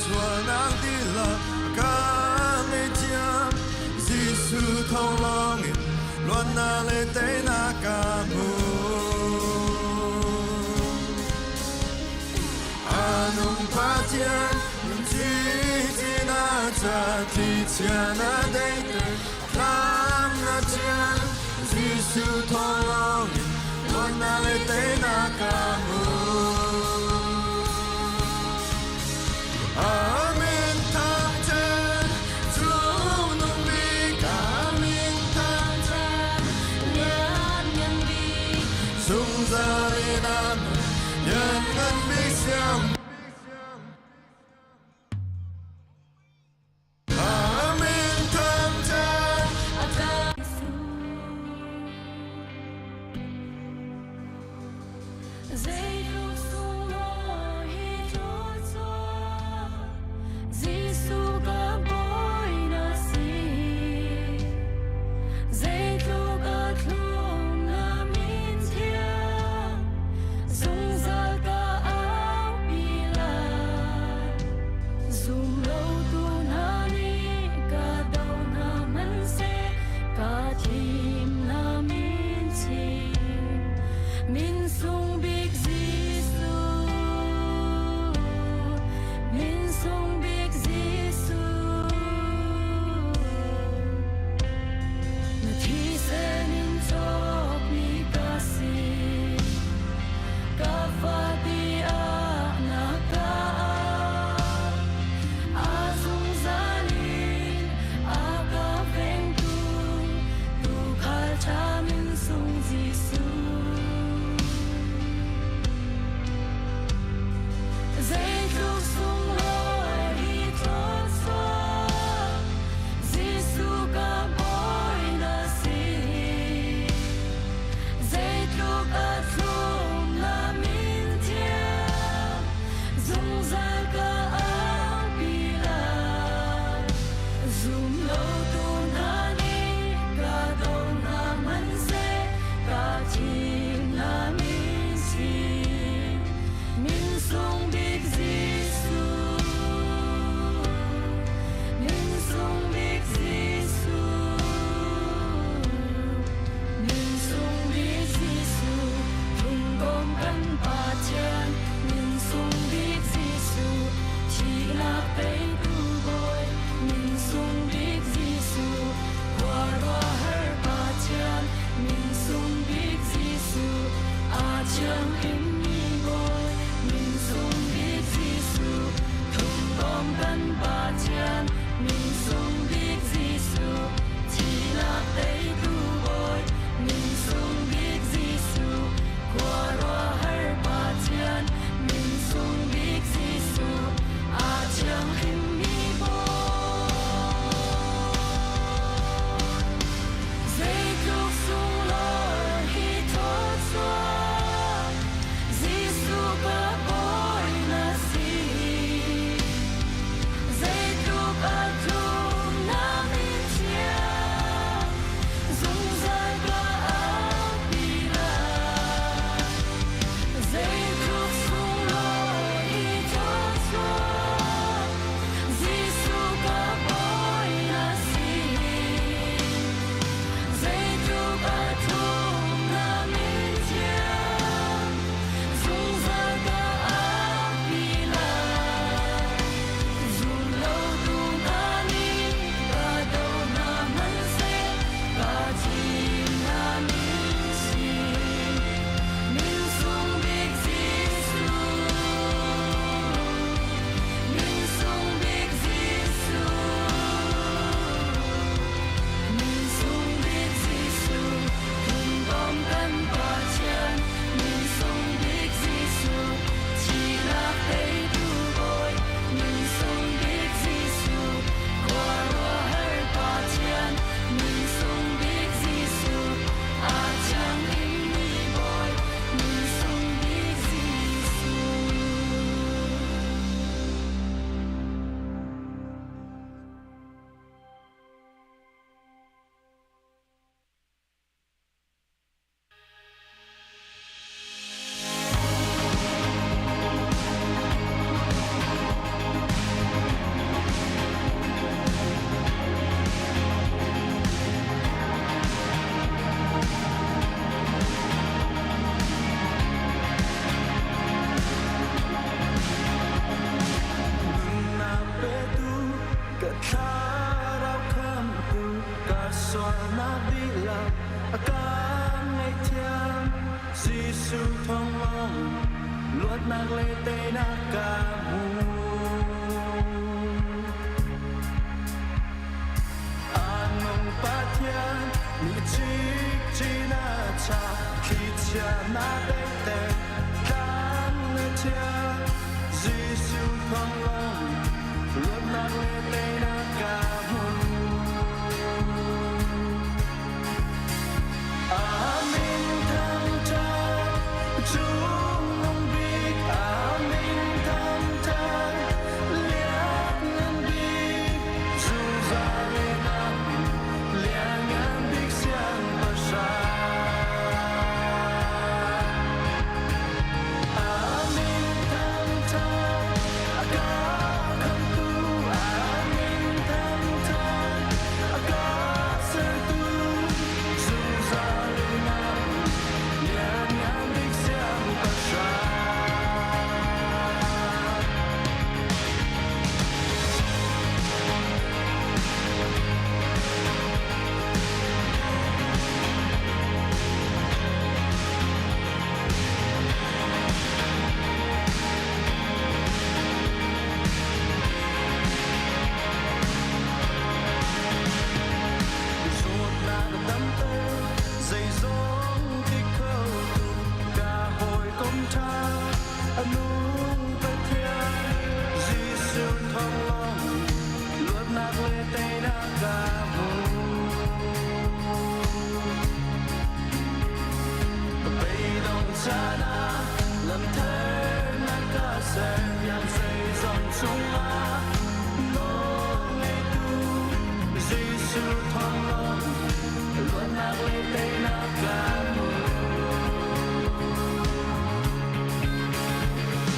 xua nang đi là ca mê chiam Giêsu Thawngling Mualhlun na lê tế na ca mu Anung pa chian chi na cha ti chia na đây Tham na chian Giêsu Thawngling Mualhlun na lê tế na ca mu Amen tham chân Chúa nung bi Amen tham chân Nhân bi Dung ra đi nam Nhân bi xiang Amen tham chân Giây phút love cả ngày thiên Giêsu Thawngling luat naglete na kamu anong patyan ni china cha kitya na dete kan na cha Giêsu Thawngling luat naglete na kamu amin thang cha chung nong big amin thang cha liat ngan big zu za le nam liang ngan big siang ba sha amin thang cha aga kham tu amin thang cha aga se tu zu za le nam liang ngan big siang ba sha Ruột na đắm tơ dây dòng thích khâu tu cả hồi công cha anung pathian Giêsu Thawngling luat naglete na kamu bay dong cha na lam thơ na ca sen yang dây dòng chung ma no ngày tu Giêsu Thawngling luat naglete na kamu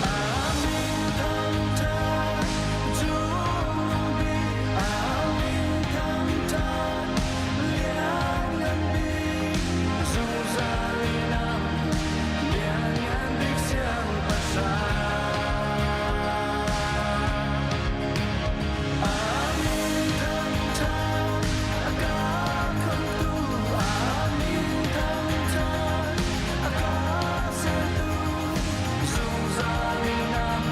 amin thang cha chung bi amin thang cha liang ngan bi zu za le nam liang ngan big siang ba sha amin thang cha aga kham tu amin thang cha aga se tu zu za le nam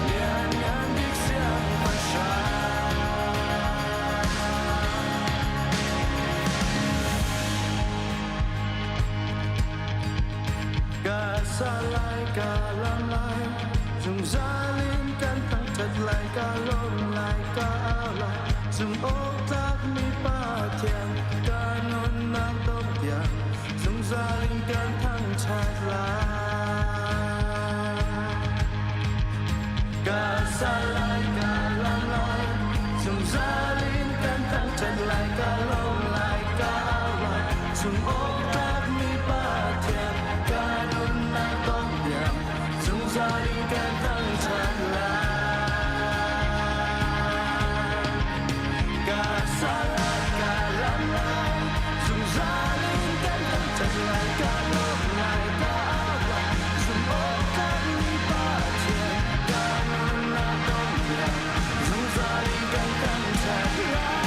liang ngan big siang ba sha cả xa lại cả lam lại dùng giá lên căn thẳng thật lại cả lôm lại cả áo lại dùng ô tác mi ba thiền cả nôn nam tông thiền dùng giá lên căn thẳng thật lại cả xa lại cả lam lại dùng giá lên căn thẳng thật lại cả lôm lại cả áo lại dùng ô tác mi ba thiền cả nôn nam tông thiền dùng giá lên căn thẳng thật lại cả xa lại cả lam lại dùng giá lên căn thẳng thật lại cả lôm lại cả áo lại dùng ô tác mi ba thiền cả nôn nam tông thiền dùng giá lên căn thẳng thật lại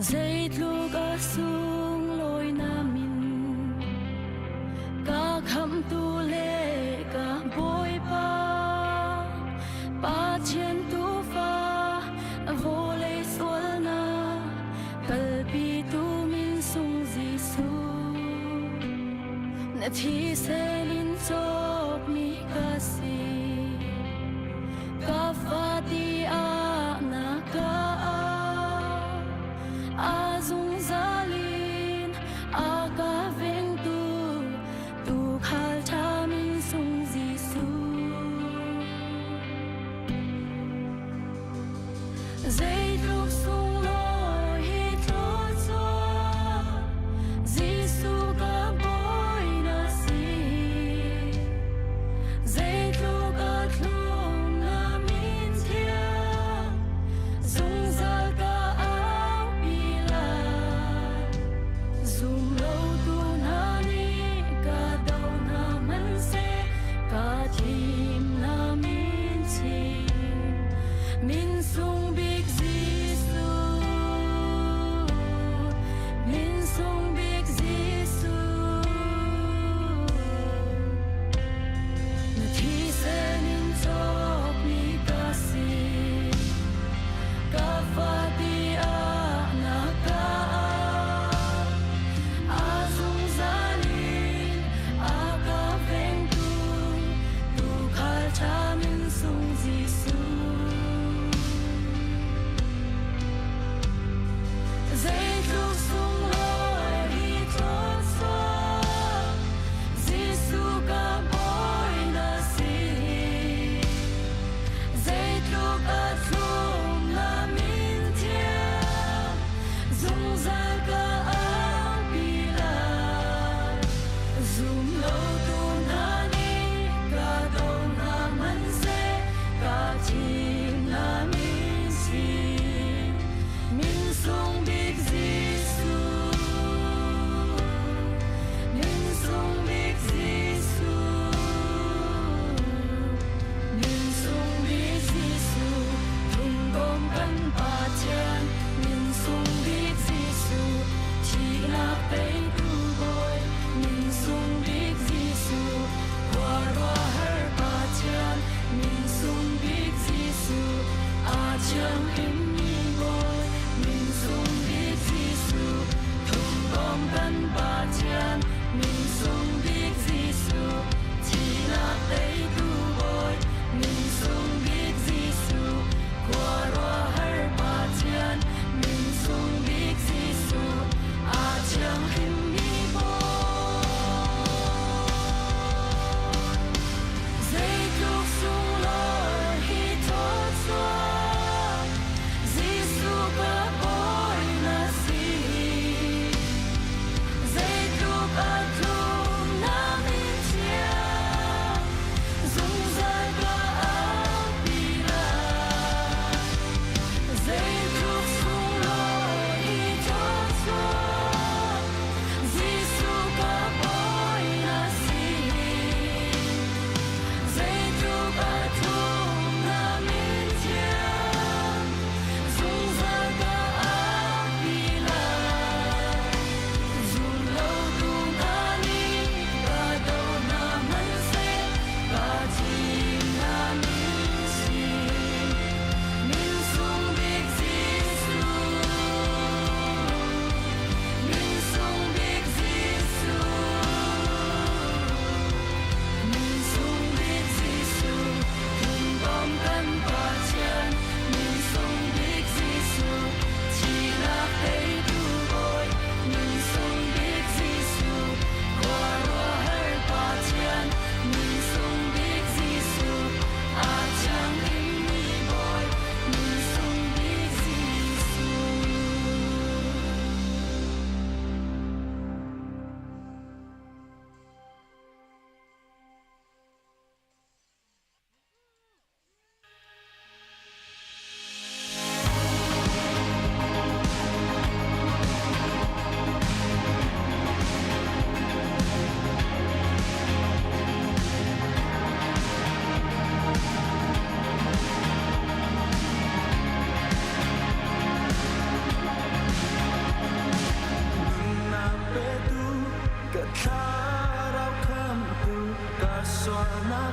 dây lu cả sung lối namin cả khăm tu lệ cả bôi ba chen tu pha vô lệ xuân na kalbi tu min sung Giêsu na thi se lin chop mi ka si ka fa ti a na ka a zung zalin a ka veng tu khal tha min sung Giêsu dây lúc sung lối hít thở cho Giêsu ka boy na si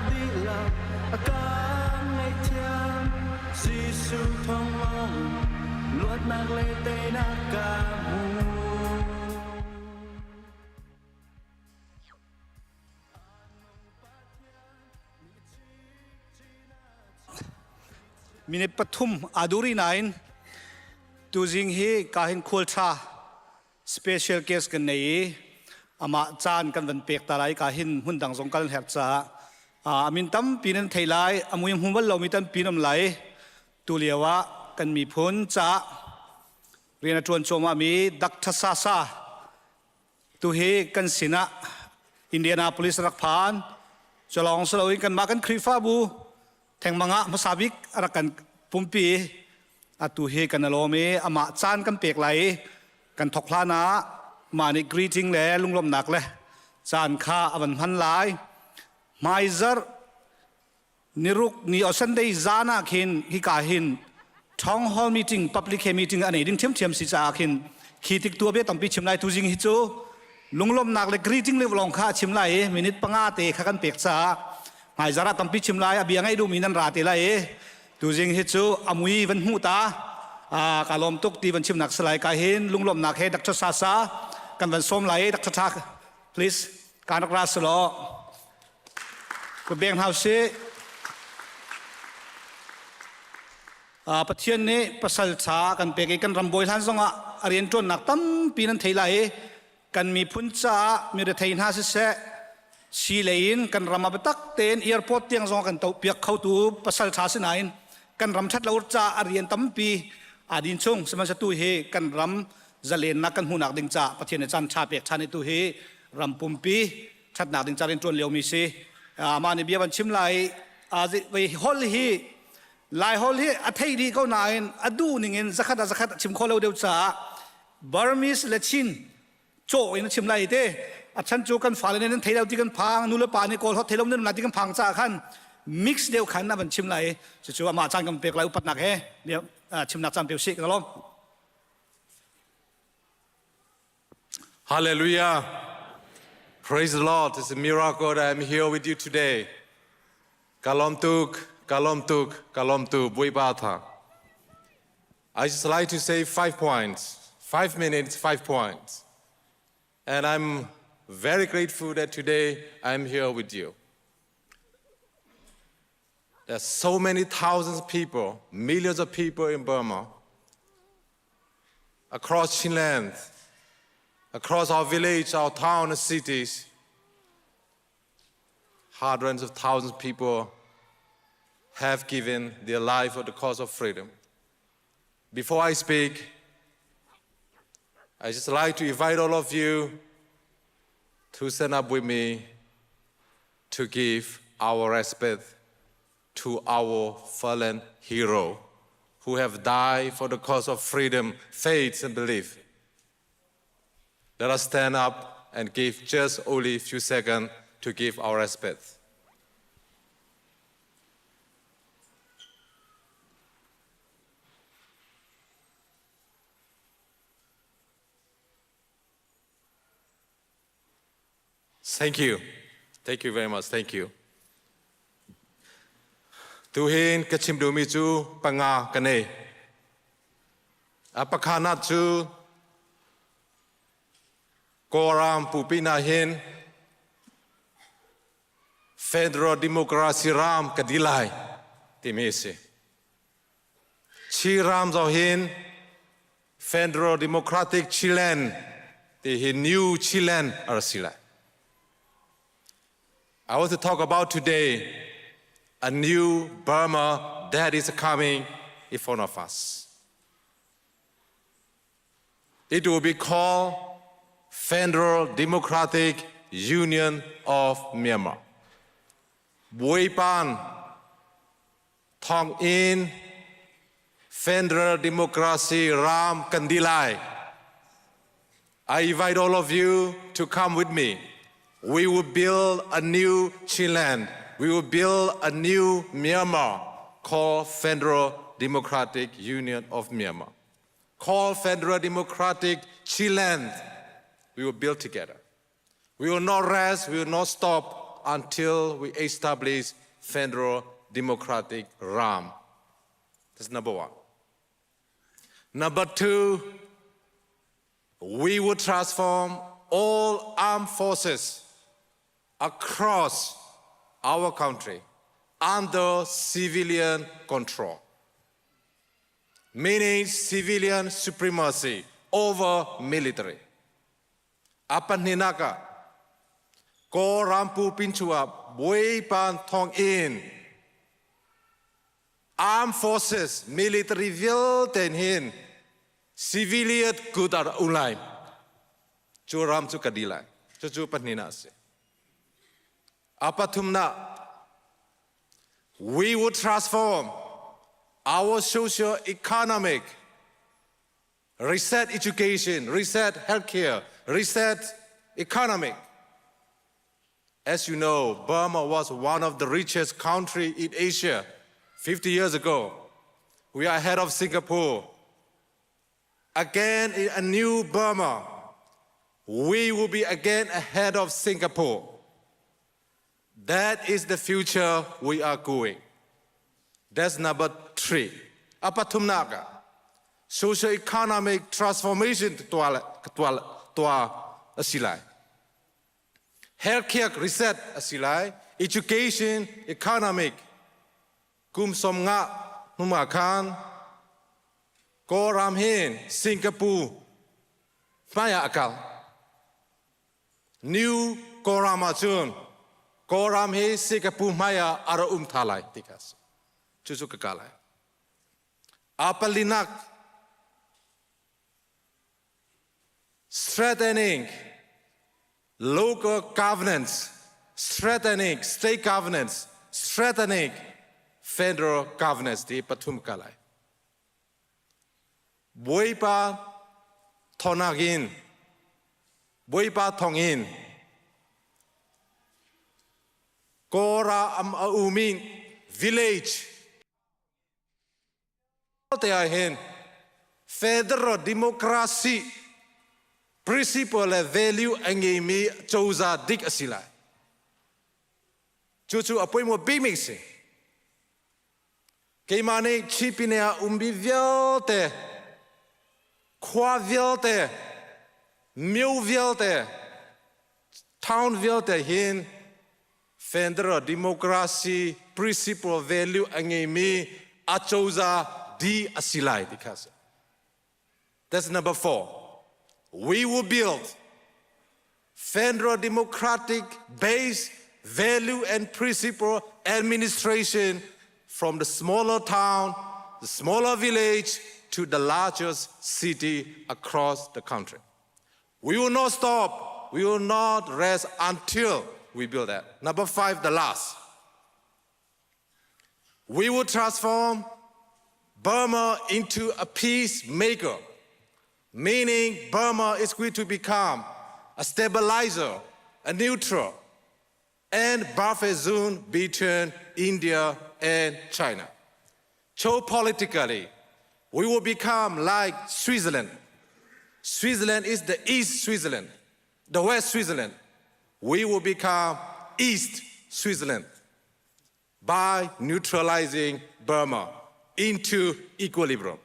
bila akan ngay thiam Giêsu thong long luat nak le te nak kamu Minit pathum aduri nain tu jing hi kahin khultha special case kan nei ama chan kan van pek talai kahin hundang zong kal her cha amin tam pinan thailai amui humwal lo mi tan pinam lai tu lewa kan mi phun cha rena tuan choma mi dakta sa tu hi kan sina Indianapolis rak phan chalong saloi kan ma kan khrifa bu theng manga masabik arakan pumpi atu he kan alome ama chan kan pek lai kan thokla na mani greeting le lunglom nak le chan kha avan han lai maizer niruk ni osan dei zana khin hi ka hin town hall meeting public meeting ani ding thiam si cha khin khitik tu be tampi chimlai tu jing hi chu lunglom nak le greeting le long kha chimlai minute panga te kha kan pek cha ngai zara tampi chimlai abiangai du minan ra te lai tu jing hi chu amui van hu ta kalom tuk ti van chim nak salai ka hin lunglom nak he dr sa kan van som lai dr thak please kanak ra slo ko beng house pathian ne pasal cha kan pe ke kan ramboi han zonga arian ton nak tam pinan theilai kan mi phun cha mi re thein ha se si lein kan rama betak ten airport tiang zong kan tau piak khau tu pasal cha se nain kan ram that laur cha arian tampi adin chung seman tu he kan ram zalen na kan hunak ding cha pathian ne chan cha pek chani tu he ram pumpi that nak ding cha ren ton leo mi se mani bia ban chim lai aji ve hol hi lai hol hi athei di ko nain adu ningen zakhat chim kholo deu cha Burmese lechin cho in chim lai te achan chu kan falen nen theidau ti kan phang nu le pa ni kol hot thelom nen na ti kan phang cha khan mix deu khan na ban chim lai chu ma chan kan pek lai upat nak he leo chim nak chan pe si kalom Hallelujah. Praise the Lord. It's a miracle that I'm here with you today. Kalom tuk, buibata. I just like to say 5 points. 5 minutes, 5 points. And I'm very grateful that today I'm here with you. There's so many thousands of people, millions of people in Burma, across Chinland, across our village, our town and cities. Hundreds of thousands of people have given their life for the cause of freedom. Before I speak, I just like to invite all of you to stand up with me to give our respect to our fallen hero who have died for the cause of freedom, faith, and belief. Let us stand up and give just only a few seconds to give our respect. Thank you. Thank you very much. Thank you. Tu hin kachim du mi chu panga kane. Apakana chu koram pupina hin Federal Democracy ram kadilai timese. Chi ram zo hin Federal Democratic Chilean the new Chilean arsila. I want to talk about today a new Burma that is coming in front of us. It will be called Federal Democratic Union of Myanmar. Buipan Thong in Federal Democracy Ram Kandilai. I invite all of you to come with me. We will build a new Chilean. We will build a new Myanmar called Federal Democratic Union of Myanmar. Called Federal Democratic Chilean. We will build together. We will not rest, we will not stop until we establish federal democratic realm. That's number one. Number two, we will transform all armed forces across our country under civilian control, meaning civilian supremacy over military. Apan hinaka, ko rampu pinchua, bui pan thong in, armed forces, military vil ten hin, civilian kudar ulai, chu ram chu kadilai, chu pan hinase. Apatumna, we would transform our socio-economic, reset education, reset healthcare, reset economic. As you know, Burma was one of the richest countries in Asia 50 years ago. We are ahead of Singapore. Again, in a new Burma, we will be again ahead of Singapore. That is the future we are going. That's number three. Apatumnaga, socio-economic transformation to asilai. Healthcare reset asilai. Education, economic. Kum somnga numakan. Ko ramhin, Singapore. Maya akal. New Koramachun. Koram he Singapore maya ara thalai tikas. Chuchu kakalai. Apalinak. Strengthening local governance, strengthening state governance, strengthening federal governance di Patum Kalai. Boipa Thonagin, Boipa Thongin. Kora Umin village. They are in federal democracy principle and value angemi choza dik asilai. Chuchu apoy mo bimixi. Keimane chipinea viote, kwa viote, miu viote, town viote hin. Federal democracy principle value angemi achoza di asilai dikasa. That's number 4. We will build federal democratic base value and principle administration from the smaller town, the smaller village to the largest city across the country. We will not stop. We will not rest until we build that. Number 5, the last. We will transform Burma into a peacemaker, meaning Burma is going to become a stabilizer, a neutral, and buffer zone between India and China. Geopolitically, we will become like Switzerland. Switzerland is the East Switzerland, the West Switzerland. We will become East Switzerland by neutralizing Burma into equilibrium.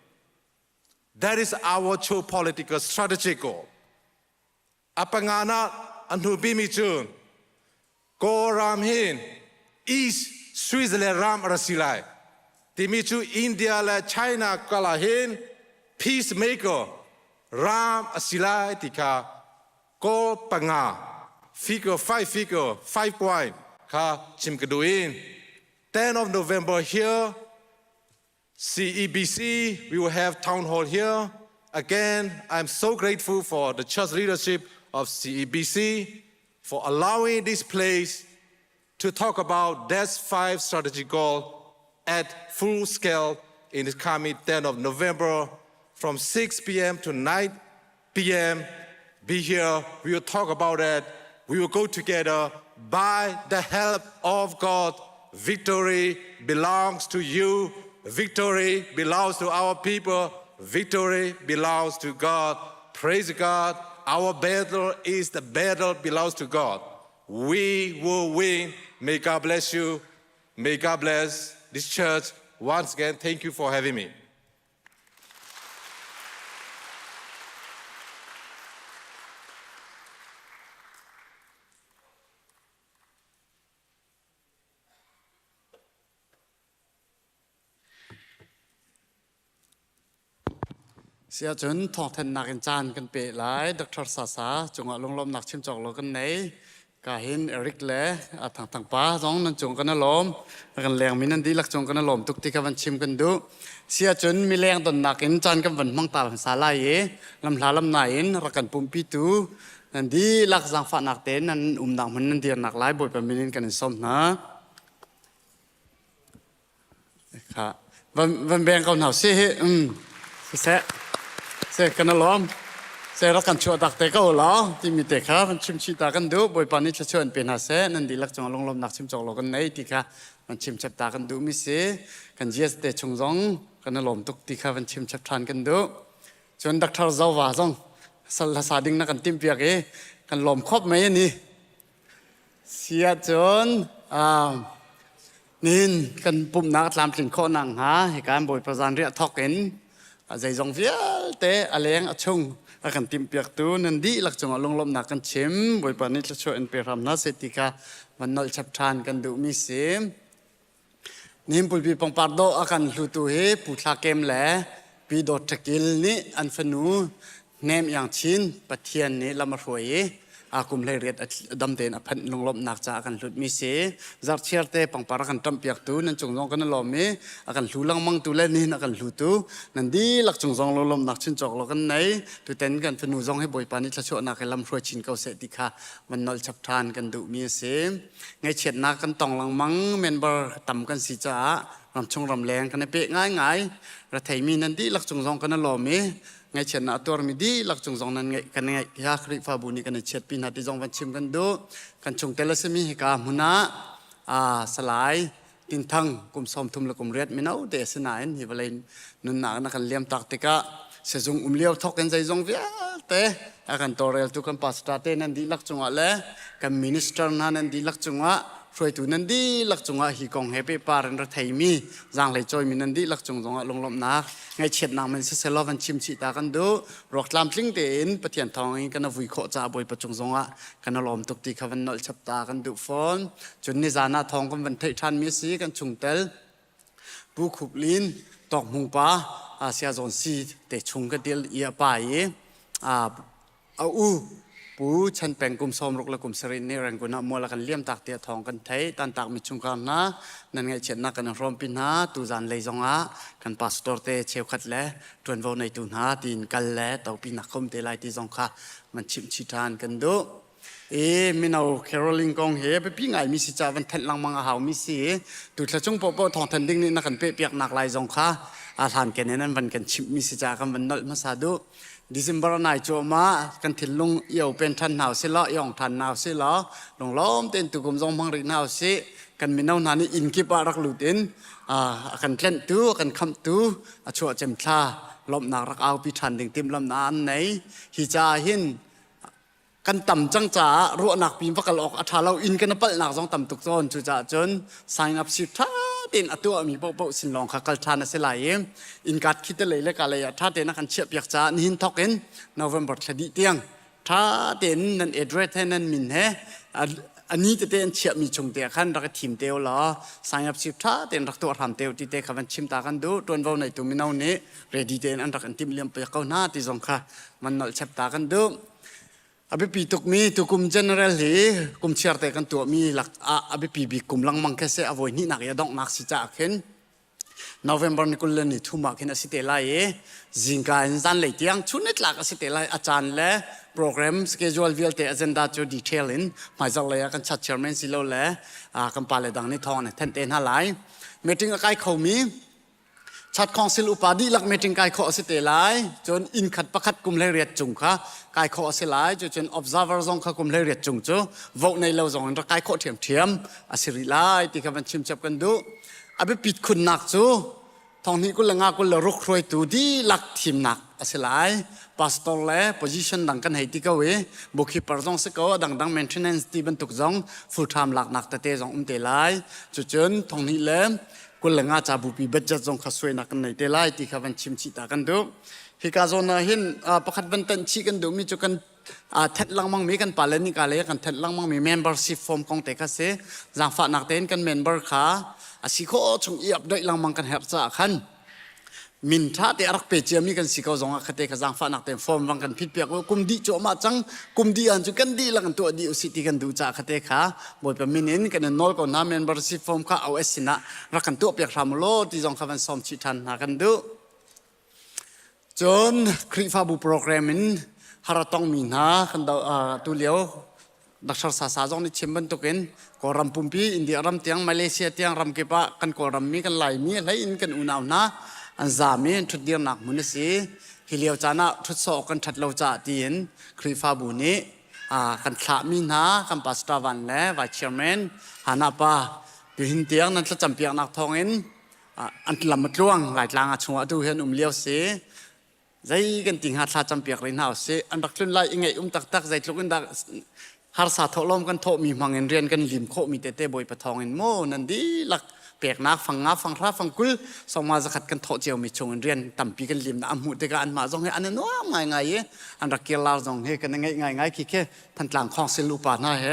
That is our geopolitical strategic goal. Apangana anubimichun, ko ramhin, East Switzerland ram rasilai. Timichu India la China kalahin, peacemaker, ram asilai tika, ko panga. Figure, 5 point, ka chim kaduin. 10th of November here, CEBC, we will have town hall here. Again, I'm so grateful for the church leadership of CEBC for allowing this place to talk about that 5 strategic goal at full scale in the coming 10th of November from 6 p.m. to 9 p.m. Be here, we will talk about that. We will go together by the help of God. Victory belongs to you. Victory belongs to our people. Victory belongs to God. Praise God. Our battle is the battle belongs to God. we will win may God bless you may God bless this church once again thank you for having meเสียจนทองทันนักจานกันเปะหลายดร.ศาสาจงลงลมหนักชิมจอกโลกันไหนก็เห็นเอริกเล่ทางป้าสองนั่นจงกันลมกันแรงมีนั่นดีลักจงกันลมทุกที่กันชิมกันดูเสียจนมีแรงตนนักอินจานกันวันมังตาสาลายลำลาลำนายรักกันปุ่มปีตูนั่นดีลักสังฝานักเต้นนั่นดังมันนั่นเดียร์นักหลายบ่อยเป็นมิลินกันสมนะค่ะวันแบ่งเขาหนาวเสียเสกันล้อมเสรักกันชัวตักเตะก็ล้อที่มีเตะขามันชิมชีตากันดูบ่อยปานี้จะชวนเป็นหาเสนั่นดีลักจงลงลมนักชิมจอกโลกันไหนที่ค่ะมันชิมจับตากันดูมิเสกันเยสเตะชงจงกันลมตุกที่ค่ะมันชิมจับทานกันดูจนดักทาร์เจ้าว่าจงสลัดสาดิ่งนักกันติมเปียกกันลมครบไหมนี่เสียจนนินกันปุ่มนักตามถึงข้อนังหาเหตุการณ์บ่อยประจานเรียกทอกเห็นใจจงเฟียเตะอะไรอย่างชงกันติมเปียกตูนั่นดีลักจงลงลมหนักกันเข็มบ่อยปานี้จะช่วยอันเปรำนัสเสติกามันนอลชับทานกันดูมิเสมนิมปุลปีปองปาร์โดอากันลุตุเฮปุทาเกมแหลปีโดตะกิลนี่อันฟนูเนมอย่างชินปะเทียนนี่ละมารวยอากุมเลยเรียดดำเตนอภันลงลมหนักจากกันลุดมิเสจักเชียร์เตปองปาร์กันตั้มเปียกตูนั่นจงจงกันลมเมอากันลุลังมังตูเล่นนี่อากันลุตูนั่นดีลักจงจงลงลมหนักชินจอกลกันไหนตุเต็นกันฟนูจงให้บ่อยปานี้จะช่วยนักให้ลำรวยชินเกาเสติกามันนอลชับทานกันดูมิเสไงเฉียดนักกันตองลังมังเมนเบอร์ต่ำกันสีจ้ารำชงรำแรงกันในเป๊ะง่ายระไทยมีนั่นดีลักจงจงกันลมเมไงเช่นตัวมีดีลักจงจงนั้นไงกันไงยาคริฟาบุนีกันเช็ดปีนาที่จงวันชิมกันดูกันชงเตลสมีให้กามุนะสลายตินทังกุมสมทุมละกุมเรียดไม่เอาเดสนายนี่เวลานุนหนักนักเลี้ยมตักติกะเสจงเลี้ยวทอกกันใจจงเวียเตอากันตัวเรลตุกันปัสตาเตนันดีลักจงว่าเลยกันมินิสเตอร์นันดีลักจงว่าช่วยตัวนั้นดีลักจงว่าฮีกองเฮเปปาร์นรถไทยมีจางเลยจอยมีนันดีลักจงจงว่าลงลมนักไงเช็ดนักมันเสร็จแล้ววันชิมชีตากันดูรอกลามทิ้งเดินปะเทียนทองกันวุ่ยโคจ่าบ่อยปะจงจงว่ากันลมตกตีขวันนอลชับตากันดูฟอนจนนิจานาทองกันวันไทยทันมีสีกันชงเตลผู้ขุบลินตอกมุงป้าเสียจนสีเตะชงกันเดียลเอียไปเอาปูฉันแปลงกุมสมรุกและกุมสรินนี่แรงกุณมัวละกันเลี่ยมตักเตียทองกันไทยตันตักมิชุงกันนะนั่นไงเช่นนักกันรวมปินหาตูจานเลยจงอากันพาสตอร์เตเชลขัดแล้วจวนวันในตุนหาตีนกันแล้วต่อปีนักคมเตลัยที่จงค่ะมันชิมชิทานกันดูมินเอาแคโรลินกองเฮไปพี่ไงมิสิจาวันทันลังมังอาหาวมิสิตุดละจงปอบทองทันดิ้งนี่นักกันเปียกนักลายจงค่ะอาทานกันนั้นวันกันชิมมิสิจากันวันนอลมาซาดูDecember นายโจมากันถิ่นลงเอี่ยวเป็นทันหนาวเสียละย่องทันหนาวเสียละลงล้อมเต้นตุกุมจงพังริหนาวเสียกันมีนาวนานี่อินกิบารักลุดินกันเล่นตู้กันคำตู้ชัวเจมทาลมนักรักเอาพิธันถึงติมลำนานไหนฮิจาหินกันต่ำจังจ๋ารัวหนักปีนพักกันออกอัฐาเราอินกันนับหนักจงต่ำตุกโซนจุจ่าจนsign up สิท่าเด่นตัวมีโป๊ะสินลองขักกัลชานะเสลายอินกัดคิดเลยเล็กอะไรท่าเด่นนักกันเชียบอยากจะนินทอกเอ็น November คดีเตียงท่าเด่นนั่นเอดเรทนั่นมินเฮอันนี้จะเด่นเชียบมีชงเตียขันรักทีมเตียวหรอsign up สิท่าเด่นรักตัวทำเตียวที่เตะขับมันชิมตากันดูตัววันในตัวมินเอาเน่เรดีเด่นอันรักอันทีมเลี้ยงไปเข้าหน้าที่จงค่ะมันนอลเช็บตากันดูอภิปีตุกมีตุกุม general เหกุมเชียร์แต่กันตัวมีหลักอภิปีบีกุมลังมังแค่เสียอวัยนี่นักยาดองนักสิจ่าเข็น November นี่กุลนี่ทุ่มมาเข็นอสิเตลัยจิงการจันเลยเตียงชุนนิดหลักอสิเตลัยอาจารย์และโปรแกรม schedule วิลเตอ agenda จู detailing หมายจากเลยกันชัดเชิญแมนซิโลและกันปาเลดังนี่ทองเนี่ยแทนเต็นหาหลายเมติ้งกับใครเขามีชัดคองสิลอุปาดีหลักเมติงกายขอสิเตลัยจนอินขัดประคัดกุมเลเรียดจุงค่ะกายขอสิลายจน observer จงค่ะกุมเลเรียดจุงจูโวในเราจงรักกายขอเทียมอสิริลายที่เขามันชิมจับกันดูอภิปิดคุณนักจู ทองนี้กุลงากุลรุกรวยตูดีลักทีมหนักอาศัยพาสตอร์เล่โพซิชันดังกันให้ที่เขาเวบุคีปรจงสกอดังเมนเทนแนนซ์ที่บรรทุกจงฟูลไทม์หลักนักแต่เตจงเตลัยจุดจนทองนี้เล่กุลงาจับบุปีเบจจงขสวยนักกันให้เตลัยที่เขาเป็นชิมชิตากันดูฮิกาโซนาหินประคัดบันเทนชีกันดูมีจุกันเท็ดลังมังมีกันปาเลนิกาเลกันเท็ดลังมังมีเมมเบอร์ชิพฟอร์มของเตกัสเซจังฝากนักเต้นกันเมมเบอร์ขาสิโคชงอีอับได้ลังมังกันเฮบจ้าขันมินท่าเตอรักเปเจียมีกันสิเขาจงอาคเตกจังฝากนักเต้นฟอร์มวังกันพิดเปียกว่ากุมดีโจมาจังกุมดีอันจุกันดีลังตัวดีอุสิติกันดูจ้าอาคเตขาบทเป็นมินินกันนอลก็น้าเมมเบอร์ชิพฟอร์มข้าเอาเอสินะรักกันตัวเปียกทำโลที่จงข้าวันซ้อมชิทันหากันดูจนคริฟาบูโปรแกรมมินฮาร์ตองมินาคันดาวตุเลียวดักชาสาจงนี่ชิมบันตุกินกอรัมปุ่มพีอินเดียรัมเตียงมาเลเซียเตียงรัมเก็บกันกอรัมมีกันไหลมีไหลอินกันอุณาวนะอันจามีทุดเดียร์หนักมุนสีฮิเลียวจานะทุดสอกันทัดเราจ่าตีนคริฟาบูนี้กันขะมินากันปัสตาวันและไวเชียร์แมนฮานาปาดูหินเตียงนั้นจะจำเปียกนักทองอินอันลำมัดร่วงหลายกลางชัวดูเห็นเลี้ยวสีใจกันติงหาทาจำเปียกเลยน่าเสียอันดักลุ่นไล่ยังไงตักใจลุกันดักหาสาทลมกันโถมีมังเงินเรียนกันลิมโคมีเตเต้บอยปะทองเงินโมนันดีหลักเปียกนักฟังงับฟังราฟังกุลสองมาจะขัดกันโถเจียวมีชงเงินเรียนต่ำปีกันลิมนะอัมหูเตกันอันมาจงให้อันนั้นว่าไงอันดักเกลาจงให้กันไงคิดแค่ทันกลางคลองเซลูปานะเฮ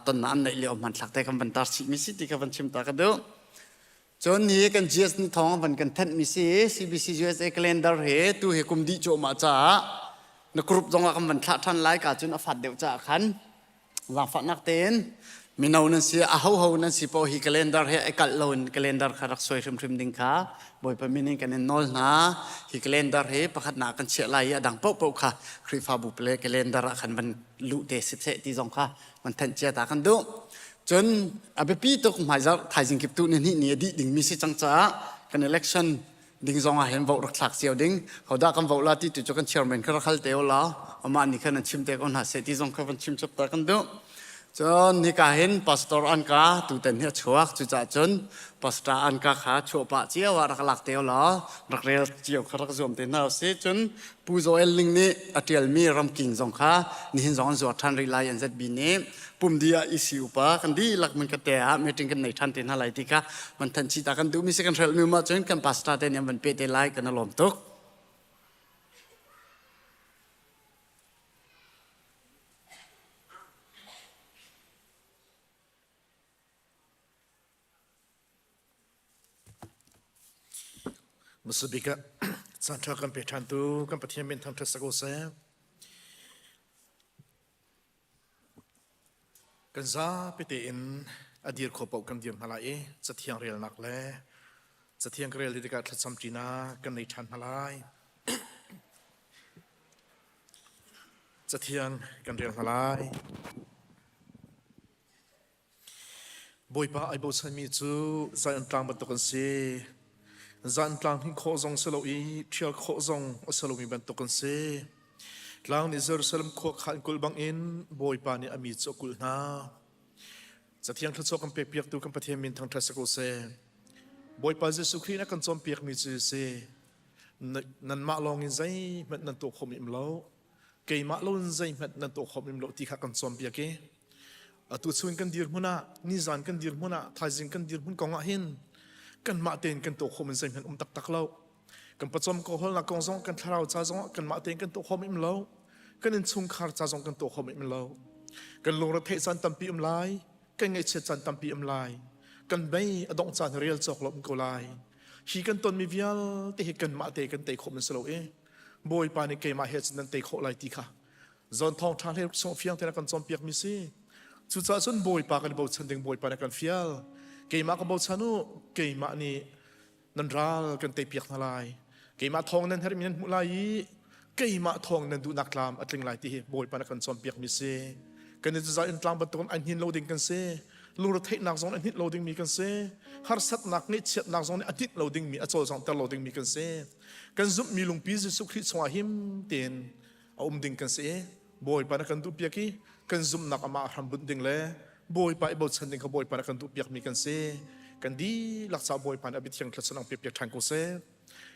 ตอนนั้นในเลี้ยวมันหลักแต่กันบรรดาสิมิสิที่กันชิมตากันดูจนนี้กันจีเอสนี่ท้องวันกันทันมิสิ CBC-USA calendar เฮตัวเฮกุมดีโจมาจ้านักรุปจงกันวันทันไล่กันจนอฟัดเดียวจ้าขันหลังฝันนักเต้นมีนาวนั่นสิอาหูนั่นสิพอฮีcalendarเฮไอ้กัลโลนcalendarขารักสวยริมดิ่งขาบ่อยไปมีนิ่งกันในนอลนะฮีcalendarเฮประคัดหนากันเชื่อไรดังเป้าค่ะคริฟาบุเปเลcalendarขันวันลุเดสิบเซตีจงค่ะมันทันเจ้าตากันดูจนอาเบปีตกหมายจะถ่ายสิ่งเก็บตู้นี่ดิดิ่งมีสิจังจ้ากัน election ดิ่งจงอาเห็นโหวตรักหลักเสียวดิ่งเขาได้กันโหวตละที่จุดกันเชียร์แมนก็รักขัลเตียวละอามานี่แค่นั้นชิมเตะกันหาเสตีจงแค่วันชิมจับตากันดูจนนี่ก็เห็นพาสตอร์อันกาตุเต็นเหี้ยชัวจุดจ่าจนพาสตอร์อันกาขาชัวปะเจียวว่ารักหลักเตียวละรักเรียลเจียวขารักรวมเต็นเอาเสียจนผู้โจเอลลิงนี่อัตเอลมีรำกิ่งจงขานี่เห็นจงจวดทันรีไลน์อันเซบีนี่ปุ่มเดียอิสิวปะกันดีหลักมันก็แต่ไม่ถึงกันในทันเต็นอะไรที่ค่ะมันทันชีตากันดูมีสิ่งเรียลมีมาจนกันพาสตอร์เต็นยังมันเปเตไลกันอารมณ์ตกมุสบิกะสันทากันเปทันตูกันปฏิเมนทำทัศกุเสกันซาเปเตอินอดีตขบกันเดียมฮาลายจะเที่ยงเรียลนักแลจะเที่ยงเรียลลิกาทัศมจีนากันในทันฮาลายจะเที่ยงกันเรียลฮาลายบอยป้าไอโบสันมีจูใจอันตรางบันตุกันเซจันทร์กลางที่โคจงสโลอีเที่ยวโคจงสโลมีบรรทุกันเสกลางในเยรูซาเล็มโคขันกุลบังอินบอยปานีอามีจกุลนาจะเที่ยงทัศกันเปียกตัวกันประเทศมินทางทัศกุเสบอยปาเยซูคริสต์นักกันจอมเปียกมีจือเสนันมาลองอินใจมันนันตัวขมิมโลเกยมาลองอินใจมันนันตัวขมิมโลที่ขักันจอมเปียกตัวส่วนกันดีร์มุนะนิจานกันดีร์มุนะทายจิงกันดีร์มุนกองอาหินกันมาเต้นกันตัวขมินใจมันตักเล่ากันประจำก็ฮอลนักกองซองกันทาราวจ้าซองกันมาเต้นกันตัวขมิมเล่ากันอินซุงคาร์จ้าซองกันตัวขมิมเล่ากันลงรถเทจันตัมปีลายกันไงเชจันตัมปีลายกันใบอดองจันเรียลจอกลมกุลายฮีกันตนมีวิญญาณเตะกันมาเตะกันเตะขมินสโลบอยปานิเกมาเฮจนันเตะขลายตีค่ะจนทองทางเฮลส่งเฟียงเตะกันจอมเปียกมิซีสุดท้ายจนบอยปากันบอกฉันดึงบอยปากันเฟียลเกมากันบอกฉันนู้เกมานี่นันรัลกันเตะเปียกนาลายเกมาทองนั้นเฮริมินันมุลายเกมาทองนั้นดูนักลามอัตลิงลายที่บอยปากันจอมเปียกมิซีกันในจุดใจอินทรามบัตรอันหินโลดิ้งกันเซ่ลูรถเทนักซองอันหินโลดิ้งมีกันเซ่ฮาร์สัตนักนิดเชียนักซองอันหินโลดิ้งมีอัจฉริยะแต่โลดิ้งมีกันเซ่กันซุปมีลุงปีสุขริสวาหิมเตียนเอาดิ้งกันเซ่บอยปากันดูเปียกีกันซุปนักอามาฮัมบุดิ้งเล่บอยปาไอบอลชันดิ้งเขาบอยปากันดูเปียกมีกันเซ่ก กันดีหลักษาบอยปานอบิเทียงคลาสนังเปียกทางกูเซ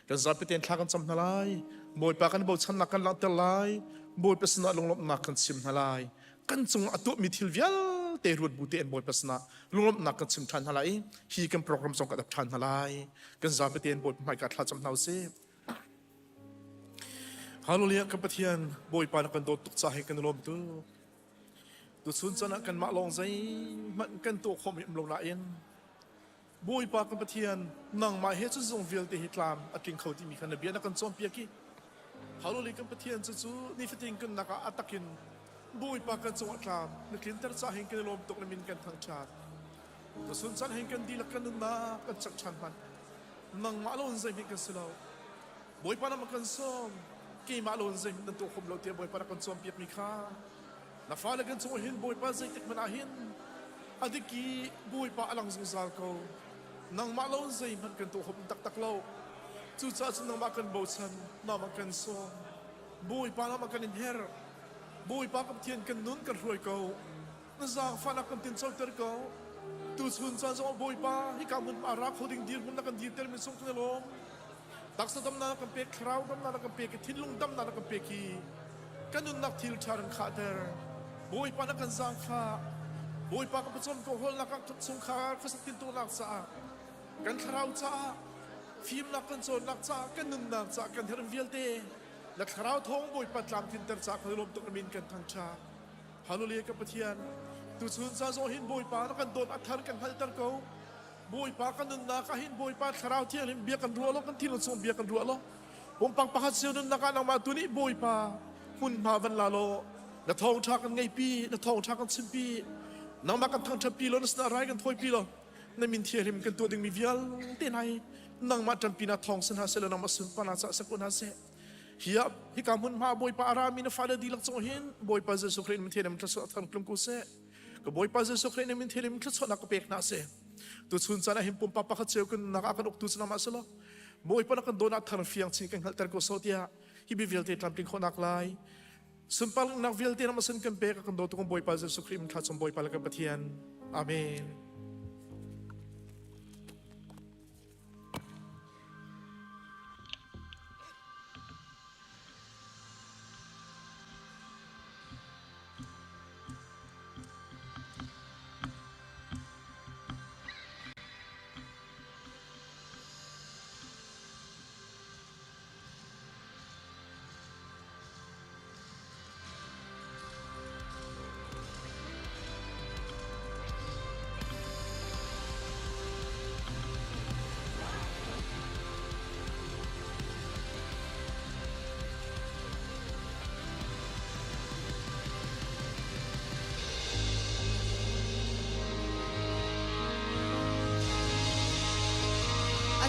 กันซาเปเตียนทากันจำนาลายบอยปากันบอยชันนักกันลังเตลายบอยเปสนาลงลบนักกันชิมนาลายกันจงอตุมิทิลเวลเตรุดบูเตนบอยเปสนาลงลบนักกันชิมทันนาลายฮีกันโปรแกรมส่งกับทันนาลายกันซาเปเตียนบอยไม่กัดทาจำนาเซฮาโลเลียกับเทียนบอยปานกันโดดตุกใจกันลมตัวตุสุนจนะกันมาลองใจมันกันตัวคมอิ่มลงละเอ็นบอยปากันเทียนนั่งมาเฮจุส่งวิลเตฮิตลามอากินเขาที่มีขันเบียนักกันจอมเปียกี้ฮาโลเลียกันเทียนจู่ๆนี่ฟิติงกันนักอัตกินบอยปากันจงอัตลามนักลินเตอร์ใจเห็นกันลมตกน้ำมินกันทางชาติตุสุนจนะเห็นกันดีลักกันนักกันจักชันมันนั่งมาลองใจมีกันสลาวบอยปานักกันซ้อมกี่มาลงใจนั่นตัวคมเราเตียบอยปานักกันจอมเปียกมีค่านับฟ้าแล้วกันจงเห็นบอยปาใจติดมันอาหินอดีกี้บอยปาอลังสงสารเขานังมาลงใจมันกันตัวคมตักเล่าจู่จ้าฉันนังมากันบ่ชันนังมากันซ้อมบอยปานังมากันอินเฮร์บอยปากับเทียนกันนุ่นกันรวยเขานั่งจางฟ้านักกันตินเจ้าเตอร์เขาตู่ชุนจ้าจงบอยปาให้การมันอารักเขาดิ่งดีมันนักกันดีเตอร์มันส่งกันลมตักสะดำนากันเปียกคราวดำนากันเปียกทิ้งลุงดำนากันเปียกีกันนุ่นนักทิลชาร์นขาเดอร์บอยปานักกันจางฟ้าบอยปากับผสมโกหกนักกันสงขาเขาสักตินตัวนักษากันคราวจ้าฟิล์มนักกันโซนนักจ้ากันนุ่นนักจ้ากันเทอร์วิลเต้นักคราวทองบอยปาตามทินเตอร์จ้ากันลมตกน้ำมินกันทางชาฮาโลเลียกับเทียนตุชุนซาโซหินบอยปานักกันโดนอัฐานกันพัลเตอร์เขาบอยปากันนุ่นนักหินบอยปาคราวเที่ยงเบียกันรัวล้อกันที่เราส่งเบียกันรัวล้อผมปังปะฮัดเซียวนุ่นนักนางมาตัวนี้บอยปาหุ่นพาวันลาโลนักทองชากันไงปีนักทองชากันสิบปีนางมากันทางชาปีโลนัสนาไรกันถอยปีโลนั่นมินเทียริมกันตัวดึงมีวิลเต้นไห้นางมาจำปีนักทองสนาเซลนางมาสุนปานาสกุลนาเซฮิยาฮิกามุนมาบอยปาอารามินฟาเดดีลักจงหินบอยปาเจสุครีนมินเทียริมทศอัฐานกลุ่มกุเซก็บอยปาเจสุครีนมินเทียริมทศนักเปกนาเซตุชุนจานะหิมปุ่มปาปะขัดเซลกันนักอากันอกตุสนามาสโลบอยปานักกันโดนัททานฟิยังชิงกันหัลเตอร์กุโซเตียฮิบิวิลเตตามติงคนนักไลสุนปาลนักวิลเตนามาสันกันเปกกันโดตุกันบอยปาเจสุครีนทัดสมบอยปาลกันปะเทียนอาเมน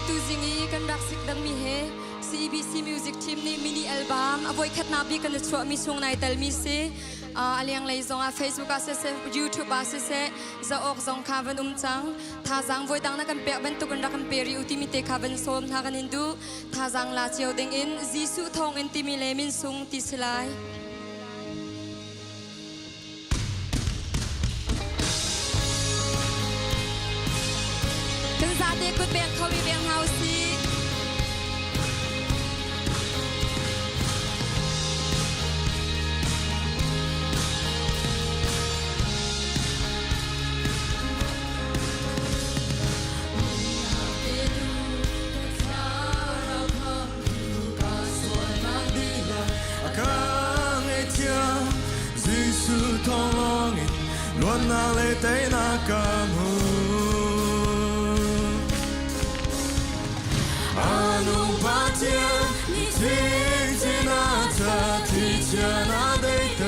tu zingi kan rak sik dang mi he CEBC music team ni mini album avoi khat na bi kan chwa mi sung nai tal mi se aliang lei zong a Facebook a se YouTube a se za ok zong khavan chang tha jang voi dang na kan pe ban tu kan rak kan pe ri uti mi te khavan som na kan indu tha jang la chiao ding in jisu thong in ti mi le min sung ti silai Te kut beng khau bi beng hau si Thawngling Mualhlun na le tay na kamu Anong patyan ni Tlangtar thi na Deut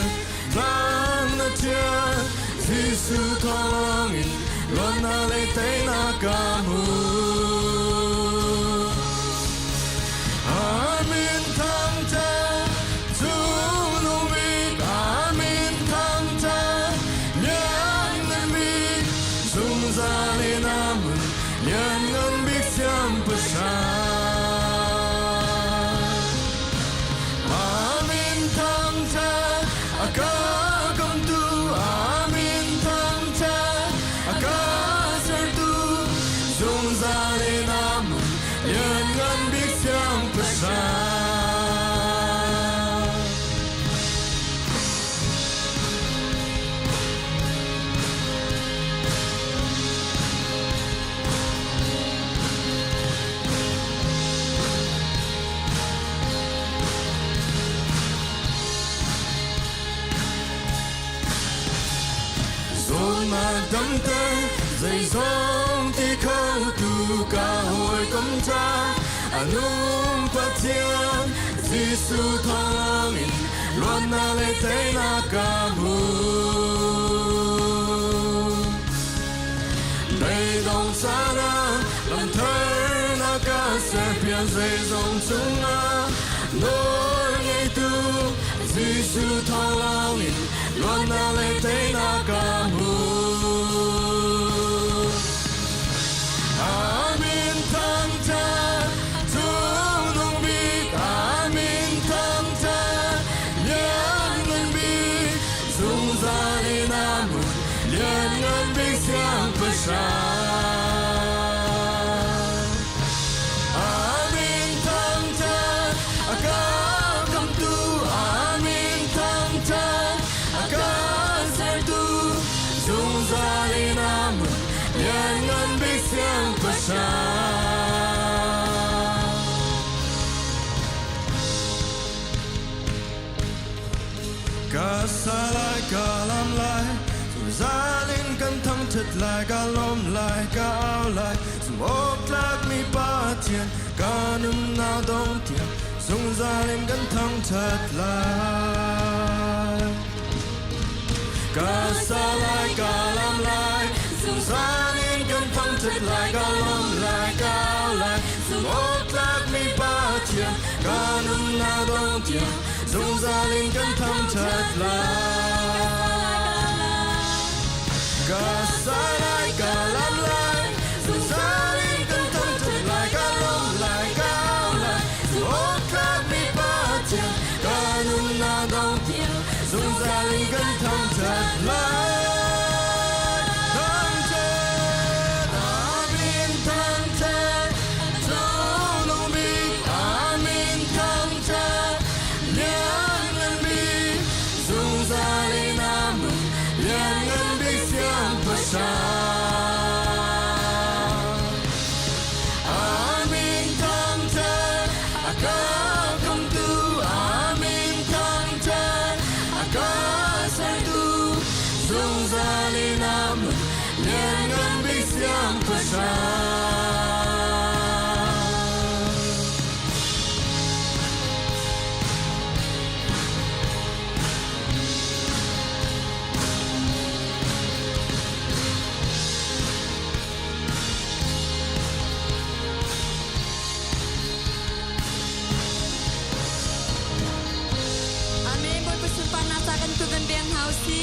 Tlangtar Thawngling Mualhlun na le tay na kamu Amin Thawngtha Zulumik Amin Thawngtha Yang na mi đâm tê dây dòng thì khâu tu cả hồi công cha anung pathian Giêsu Thawngling Mualhlun na lệ thế na ca mu đây dòng xa na làm thơ na ca sẽ phiền dây dòng chúng na nỗi ngày tu Giêsu Thawngling Mualhlun na lệ thế na ca mu Amin Thawngtha tu nung bi Amin Thawngtha liên ngân bi dung ra đi nam liên ngân bi xiang bất sa Amin Thawngtha ca cầm tu Amin Thawngtha ca sai tu dung ra đi nam liên ngân bi xiang bất sa cả xa lại cả làm lại dù ra lên cân thăng thật lại cả lom lại cả áo lại dù ốc lạc mi ba tiền cả num nào đông tiền dùng ra lên cân thăng thật lại cả xa lại cả làm lại dù ra lên cân thăng thật lại cả lom lại cả áo lại dù ốc lạc mi ba tiền cả num nào đông tiền dung ra lên cân thăng thật lại cả xa lại cả làm lại dung ra lên cân thăng thật lại cả lom lại cả áo lại dù ốc lạc mi ba tiền cả num nào đông tiền dung ra lên cân thăng thật lại Amin Thawngtha tu nung bi Amin Thawngtha liên ngân bi dung ra đi nam liên ngân bi xiang bất sa Amin Thawngtha ca cầm tu Amin Thawngtha ca sai tu dung ra đi nam liên ngân bi xiang bất sa Amin boy pesumpah nasakan tugan biang hausi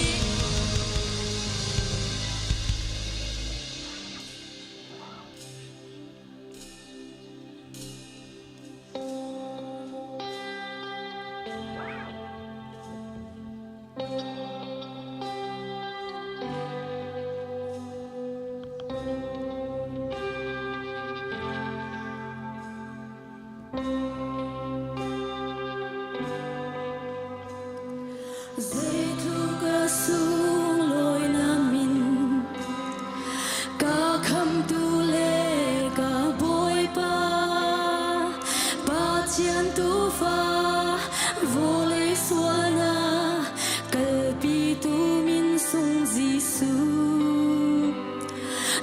dây thu ca sung lối nam min ca khăm tu lệ ca bôi ba chian tu pha vô lệ xóa na cal pi tu min sung Giêsu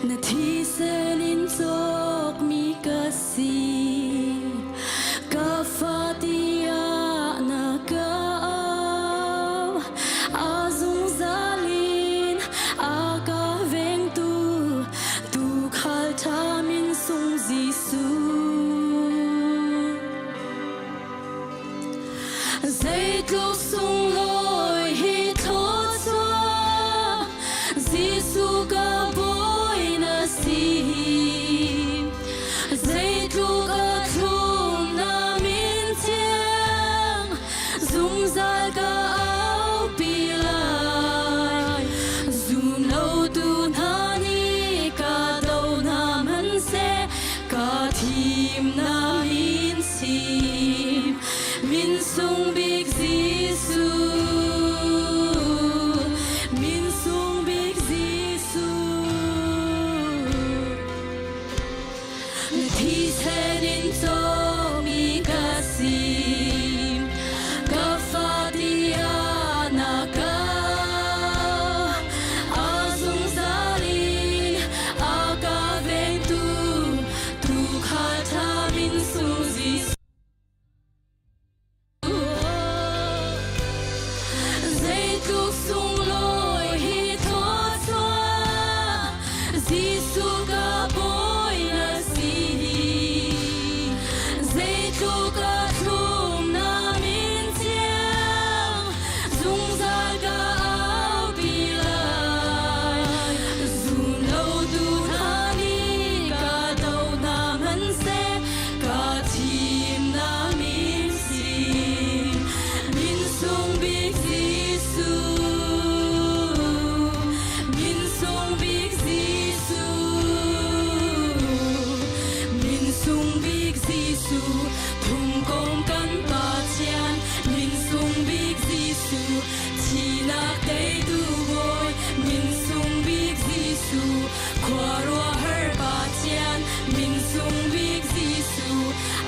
na thi se lin chok mi ca si ca fa tia na ca tục sung lối hi thọ xoa Giêsu cả bối na si dây tu cả thum na min chiang dung ra cả áo bi lai dù lâu tu tha ni cả đầu na man se cả chim na min si min sung big Giêsu min sung big Giêsu min sung big Giêsu thùng công căn ba chian min sung big Giêsu chi nak day du boy min sung big Giêsu khoa rua her ba chian min sung big Giêsu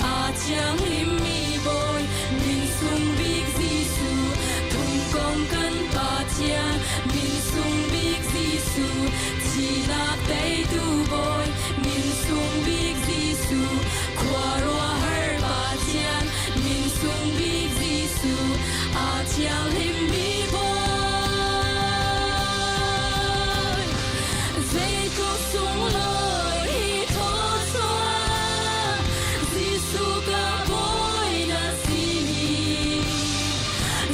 a chiang lim mi boy min sung big Giêsu thùng công căn ba chian min sung big Giêsu chi nak day du boy min sung big Giêsu khoa rua her ba chian min sung big Giêsu a chiang lim mi boy dây cuộc sung lối hi thọ xoa Giêsu cả bối na si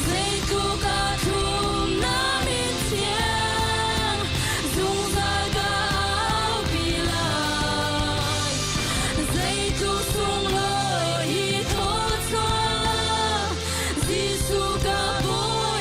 dây cuộc cả thum na min chiang dung ra cả áo bi lai dây cuộc sung lối hi thọ xoa Giêsu cả bối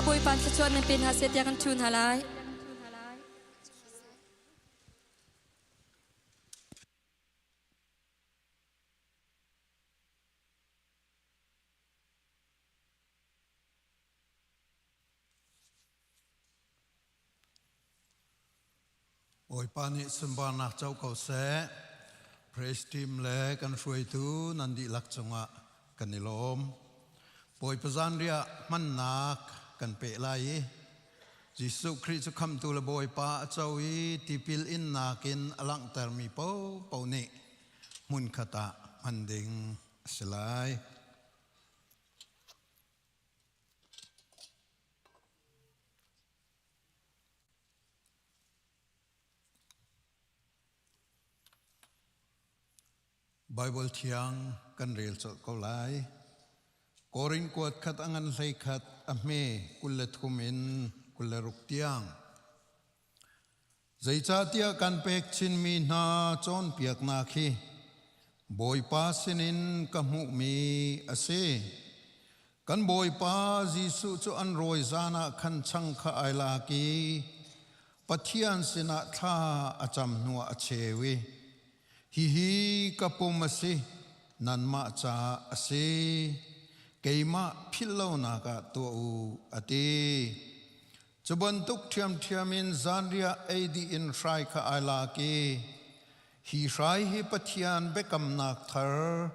บอยปันชวนในเป็นหาเสียยากันชุนหาไลโอยปานิสมบานักเจ้าเขาเสเพรสติมเล่กันช่วยตูนันดีลักจงะกันนิลมปอยประจันเรียมันนักกันเปลัยจิสุคริสคำตูละบอยปาเจ้าอีที่พิลอินนักินอลังเตอร์มีเป้านี่มุนขตะมันดิงสลายไบเบิลเทียงกันเรียลจดเขาไลกอรินกวดขัดอังันไลขัดอเมกุลเลทุมินกุลเลรุกเตียงใจจ่าเตียกันเป็กชินมีนาจอนเปียกนาคีบอยปาสินินกะมุมีอาเซกันบอยปาจิสุจอันรอยจานะขันชังขะไอลากีปัทยันสินะท่าอาจำนัวอเชวีฮิกะปุมสินันมาจาสิเกยมาพิลลานากะตัวอูอติจะบรรทุกเทียมอินซานเรียเอดีอินไซค์อาลากีฮิไซฮิปัทยานเบกัมนักทาร์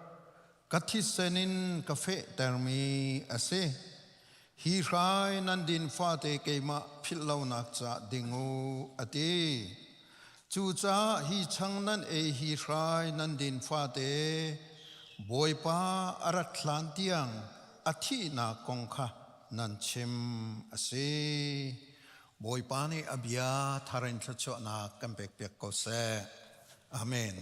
กัทิเซนินกาเฟเตอร์มีอาเซฮิไซนันดินฟาเตเกยมาพิลลานักจาดิงูอติจูจ้าฮีชังนั้นฮีรายนันดินฟาเตบอยปาอารัตลันเตียงอาทินากงคะนันชิมอาศัยบอยปานีอภิยาทารินทชนากันเปียกก็เสอาเมน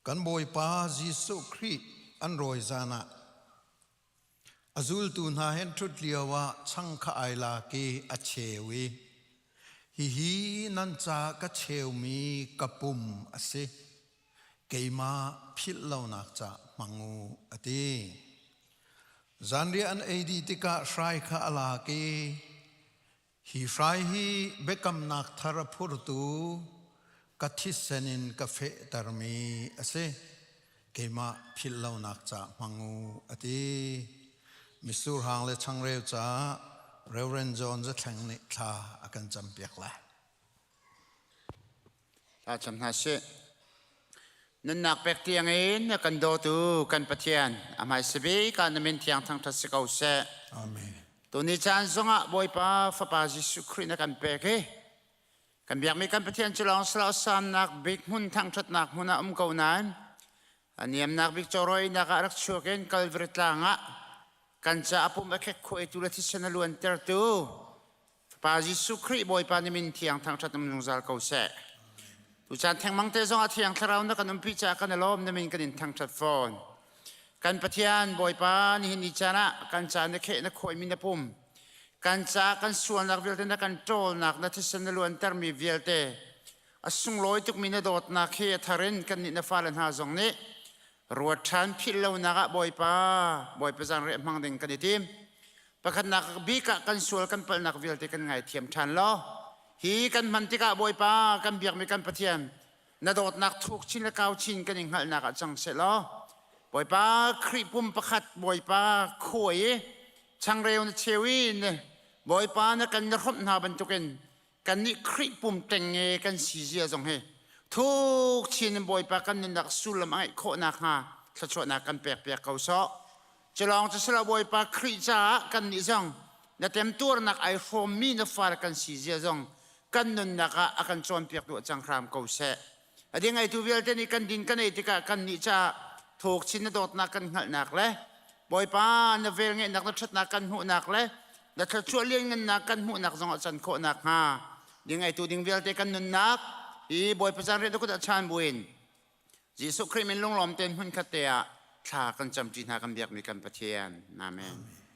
กันบอยปาจิสุคริอันรอยจานะอาจุลตูนาเห็นทุดเลียวว่าช่างข้าไอลากีอาเชวีฮินันจากะเชวมีกะปุ่มอาศัยเกยมาพิลลานักจามังูอติจันเรียนเอดีติกะไซข้าลากีฮิไซฮิเบกัมนักทารพุรตูกัทิเซนินกาเฟตารมีอาศัยเกยมาพิลลานักจามังูอติมิสูรหางเลชังเรียวจ้าเรเวนจอนจะแข่งนิทาอากันจำเปียกละถ้าจำหน้าเชนันนักเป็กเตียงเองนักกันโดตูกันปะเทียนอามาสบีการนำเนินเทียงทางทัศน์เก่าเสอาเมนตัวนี้จานสงะบอยป้าฟ้าปาจิสุครินักกันเป็กกันเบียกมีกันปะเทียนฉลองสลาวสามนักบิกมุนทางทัศน์นักมุนเก่านั้นอันนี้นักบิกจรอยนักรักชัวเกนกัลเวรตลางะกันจะอาปุ่มเอกคุยตุลทิศนล้วนเตอร์ตูปาจิสุคริบอยปานิมินเทียงทางชัดมันงซาลเกาเสตุจานแทงมังเตซองอาเทียงทาราวนักนุ่มพิจากันล้อมนิมินกันทางชัดฟอนกันปะเทียนบอยปานิหินิจานะกันจานเขนักคุยมินปุ่มกันจากันส่วนนักวิลเตนักกันโจลนักนัทิศนล้วนเตอร์มีวิลเตอสุงลอยตุกมินโดดนักเขทารินกันนินฟ้าลันหาจงนี้รวดชันพิลลานักบอยป้าบอยประจันเรียมังดิงกันทีมประคันนักบีกะกันสวลกันเปิลนักวิลติกันไงเทียมชันล้อฮีกันมันติกะบอยป้ากันเบียกมีกันปะเทียมนาโดดนักทุกชิ้นละเก้าชิ้นกันยังหันนักจังเสร็จล้อบอยป้าครีปุ่มประคัดบอยป้าคุยช่างเร็วเชวินบอยป้านักกันรบนาบรรทุกันกันนี่ครีปุ่มเต็งเงกันสีเสียจงเฮทุกชิ้นบอยปากันนักสุลไม้โคนักฮะถ้าชวนนักกันเปียกเขาซ้อจะลองจะสละบอยปาคริจ้ากันนี่จังนักเต็มตัวนักไอโฟมมีนฟาร์กันสีเสียจังกันนักอากันชวนเปียกตัวจังครามเขาเสะอดีไงตัวเวลเทนี่กันดินกันไอติกะกันนี่จ้าทุกชิ้นโดดนักกันหันนักเลยบอยปาเนเวลเงนักนักชัดนักกันหูนักเลยนักชวนเลี้ยงเงินนักกันหูนักจังจันโคนักฮะดีไงตัวดิ่งเวลเทกันนักอีบอยประจานเรียนก็จะชานบุญจิสุคริมินลงหลอมเต็มหุ่นขัดเตะถ้ากันจำจีนหากันเบียกมีกันปะเทียนอาเมน โ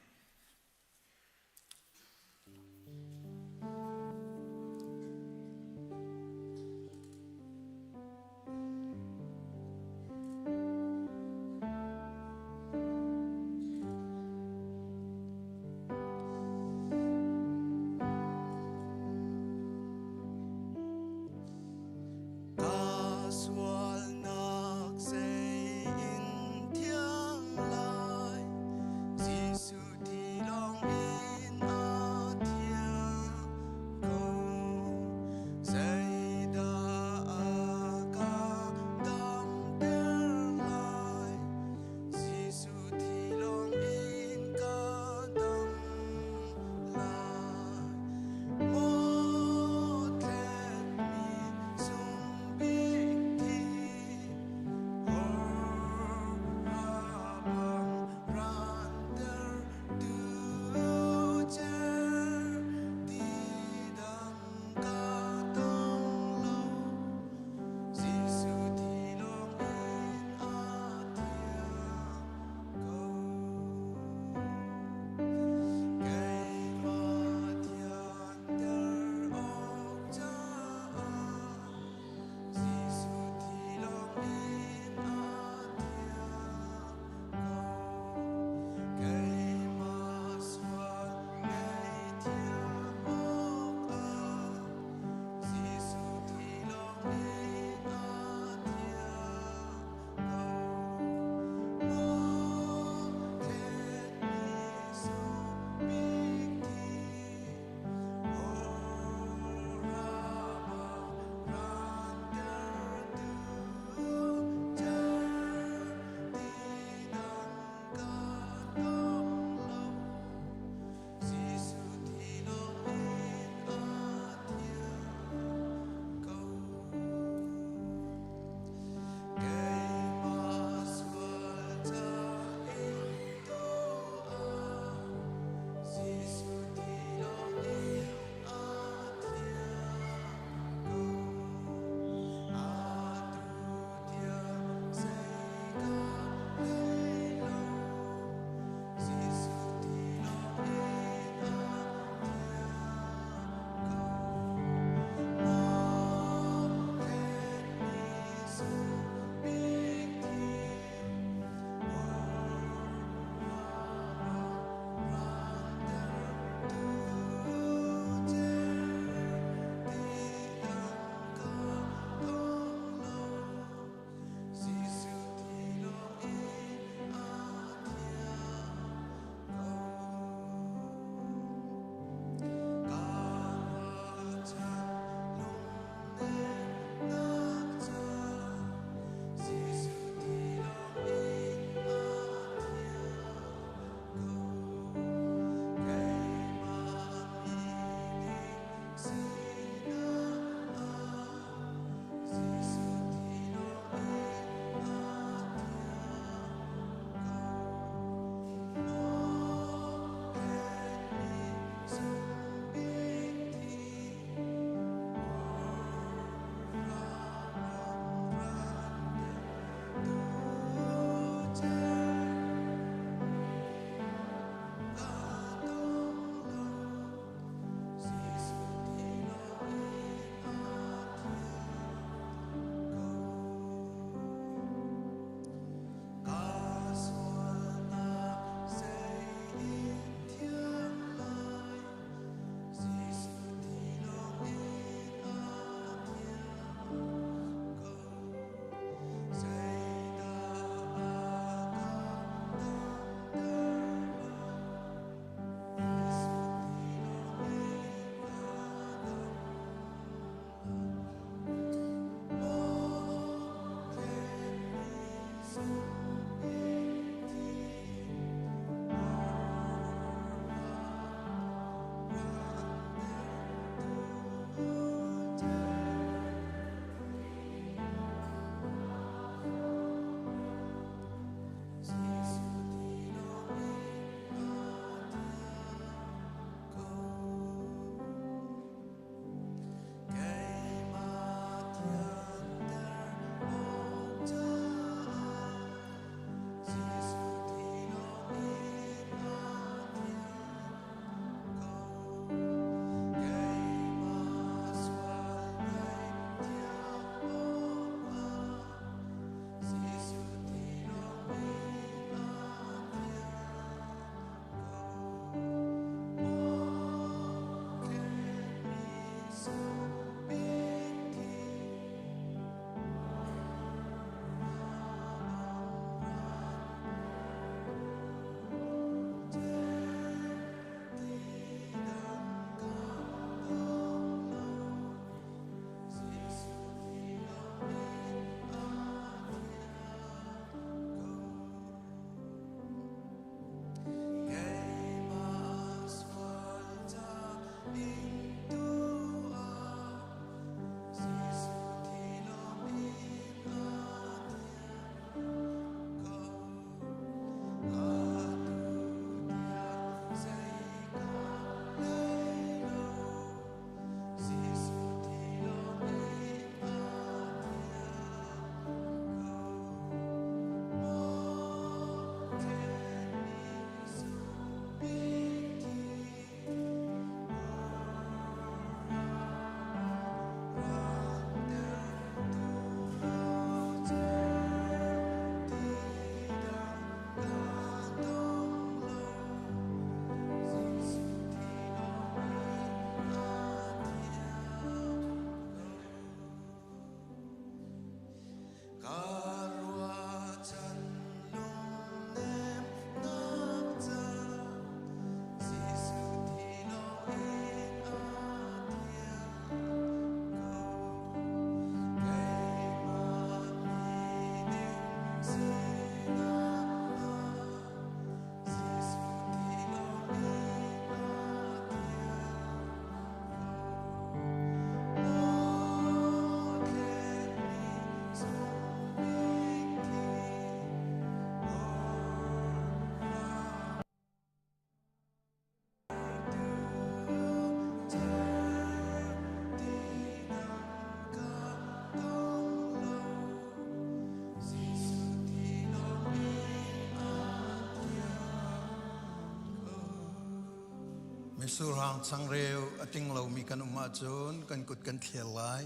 มิสุรางสังเร็วอติงเรามีกันอุมาจนกันกุดกันเทียลาย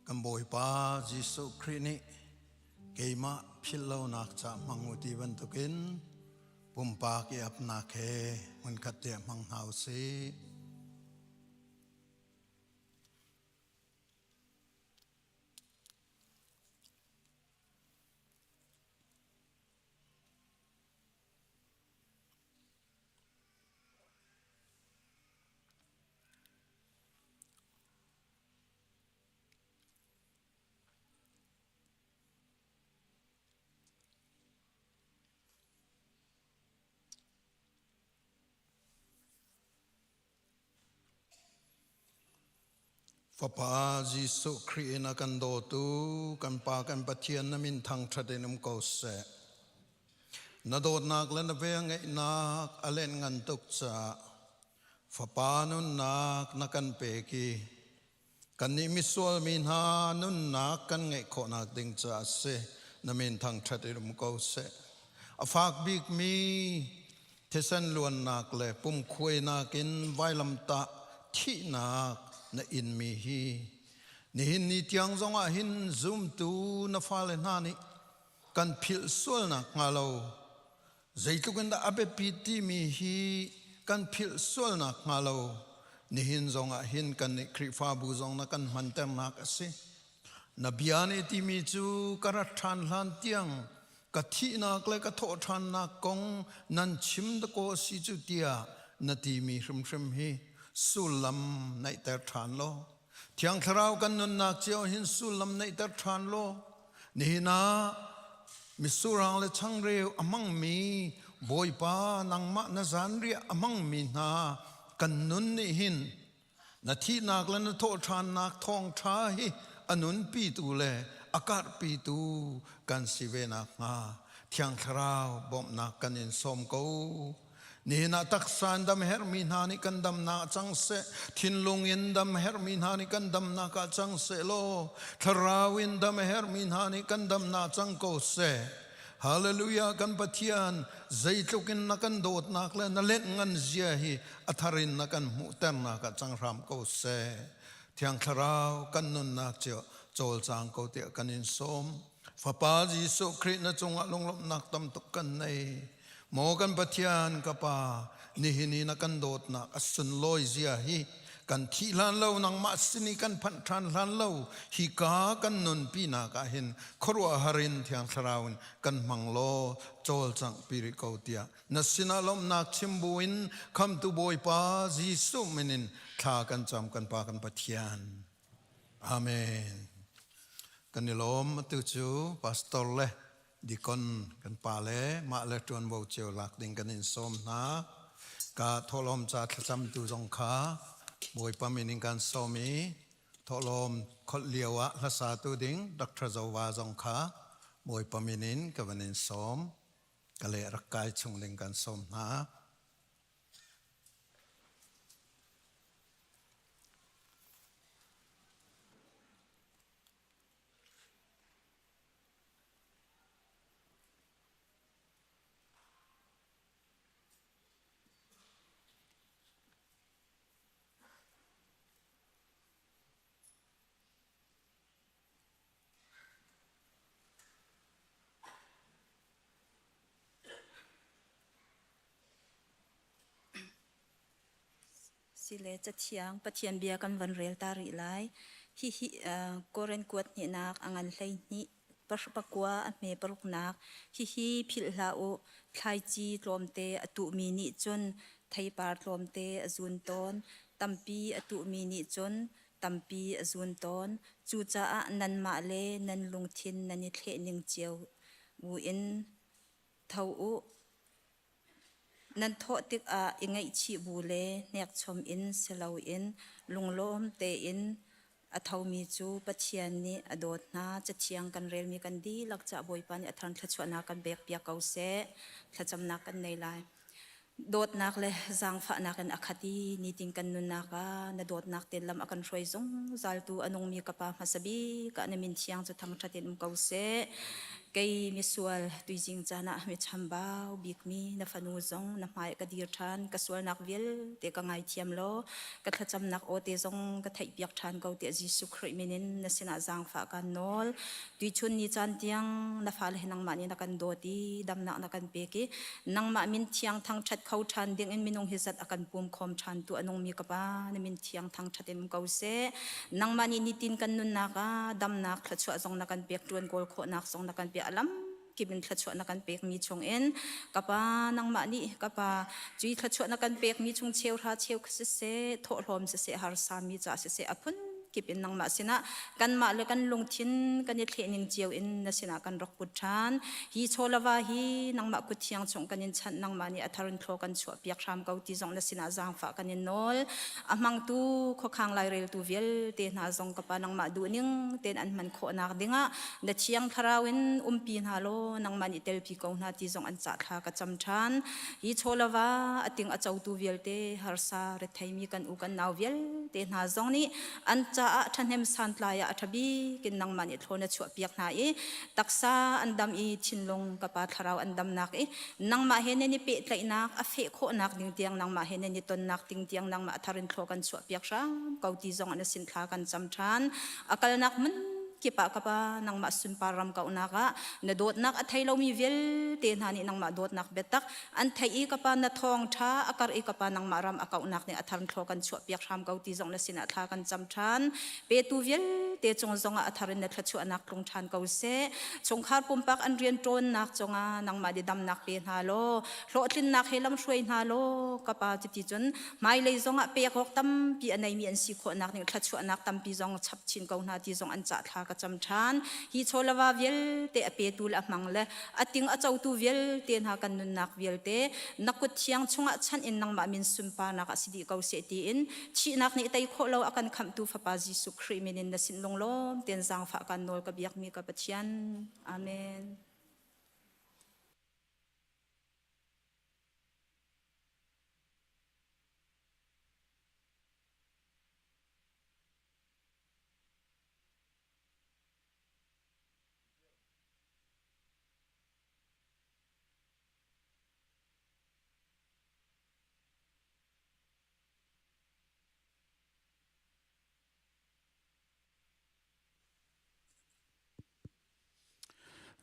กันบ่อยป้าจิสุครินิเกมาพิลเลานักจะมังอุติวันตุกินปุ่มปากเอบนาเคมันขัดเตียมังหาวซีฟะปาจิสุครีนักันโดตูกันปากันปะเทียนนมินทางทะเดนุมโกเสนโดดนักและนเวงไงนักอเลนงันตุกจะฟะปานุนนักนักันเปกีกันนิมิสวลมินหานุนนักกันไงโคนักดิงจะเสนมินทางทะเดนุมโกเสอฟากบิกมีเทสันลวนนักเลยปุ่มคุยนักินไวลำตาที่นักna in mi hi ni hin ni tiang zonga hin zoom tu na fale nani kan phil sul na ngalo zaitu kan da abe piti mi hi kan phil sul na ngalo ni hin zonga hin kan ni kri fa bu zong na kan man tem na ka se na biane ti mi chu karat than lan tiang ka thi na kle ka tho than na kong nan chim da ko si chu tia na ti mi hrum hrum hi sulam nay ter than lo thiang tharau kan nun nak cheo hin sulam nay ter than lo ni na misurang le changreu amang mi boy pa nang ma na zan ri amang mi na kan nun ni hin na thi nak lan na tho than nak thong tha hi anun pi tu le akar pi tu kan sive nak nga thiang tharau bom nak kan in som ko ni na taksan dam her min hani kan dam na chang se thin lung in dam her min hani kan dam na ka chang se lo tharawin dam her min hani kan dam na chang ko se hallelujah kan pathian zaitlukin na kan dot nak le na let ngan zia hi atharin na kan mu tem na ka chang ram ko se thiang tharau kan nun nak cheo chol chang ko te kan in som fa pa jisu khrist na chunga longlom nak tam tuk kan nei mo kan pathian ka pa ni hini na kan dot na asun loi zia hi kan thi lan lo nang ma sini kan phan than lan lo hi ka kan nun pi na ka hin khorwa harin thiang tharaun kan manglo chol chang piri ko tia na sinalom nak chimbuin kham tu boy pa jisu menin tha kan cham kan pa kan pathian amen kan nilom tu chu pastor le di kon kan pa le ma le tuan bo cheu lak ding kan in som na ka tholom cha thlam tu jong kha boi pa mening kan somi tholom khol liawa la sa tu ding dr zawa jong kha boi pa menin ka van in som ka le rakai chung ding kan som naสิเลจะเทียงปะเทียนเบียกันวันเรียลตาริไลฮิโกเรนกวดนี่นักอังเลยนี่ปะปะกัวอันเมปรุกนักฮิพิลลาโอไทจีลมเตอตุมีนิจนไทยปาร์ลมเตอจุนตอนตัมปีอตุมีนิจนตัมปีอจุนตอนจูจ่านันมาเลนันลุงทินนันนิเทนิงเจียววูอินเท่าอุนันโทติกยังไงชีบูเลเนียกชมอินเสลาอินลุงโลมเตอินอทาวมีจูปัจเจียนนี้อโดดนาจะเชียงกันเรลมีกันดีหลักจะบอยปันอัทรันทชวนากันเบียกเปียกเอาเสะทจำนักกันในลาย dot nak le zang fa nakan akati niting kan nun naka na dot nak ten lam akan shoi zong zal tu anong mi kapa masabi ka na min chiang chu thang thatin kause kay misual tuizing jana mi chambao bik mi na fanu zong na mai ka dir than kaswal nak vil te ka ngai thiam lo ka thacham nak o te zong ka thai piak than ko te jisu khroi minin na sina zang fa kan nol tui chun ni chan tiang na fal henang mani na kan doti dam na kan peki nang ma min thiang thang that khau than ding in minung hizat akan pum khom than tu anong mi ka pa na min thiang thang thatin ko se nang mani nitin kan nun naka dam nak thachwa zong na kan pek tuan gol kho nak zong na kan alam kibin thachwa na kan pek mi chung en kapa nang ma ni kapa chui thachwa na kan pek mi chung cheu ra cheu khse se tho hlom se har sa mi cha se apun kipin nang ma sina kan ma le kan lungthin kan ni thlening chiu in na sina kan rok puthan hi cholawa hi nang ma kuthiang chung kan in chan nang ma ni atharun thlo kan chu piak ram kau ti zong na sina jang fa kan in nol amang tu kho khang lai rel tu vel te na zong kapa nang ma du ning ten an man kho nak dinga na chiang tharawin pi na lo nang ma ni tel pi ko na ti zong an cha tha ka cham than hi cholawa ating achau tu vel te har sa re thai mi kan u kan naw vel te na zong ni an cha thanem santlaya athabi kin nang mani thlona chu piak na e taksa andam i chinlong kapa tharau andam nak e nang ma hene ni pe tlai nak a fe kho nak ding tiang nang ma hene ni ton nak ting tiang nang ma tharin thlo kan chu piak sang kauti zong an sin thla kan cham than akal nak man kipa kapa nang ma sun param ka unaka na dot nak athai lo mi vel te nani nang ma dot nak betak an thai i kapa na thong tha akar i kapa nang maram akau nak ne atharin thlo kan chu piak ram kauti zong na sin thla kan cham than pe tu vel te chong zonga atharin na thchu anak tlong than ko se chong khar pumpak an rian ton nak chonga nang ma di dam nak pe na lo hlo tlin nak helam shoi na lo kapa ti chun mai le zonga pe khok tam pi anai mi an si kho nak ni thchu anak tam pi zong chap chin ko na ti zong an cha tha ka cham than hi cholawa vel te ape tul a mang le ating a chau tu vel te na kan nun nak vel te nakut thiang chunga chan in nang ma min sumpa na ka sidi ko se ti in chi nak ni tai kho lo akan kham tu fa pa jisu khriminin na sin long lom ten zang fa kan nol ka biak mi ka pathian amen.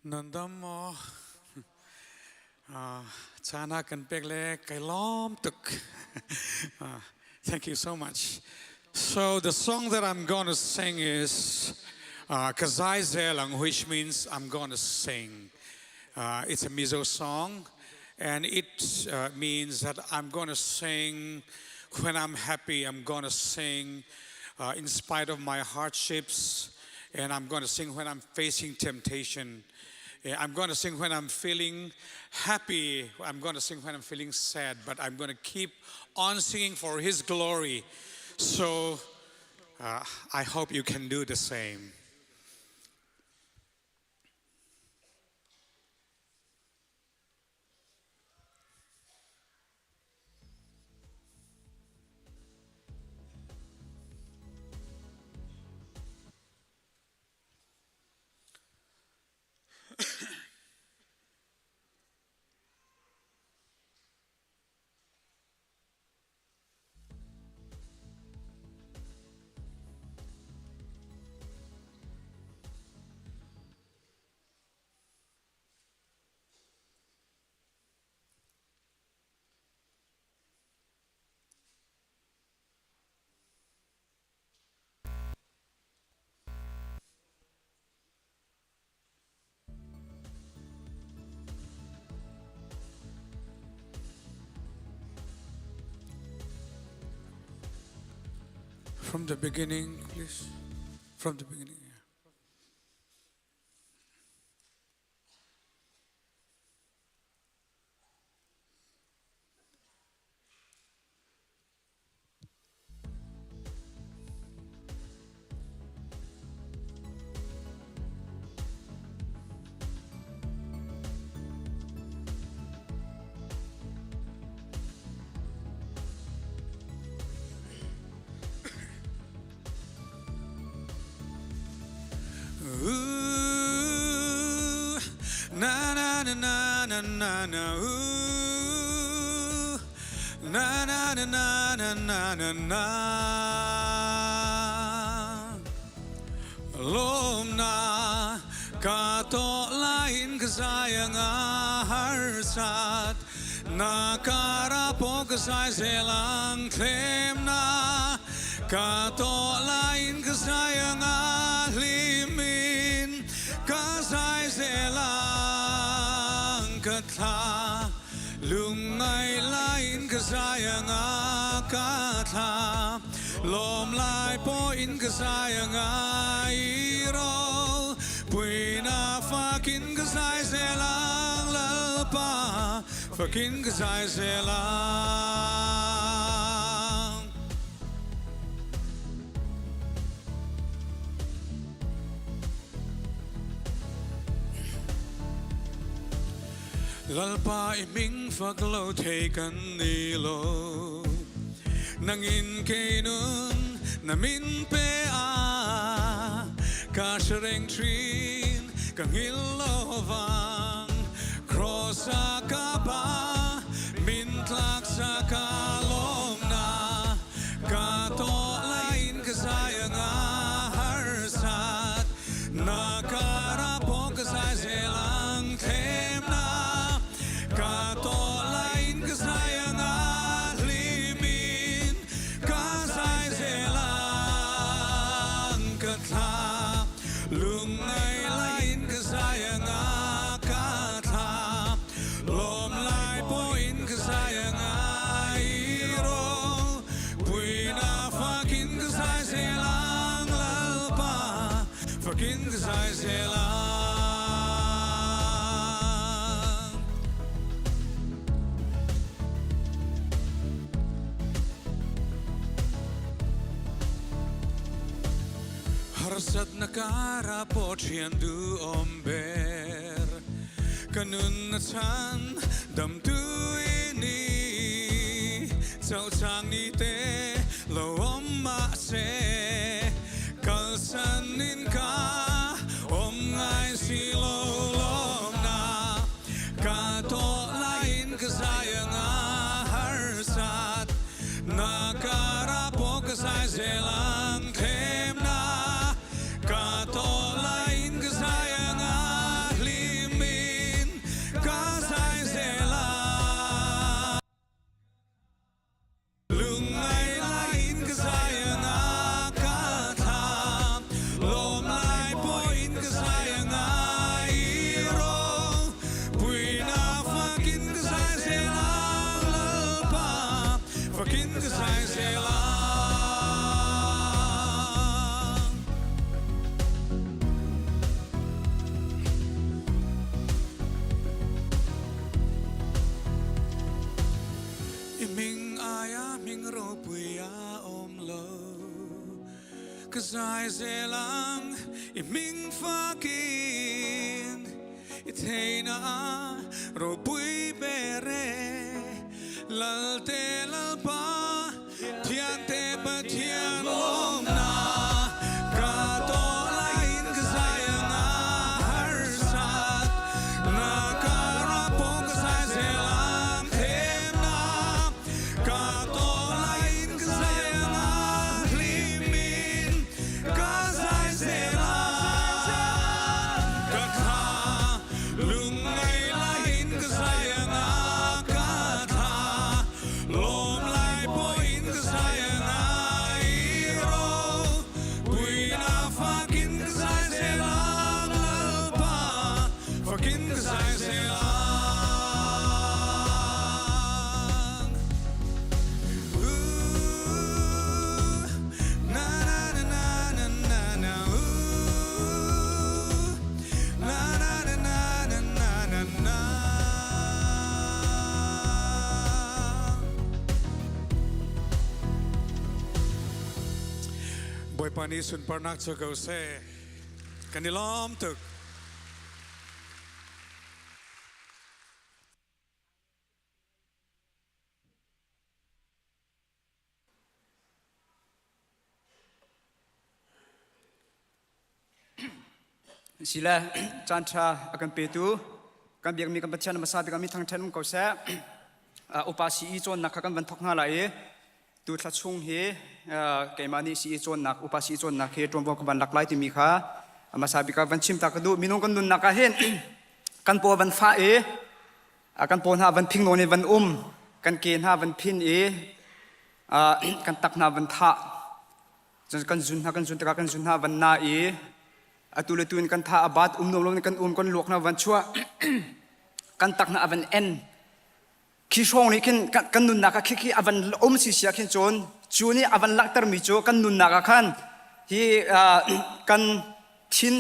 Nandam mo chana kan pegle kailom tuk. Thank you so much. So the song that I'm going to sing is Kazai Zelang, which means I'm going to sing. It's a Mizo song, and it means that I'm going to sing when I'm happy. I'm going to sing in spite of my hardships, and I'm going to sing when I'm facing temptation. I'm going to sing when I'm feeling happy. I'm going to sing when I'm feeling sad, but I'm going to keep on singing for His glory. So I hope you can do the same. From the beginning, please. From the beginning. Yeah. Ooh, na na na na na na na. Ooh, na na na na na na na na. Lom na kato lain kasayang harsat nakarapo kasay selang Thim na kato lain kasayang limin kasay selang katha lungay lain kasayang katha lom lai po in kasayang iro puina fakin kasay selang lalpa fakin kasay selang lalpa iming faglo taken nilo nangin kainun namin pe kashereng trin kang ilovang cross akaba mintlak sa kalom na kato lain kasayang harsat nakarapo kasay selang Thim na kato lain kasayang limin kasay selang katha lungay lain kasayang katha lom lai poin kasayang iro puina fakin kasay selang lalpa fakin kasay selang harsat nakarapo du omber kanun na chan dam tu ini chau chang ni te lo om ma se kalsan in ka om ngai si lo lom na kato lain kasayang harsat nakarapo kasay selang Thim na kato lain kasayang limin kasay selang lungay lain kasayang katha lom lai poin kasayang iro puina fakin kasay selang lalpa fakin kasay selang iming aya ming ro puya omlo kasay selang iming fakin itena ro pui bere lalte lalpa tian te pa tian lom na kato lain kasayang harsat nakarapo kasay selang Thim na kato lain kasayang limin kasay selang katha lungay lain kasayang katha lom lai poin kasayang iro puina fakin kasay selang lalpa fakin kasay selang ooh na na na na na na ooh na na na na na na na boy pani sun parnak chakau se kanilom tuk สิละจันทราอากันเปตูกันเบียงมีกันปัจจันมาซาบิกันมีทางชันก็เสอุปาสีจนนักกันวันทกงาไหลตูทัดช่วงเฮเกมานีสีจนนักอุปาสีจนนักเฮตรงบอกกันหลักหลายที่มีค่ะมาซาบิกันวันชิมตากระดูมีน้องกันนุนนักเห็นกันปัววันฟ้ากันปัวหาวันพิงโนในวันกันเกณฑ์หาวันพินกันตักนาวันทะจนกันจุนหากันจุนตะกันจุนหาวันนาตุลตุนกันท่าอาบัดนลงกันกันลวกนาวันชั่วกันตักนาวันขี้ช่องนี้กันนุนนักขี้อวันสิเสียขึ้นจูนี่อวันลักตร์มิโจกันนุนนักขันที่กันทิน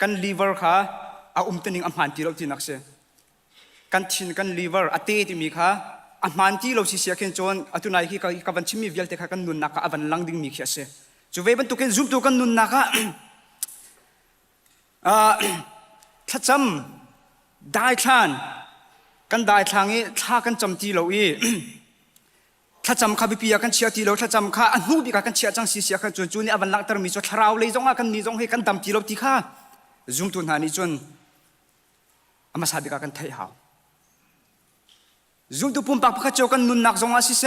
กันลิเวอร์ค่ะตันิงหันที่เราที่นักเสกันทินกันลิเวอร์เตที่มีค่ะหันที่เราสิเสียขึ้นตุนายที่กับวันชิมีเวลเตค่ะกันนุนนักอวันลังดิ่งมีเขียเสจูเวบันตุกันซุ่มตุกันนุนนักถ้าจำได้ทานกันได้ทางนี้ถ้ากันจำทีเราถ้าจำข้าพิพิยกันเชียทีเราถ้าจำข้าอันนู้นพิการกันเชียจังสีเสียกันจนนี่อวันลังตร์มีจดเราเลยจงกันนี่จงให้กันดำทีเราที่ข้าจุ่มตุนหานี่จนอามาสาบิกันไทยหาวจุ่มตุปุ่มปากพักเจ้ากันนุนนักจงอาศิเส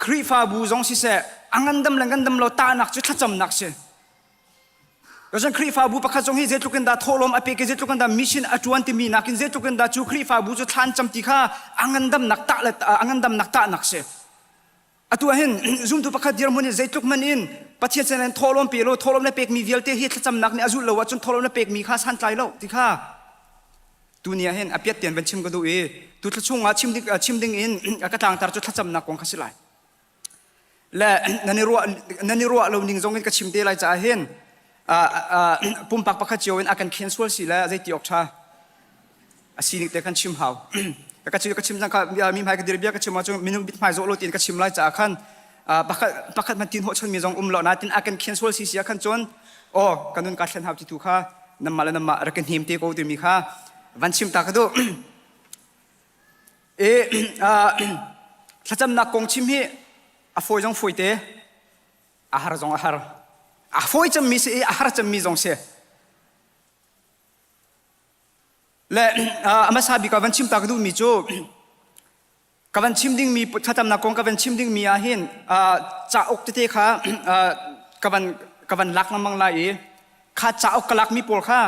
ครีฟ้าบูจงศิเสอังกันดำลังกันดำเราตาหนักจุดถ้าจำนักเสเราจะครีฟ้าบูปะข้าจงให้เจตุกันดาทอลมอเปกเจตุกันดามิชชันอจวนติมีนักเจตุกันดาจูครีฟ้าบูจุดทันจำติข้าอังกันดำนักตาเลยอังกันดำนักตานักเสอตัวเห็นจุ่มตุปะข้าเดียร์มันเจตุกมันปะเทียนเซนทอลมเปโลทอลมเลยเปกมีเวลเตฮิตจำนักเนี่ยจุดเราว่าจนทอลมเลยเปกมีข้าสันใจเราติข้าตัวเนี่ยเห็นอภิเษกเตียนเป็นชิมก็ดูตัวทช่วงชิมดิ่งกระทางตาจุดจำนักของข้าสิไลและนันนี่รัวเราดิ่งจงเห็นกระชิมเตลัยจะเห็นปุ่มปักปักขจวนอาการเขียนส่วนสิแล้วใจตีออกชาสิ่งนี้แต่กันชิมหาวกระชิมจังค่ะมีหมายกระดิ่งเบียกระชิมมาจนมีนุ่มบิดหมายโจโลตีนกระชิมไล่จากขันปักขัดมันตีนหัวชนมีจงหล่อนาตินอาการเขียนส่วนสิเสียขันจนโอ้กันนุ่นการเขียนหาวที่ถูกค่ะน้ำมาแล้วน้ำมารักกันหิมตีโกตีมีค่ะวันชิมตากระดูถ้าจำนักกงชิมฮีอาฟอยจงฟอยเตอาหารจงอาหารฟอยจำมีเสียอาหารจำมีจงเสียและอามาซาบิกับวันชิมตากระดูมีโจกับวันชิมดิ้งมีถ้าจำนักกงกับวันชิมดิ้งมีอาหินจ่าอกเตะค่ะกับวันลักน้ำมังไลข้าจ่าอกกลักมีปวดค่ะ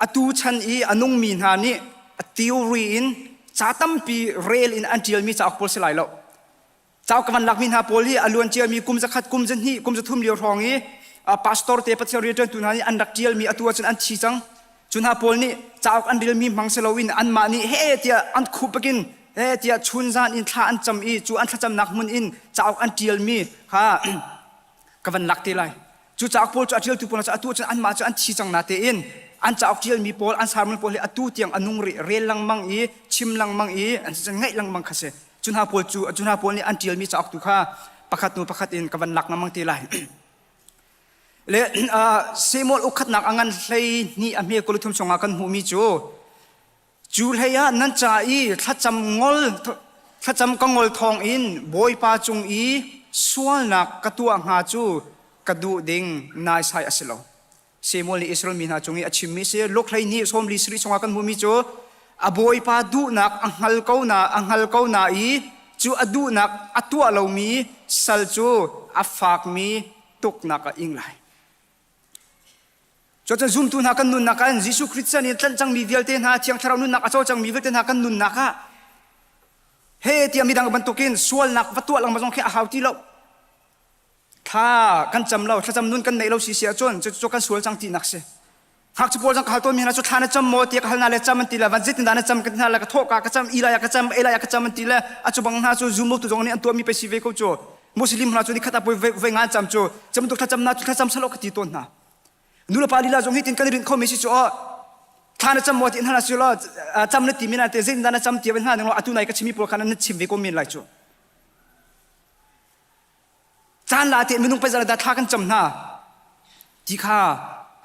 อตูชันอนุงมีนานี่ทิวรีนจ่าตั้มปีเรลอินอันเทียลมีจ่าอกปวดสลายแล้วจ่าอกกับวันลักมีนาโพลีอลวนเจียมีกุมจะขัดกุมจะนี่กุมจะทุ่มเลียวทองพาสตอร์เตปัจเจริญตุนานี่อันดักเทียลมีอตัวจนอันชีจังจุนฮาโพลนี่จ่าอกอันเดียลมีมังสลาวินอันมานี่เฮเตียอันคูปกินเฮเตียชุนจานอินท่าอันจำจูอันท่าจำนักมุนจ่าอกอันเทียลมีค่ะกับวันลักเตลัยจูจ่าอกโพลจูอันเทียลตุปนจ่าตัวจนอันมาจนอันชีจังนาเตอินอันจ่าอกเทียลมีโพลอันสารมันโพลอัตุเตียงอันนุงเรลลังมังชิมลังมังอันจะง่ายลังมังคาเซจุนฮาโพลจุนฮาโพลนี่อันเทียลมีจ่าอกตุค่ะประคัดนูประคัดอินกับวันลักน้ำมังเตลัยเลเซมอลอุคัดนักอังกันเลยนี่อเมริกาลุทุมชงอากันหูมีจูเฮียนั่นจ่าถ้าจำกังงอลทองอินบอยปาจงส่วนนักกระตัวหาจูกระดูดิ่งนายสายอสิโลเซมอลอิสราเอลมีหาจงอชิมิเซลูกเลยนี่สมลิสริชงอากันหูมีบอยปาดูนักอังฮัลเกานาจูอดูนักอตัวเรามีสัลจูอัฟากมีตุกนักอิงไลจนจุ่มตุนหากันนุนนักอันยิสุคริสต์นี่ตั้งจังมีเวลเตนหาเชียงทารานุนนักอาโจจังมีเวลเตนหากันนุนนักฮะเฮ้ที่มีดังบันทุกินส่วนนักวัตถุลังมาจงแค่อาหาวที่เราถ้ากันจำเราถ้าจำนุนกันในเราสีเสียจนจะกันส่วนจังตีนักเสียหากจะพูดจังข่าวตัวมีนะจุดทานจำโมเตียกันนาเลจำมันตีละวันจิตนานจำกันนาเลกทอกกันจำอีลายกันจำเอลายกันจำมันตีละอาจจะบังหาจุจุ่มตุจงนี่อันตัวมีไปสิเวกโจมุสลิมเราจุนี่ขัดไปเวงานจำโจจำตุถ้าจำนาถ้าจำสลอกตีต้นนะนูละปาลีลาจงให้ตินกันรินเขาไม่ใช่จ่อท่านจำหมดอินทานาสิโลจำนึกตีมินาเตซินดานจำเทียบเป็นห้าหนึ่งเราอตุนัยก็ชิมีโปรคันนั้นชิมเวก็มีหลายจ่อจานลาเตมินุงไปจานดาท่ากันจำหน้าที่ข้า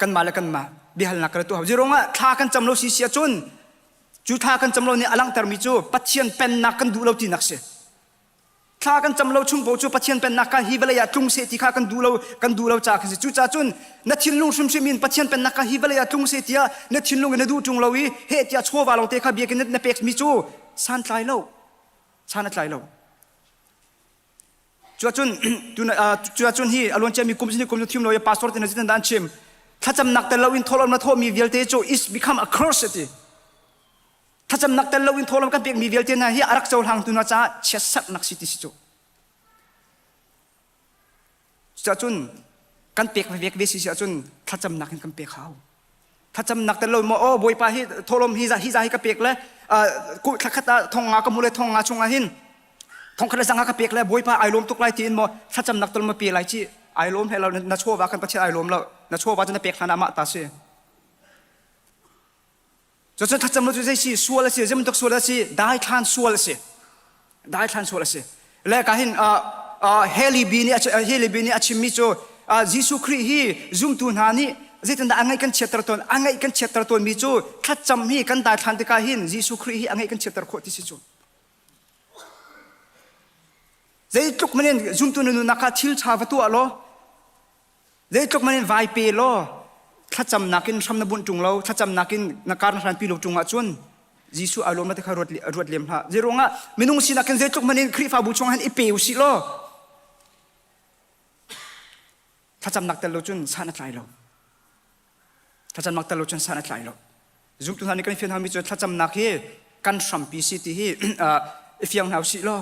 กันมาแล้วกันมาเบียร์นักกระตัวจีรงะท่ากันจำเราสีเสียจนจูท่ากันจำเราเนี่ยอลังตารมิจูปัจเจียนเป็นนักกันดูเราตีนักเสียท ถ้ากันจำเราชุ่งโบจูปะเทียนเป็นนักฮิบเลยาตุงเสติข้ากันดูเราจากสิจูจ่าจุนนัดชินลุงชุมชิมินปะเทียนเป็นนักฮิบเลยาตุงเสติยานัดชินลุงนัดดูจุงเราวิเฮติยาชัววาลงเตะข้าเบียกันนัดเป็กมิจูสันไตเราสันไตเราจูจุนจูจุนฮีอารมณ์เจมีกุมสินีกุมทิมเราอย่าพาสปอร์ตในจิตดันชิมถ้าจำนักแต่เราอินทอลมาโทมีเวลเตโจ is become a curse ถ้าจำนักแต่เราอินทอลกันเปียกมีเวลเตนะฮีอารักเจ้าหางตุนจ้าเช็ดสักนักสิทธิสิโจจ้าจุนกันเปียกเวียกเวสิจ้าจุนถ้าจำนักกันเปียกเขาถ้าจำนักแต่เราโอ้บอยปาฮีทอลมฮีจะให้กันเปียกเลยกูถ้าขัดทองงาก็มูเลยทองงาชงอาหินทองคดีสังหากเปียกเลยบอยปาไอลมตุกไลตีนโมถ้าจำนักแต่เรามาเปียกไรจีไอลมให้เราณชั่วว่ากันประเทศไอลมเราณชั่วว่าจะเปียกขนาดมาตาเสียจนถ้าจำเราจะได้สิส่วนละสิจะมันตกส่วนละสิได้ทานส่วนละสิได้ทานส่วนละสิและการเห็นเฮลิบีนี่อาชิมิโจยิสุครีฮีซุมตุนหานี่จิตนั่นอังไงกันเชตระตนอังไงกันเชตระตนมิโจถ้าจำฮีกันได้ทานที่การเห็นยิสุครีฮีอังไงกันเชตระโคติสิโจจะจุกมันเนี่ยซุมตุนนุนักทิลชาวตัวล้อจะจุกมันเนี่ยไวเปล้อถ้าจำนักินชำนบุญจุงเราถ้าจำนักินนักการนันปีลูกจุงอาจวนยิสุอารมณ์มาที่เขารวดเลี่ยมฮะเจรงอ่ะมินุงสินักินเจจุกมันเนี่ยครีฟ้าบุญจงหันอีเปียวสิล้อถ้าจำนักแต่เราจุนสานัดไหลเราถ้าจำนักแต่เราจุนสานัดไหลเราจุกตุนนี่กันเฟียนหามิจุถ้าจำนักเฮกันสัมปีสิที่เฮเฟียงหาวสิล้อ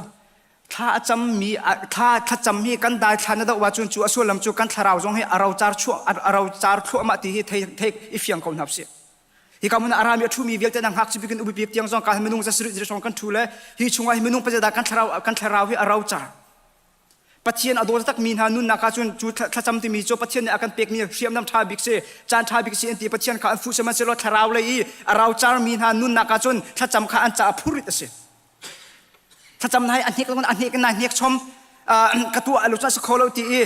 ถ้าจำมีถ้าจำมีกันได้ท่านนั่นว่าจุนจูส่วนลำจูกันทาราวจงให้เราจาร์ชั่วมาที่เทอีเฟียงเขาหนับเสียที่เขามันอารามยทุ่มีเวลแต่นังหักสิบิกันอุบิเปียกที่ยังจงการมินุงจะสรุปจะจงกันทุเลที่ชงไอ้มินุงไปจะได้กันทาราวให้เราจาร์ปัจเจียนอดอตักมีนานุนนักจุนจูถ้าจำที่มีโจปัจเจียนอาการเปียกมีเสียมน้ำชาบิกเซจานชาบิกเซอันที่ปัจเจียนข้าอันฟูเสมาเซโลทาราวเลยเราจาร์มีนานุนนักจุนถ้าจำข้าอันจะพูดเสียถ้าจำได้อันนี้ก็อันนี้กันนายเนี่ยชมกระตัวอลุชาสโคโลที่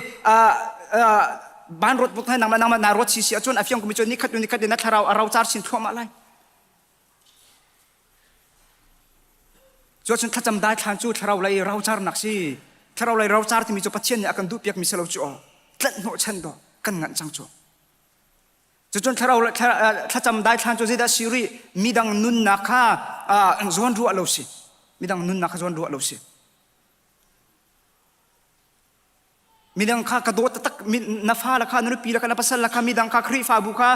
บ้านรถบุกให้นางมารถสีเสียจนอาฟิยงกุมิจนนี่ขัดเดินนัทเราจาร์สินทั่วมาเลยจนถ้าจำได้ทานจูเราเลยเราจาร์หนักสิถ้าเราเลยเราจาร์ที่มีจุดปัจเจียนเนี่ยอาการดูเปียกมีเสลจูอ๋อเล่นโนชันดอกันงันจังจูจนถ้าจำได้ทานจูที่ได้ซีรีมีดังนุนนักข้าจวนรัวเราสิมีดังนุนนักจวนรัวเราสิมีดังข้ากระโดดตักมีนัฟาละข้านุปีละข้านับสันละข้ามีดังข้าครีฟ้าบุข้า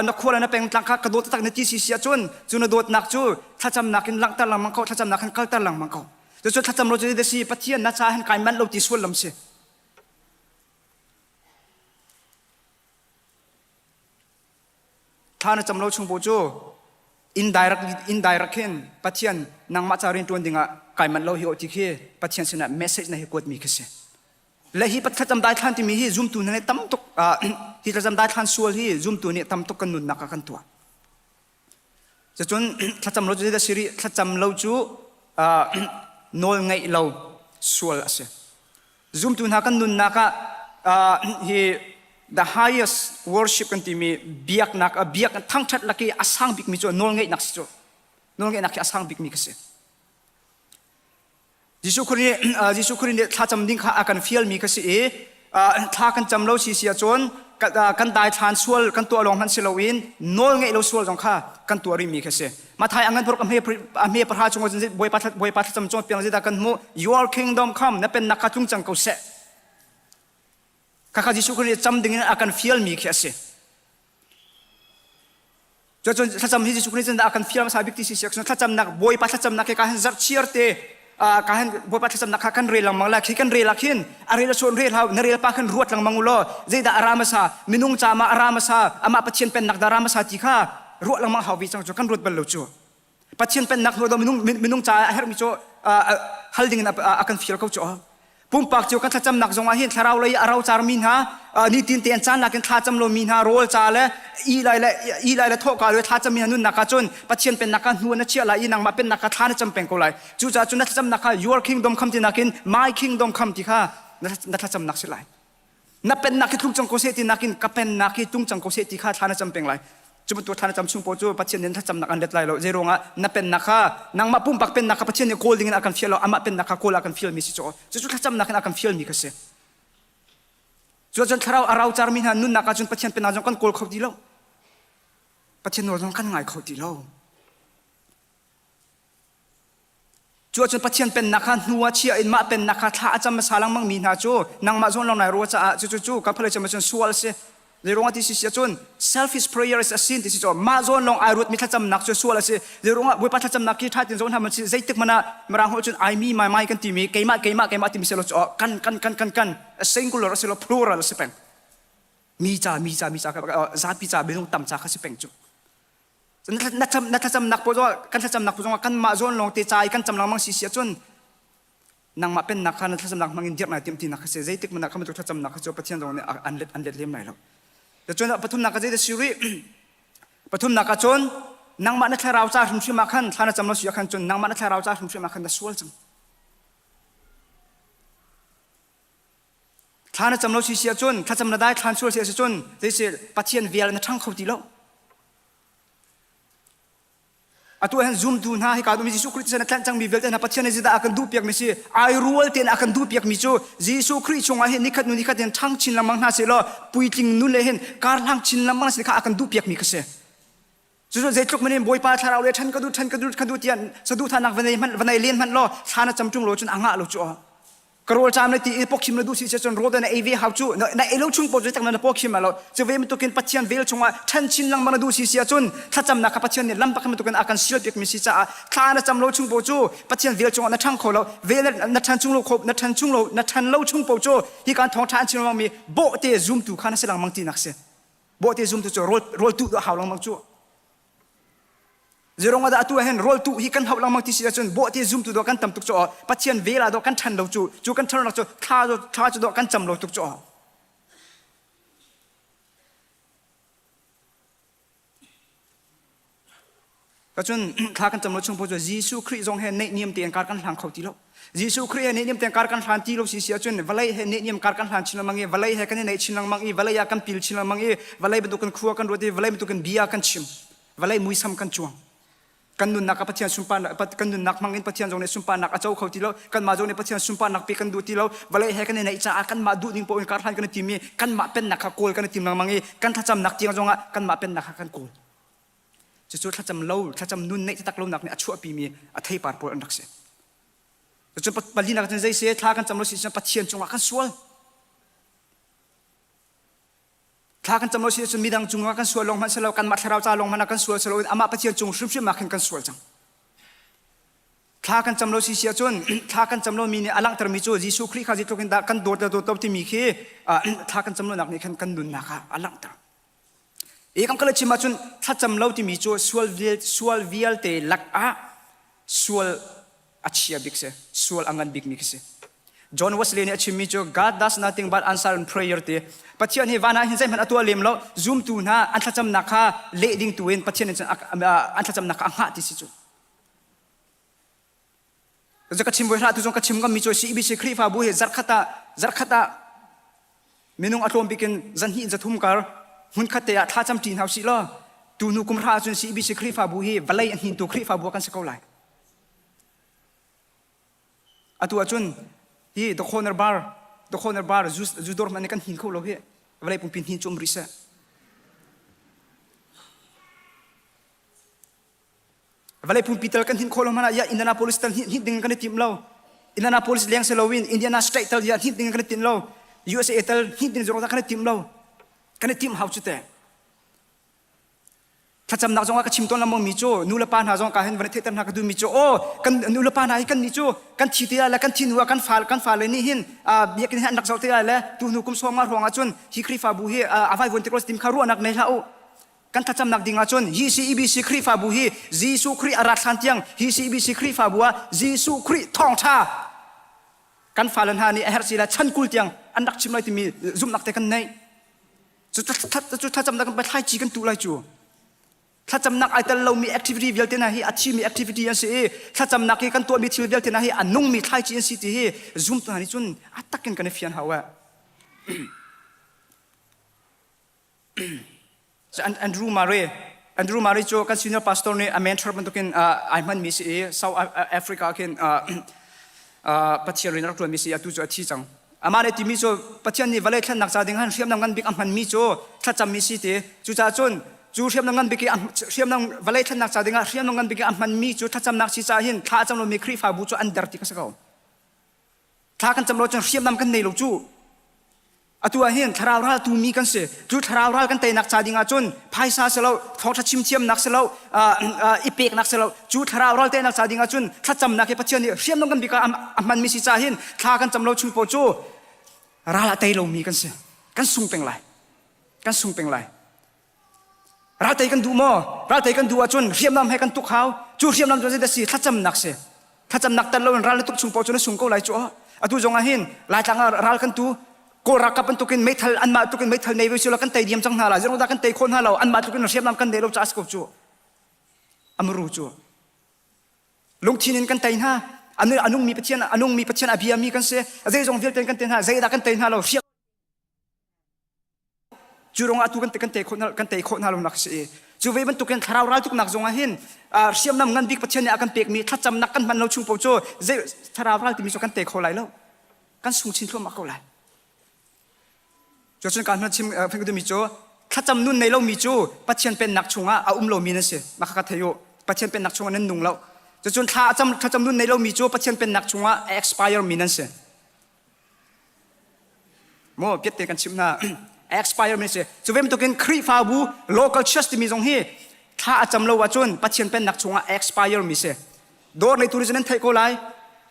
นักขวานนับเป็นตังข้ากระโดดตักในที่เสียจนโดดนักจูถ้าจำนักลังตะลังมังเขาถ้าจำนักกัลตะลังมังเขาจนถ้าจำเราจะได้สิปัจเจียนนัชชาเห็นการมันเราที่ส่วนลำเสียถ้านัจำเราชงโบโจindirect เห็นปัจเจียนนางมาจารินตัวดิ่งอ่ะการมันเราหิวที่เขปัจเจียนสนะเมสเซจในกวดมีขึ้นและที่ปัจจำได้ท่านที่มีที่ซุ่มตัวนี้ตั้มตกที่จำได้ท่านส่วนที่ซุ่มตัวนี้ตั้มตกกันนุนนักกันตัวจะจนถ้าจำเราจะได้สิริถ้าจำเราจูโนลไงเราส่วนเสียซุ่มตัวนักกันนุนนักที่ the highest worship กันที่มีเบียกนักทั้งชัดลักกี้อาสังบิกมีจูโนลไงนักสิจูโนลไงนักอาสังบิกมีขึ้นยิสุครีเนี่ยถ้าจำดิ้งข้าอาการฟีลมีก็สิถ้ากันจำเราสีเสียจนกันได้ทานส่วนกันตัวลงมันเสลวินโน้ลไงเราส่วนจงข้ากันตัวริมีก็สิมาไทยอังกันพวกอเมริกาประชาชนจะบอยปัดจำจนเพียงจะได้กันมู your kingdom come นั่นเป็นนักจุงจังเขาเสข้ายิสุครีจำดิ้งอาการฟีลมีก็สิจนถ้าจำยิสุครีจะอาการฟีลมาสาบิกที่สีเสียถ้าจำนักบอยปัดจำนักการจัดเชียร์เตการบทบาทสำนักขันเรียลมังละขี้กันเรียลขินอารีละชนเรียลเขาเนเรียลปาขันรวดลังมังอุโลเจดาอารามาซามินุงจามาอารามาซาอามาปัจเจียนเป็นนักดารามาซาติข้ารวดลังมังหาวิจังจุกันรวดบรรลุจูปัจเจียนเป็นนักรวดมินุงจาเฮรมิโจฮัลดิงนับอาการฟิลเขาจูปุ่มปากจูกันถ้าจำนักจงอาหินถ้าเราเลยเราจารมินฮะนี่ตินเตียนจานนักถ้าจำโลมินฮะโรลจาเลอีไลละทอกาเลยถ้าจำมินนุนนักจนปัจเจียนเป็นนักหัวนักเชี่ยละอีนังมาเป็นนักท่านจำเป็นกูเลยจูจ่าจุนนักจำนัก your kingdom come ที่นักิน my kingdom come ที่ข้านักจำนักสิไรนับเป็นนักที่ทุ่งจังโกเสตินักินกับเป็นนักที่ทุ่งจังโกเสติข้าท่านจำเป็นไร จุดตัวท่านจำชุ่มโปจูปัจเจนท่านจำนักอันเด็ดไล่เราเจรงะนับเป็นนักข้านางมาปุ่มปักเป็นนักปัจเจนเนี่ยโกลดิ้งอาการฟิลเราอามาเป็นนักโกลอาการฟิลมีสิจ่อจุดท่านจำนักอาการฟิลมีก็เสียจุดจนเราเราจาร์มินหันนุ่นนักจุดปัจเจนเป็นนักจงกันโกลเขาดีแล้วปัจเจนเราจงกันง่ายเขาดีแล้วจุดจนปัจเจนเป็นนักนัวเชียอินมาเป็นนักท่าจำมาสาลังมังมีนาจูนางมาจงเราไหนรู้ว่าจะจู่กับเพลย์จะมาจนสวลเสียในโรงงานที่สิจน selfish prayer is a sin ที่สิจนมาจนลงไอรุดมีท่าจำนักสวลเสียในโรงงานบุปผาท่าจำนักที่ท่าที่จนทำมันสิใจตึกมันมารังหัวจนไอมีไม่กันที่มีเกมาที่มีเสลจกัน singular เสล plural สิเป็นมีจ่ากับซาพิจ่าเป็นองต่ำจ่าข้าสิเป็นจุนักจำนักปุ๊บว่ากันจำนักปุ๊บว่ากันมาจนลงตีใจกันจำนักมังสิจนนางมาเป็นนักนักจำนักมังอินเดียมาเตรียมที่นักเสียใจตึกมันนักเขาไม่ถูกจำนักเขาจะปะเทียนตรงนี้อันเล็ดเลี้ยมไหนแล้วแต่จนปฐุมนักจะได้สิริปฐุมนักจนนางมานักเราจ้าทุ่มชื่อมาขันท่านจำเราสิขันจนนางมานักเราจ้าทุ่มชื่อมาขันแต่สวลจังท่านจำเราสิเสียจนท่านจำเราได้ท่านสวลเสียจนได้เสียปะเทียนเวียนนักทั้งเขาดีแล้วตัวเห็น zoom ดูนะให้การดูมิจิสุคริสต์นั้นจังมีเวลต์นะปัจจัยนี้จะอาการดูเปียกมิจิไอรัวเต็นอาการดูเปียกมิจูจิสุคริสต์ชงอาเห็นนิคัดเห็นทั้งชินละมังนาเสลปุยติงนู่นเลยเห็นการทั้งชินละมังนาเสลอาการดูเปียกมิกเสจู่ๆเจ็ดลูกมันเห็นบอยปาทาราเลยท่านก็ดูเตียนสะดุดท่านนักวันนี้เลี้ยนมันล้อท่านจำจุงโลจนอ่างะโลจ่อกระโดดจามในที่พวกคิมเราดูสิจนรถในเวหาจู่ในเอลูชุ่งปวดจากนั้นพวกคิมมาแล้วจะเวมันตุกินปัจจัยเวลชงว่าท่านชินลังมันดูสิจนถ้าจำนักปัจจัยเนี่ยลำบากมันตุกินอาการเสียเปียกมิสิจ้าท่านจำโลชุ่งปวดจู่ปัจจัยเวลชงว่านัททั้งเขาแล้วเวลนัททันชุ่งโลคบนัททันชุ่งโลนัททันโลชุ่งปวดจู่ที่การท้องท่านชินลังมีโบเตซุ่มตุข้านัสลังมังตีนักเสียโบเตซุ่มตุจู่โรลตุหาวลังมังจู่จะลงมาได้ตัวเห็นโรลตุฮิกันหับลังมังที่เสียจนโบที่ซุ่มตัวกันตำตุกจ่อปัจเจียนเวลาตัวกันทันเราจู่กันทันเราจู่ท่าจู่ตัวกันจำเราตุกจ่อก็จนท่ากันจำเราช่วงพอจะยิสุคริสต์ทรงเห็นในนิยมเตียนการกันทางเขาที่เรายิสุคริสต์เห็นในนิยมเตียนการกันทางที่เราเสียจนวันไรเห็นในนิยมการกันทางชินมังเอวันไรเห็นกันในชินมังเอวันไรยากันปิลชินมังเอวันไรเป็นตัวกันครัวกันรถวันไรเป็นตัวกันเบียกันชิมวันไรมุ้ยซ้ำกันจวงกันนุนนักปัจจัยสุปานกันนุนนักมังอินปัจจัยตรงในสุปานักอาเจ้าเขาที่เรากันมาตรงในปัจจัยสุปานักปีกันดูที่เราวันไรให้กันในใจกันมาดูดิ้งโปอินการทันกันในทีมีกันมาเป็นนักโกลกันในทีมมังอีกันถ้าจำนักจริงตรงกันมาเป็นนักกันโกลจะช่วยถ้าจำเล่าถ้าจำนุนในที่ตักเล่านักเนี่ยชั่วปีมีอัฐิปาร์ปอันดักเสียจะช่วยปลีนักจนใจเสียถ้ากันจำเราสิจะปัจจัยตรงกันสวลถ้ากันจำเราเสียจนมีดังจุงว่ากันสวยลงมันเสลากันมาทาราจาลงมันกันสวยเสลาอามาปะเทียนจุงชุ่มมาขึ้นกันสวยจังถ้ากันจำเราเสียจนถ้ากันจำเรามีเนี่ยอลังตรมีจูยิสุคริสต์ข้าจิตกันกันโดดที่มีขี้ถ้ากันจำเราหนักเนี่ยกันดุนนะคะอลังตรเอกคำก็เลยชิมาจนถ้าจำเราที่มีจูสวลเวียลเตลักสวลอัจฉริยบิกเสสวลอังกันบิกมิกเสJohn Wesley ni achimi jo God does nothing but answer in prayer te pathian hi wana hin zai man atua lem lo zoom tu na an thacham nakha le ding tu in pathian an thacham nakha nga ti si chu jo ka chim bo hra tu jo ka chim ga mi jo CEBC khri fa bu he zarkhata minung atom bikin zan hi zathum kar hun khate ya thacham tin hau si lo tu nu kum ra chun CEBC khri fa bu he valai an hin tu khri fa bu kan se ko lai atua chun hi the corner bar ju dor man kan hin kho lo he valai pum pin hin chum risa valai pum pital kan hin kho lo mana ya Indianapolis tan hin ding kan tim lo Indianapolis leng se lo win Indiana state tal ya hin ding kan tim lo USA tal hin ding zoro kan tim lo kan tim how chuteถ้าจำนักจงว่าก็ชิมต้นละมงมีโจนูละปานหาจงการเห็นวันเทตันหากดูมีโจโอ้กันนูละปานหากันมีโจกันชีตีอะไรกันชินหัวกันฟาเลยนี่หินเบียกันเห็นนักเสาตีอะไรตูนูกุมสวงมาหวงอาจนฮิครีฟาบุฮีอาไฟวันเทกรสติมคารุนักในละโอกันถ้าจำนักดิ่งอาจนฮิซีอีบีซีครีฟาบุฮีจีสุครีอารักสันเตียงฮิซีอีบีซีครีฟาบัวจีสุครีทองชากันฟาลันหานี่เฮร์ซีละชันกุลเตียงอันนักชิมเลยที่มีซุ่มนักแต่กันในถ้าจำนักกันไปท้ายจีกันตุไลจูถ้าจำนักไอ้แต่เรามีแอคทิวิตี้เวลเทน่าฮีอาชีมีแอคทิวิตี้อันสิถ้าจำนักกันตัวมีทิวเวลเทน่าฮีอันนุ่งมีท้ายจีอันสิที่ซุ่มตัวนี้จนอัตตักกันเฟียนหาวะจะอันรูมาเร่ Andrew Maricho kan senior pastor ni mentor bentukin Aiman misi South Africa kin pathian rinak tuan misi atu jo thi chang amane ti mi cho pathian ni valai thlan nak cha ding han riam nam ngan bik amhan mi cho thacham misi te chu cha chun chu riam nam ngan bik riam nam valai thlan nak cha ding riam nam ngan bik amhan mi cho thacham nak chi cha hin tha cham lo mi khri fa bu cho andar ti ka sakau tha kan cham lo chang riam nam kan nei lo chu atua hian tharau ral tu mi kan se tu tharau ral kan te nak cha dinga chun phaisa selo thongtha chim chiam nak selo ipek nak selo chu tharau ral te nak cha dinga chun thacham nak ke pachian ni riam nong kan bika amman mi si cha hin tha kan cham lo chung po chu ral te lo mi kan se kan sung peng lai ral te kan du mo ral te kan du chun riam nam he kan tuk hau chu riam nam jo se da si thacham nak tan lo ral tuk chung po chu na sung ko lai chu atu jong a hin lai tang ral kan tu ko rakapan tukin metal anma tukin metal nei sila kan tay diam chang hala zero da kan tay khon halo anma tukin siam nam kan delo chas ko chu amru chu lung thinin kan tay ha anung mi pachian abia mi kan se zai jong vil ten kan ten ha zai da kan tay halo siam jurong atu kan tay khon halo nak se chu ve ban tukin tharau ral tuk nak jong a hin siam nam ngan bik pachian akan pek mi thacham nak kan man lo chung po chu zai tharau ral ti mi so kan tay kholai lo kan sung chin thlo ma ko lai cho chun kan chim pheng du mi cho thacham nun nei lo mi chu pachian pen nak chunga a lo mi na se makha thayo pachian pen nak chunga nan nung lo cho chun thacham nun nei lo mi chu pachian pen nak chunga expire mi na se mo piet te kan chim na expire mi se chu vem to ken khri fa bu local church ti mi jong hi tha acham lo wa chun pachian pen nak chunga expire mi se dor nei tourism thai ko lai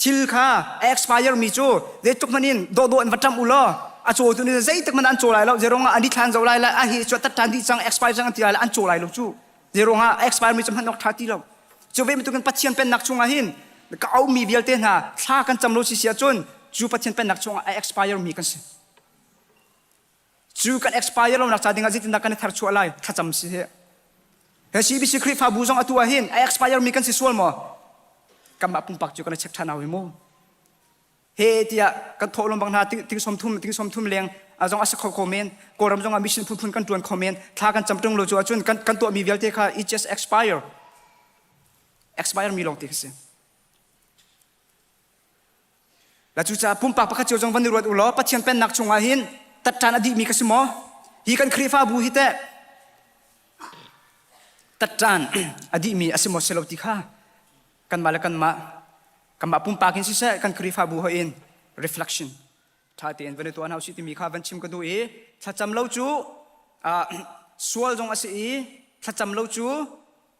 thil kha expire mi chu de tuk manin do an watam ulo a cho tu ni zai tak man an cho lai lo zero nga ani than zo lai la a hi cho tat tan di chang expire chang ti lai an cho lai lo chu zero nga expire mi cham han nok thati lo chu ve mi tu kan pachian pen nak chunga hin ka au mi vial te na tha kan cham lo si sia chun chu pachian pen nak chunga expire mi kan se chu kan expire lo nak cha dinga zit na kan thar chu lai tha cham si he CBC khri fa bu jong atua hin expire mi kan si sual mo kam apung pak chu kan chek thana wi mo he tia kan tholom bang na ting som thum leng azong asa comment ko ram jong a mission phun kan tuan comment tha kan chamtung lo chu chun kan to mi velte kha it just expire mi long te se la chu cha pum pak pakha chu jong van ruat ulo pachian pen nak chunga hin tat tan adi mi ka simo hi kan khrifa bu hi te tat tan adi mi asimo selo ti kha kan malakan ma kama pum pakin si sa kan khrifa bu hoin reflection thati en vene to an hausi ti mi kha van chim ka du e thacham lo chu sual jong ase e thacham lo chu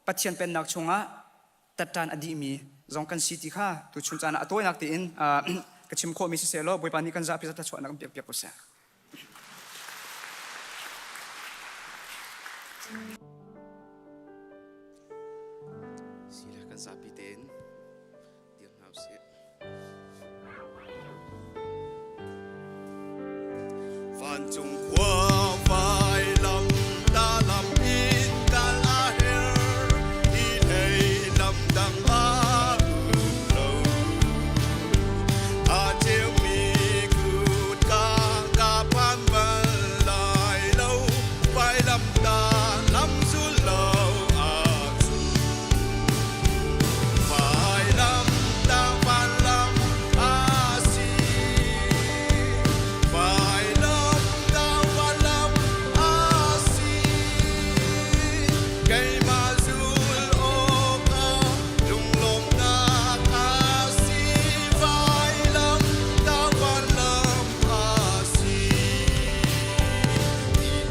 pachian pen nak chunga tatan adi mi jong kan city kha tu chun chana atoi nak ti in ka chim kho mi si se lo boi pani kan za pi ta chwa nak pek pek ko sa sila kan za pi ten Phan Trung Hoa vai lâm ta lâm in ta la her đi thầy lâm đằng ba lâu a chiếu mi cụt ca phan văn lại lâu vai lâm ta lâm xuống lâu vai lâm ta phan lâm si vai Hãy subscribe cho kênh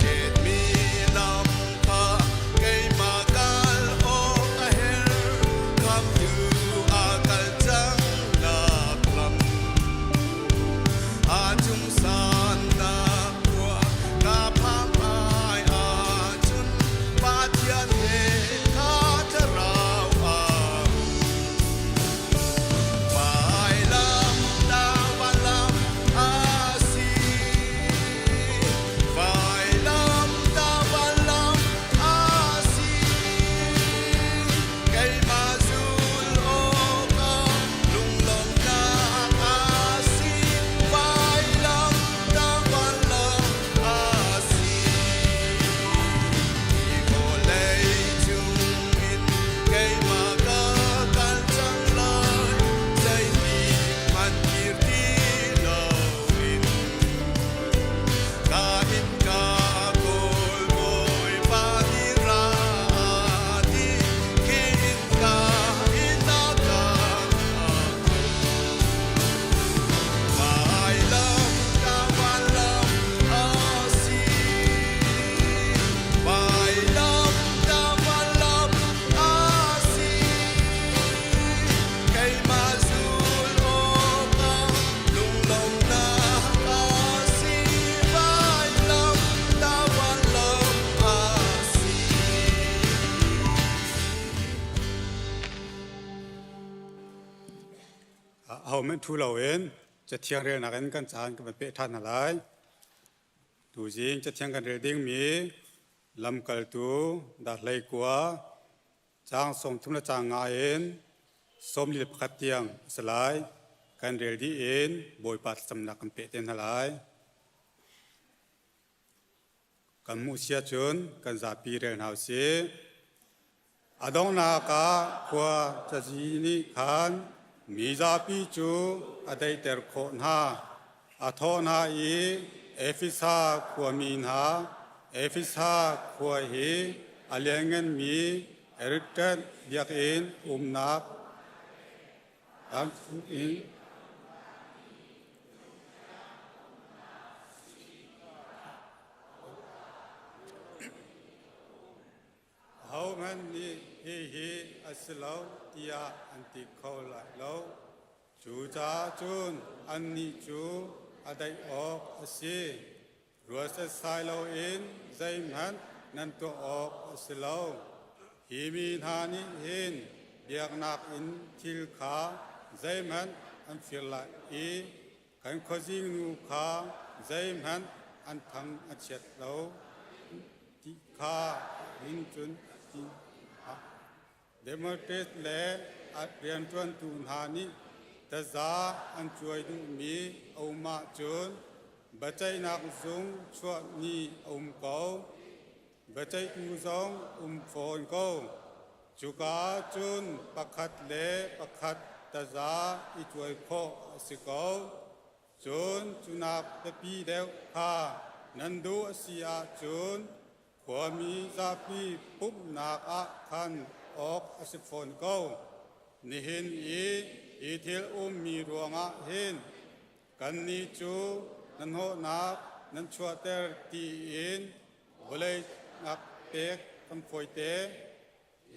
Ghiền Mì Gõ để không bỏ lỡ มันทุเราเองจะเที่ยงเรียนนักกันจานกันเป็นท่านอะไรดูจริงจะเที่ยงกันเรียนดิ้งมีลำกัลตูดัดเลยกว่าจางส่งทุนจางงาเองสมลิบขัดเตียงสลายกันเรียนดีเองบอยปัดสำนักกันเป็นอะไรกันมุเสียจนกันจะปีเรียนเอาเสียอดองนากาขวาจะจีนิขันมีจาปีจูอได้เตอร์โคนหาอทอนาอีเอฟิซาขวามีนหาเอฟิซาขวาฮีอเลียงเงินมีเอริกเตนเบียกเอ็นนักอันอินhow many he as low tia anti cola low chu cha chun an ni chu adai ok asi ruas sai low in zai man nan to ok asi low hi mi hani hin biak nak in thil kha zai man an feel like e kan khojing nu kha zai man an thang a chet low ti kha hin chun demonstrate le at rian tuan tu ha ni ta za an chuai du mi au ma chun bachai nak zung chua ni ko bachai tu zong phon ko chuka chun pakhat le pakhat ta za I chuai kho si ko chun chunak pe pi deu kha nan du asia chunขวามีซาปีปุ๊บนักอาคันออกสิฟอนเก้านี่เห็นอีเทลมีรวงอาเห็นกันนี่จูนันโหนักนันชัวเตอร์ตีอินบเลยนักเป็กทำฝอยเตะ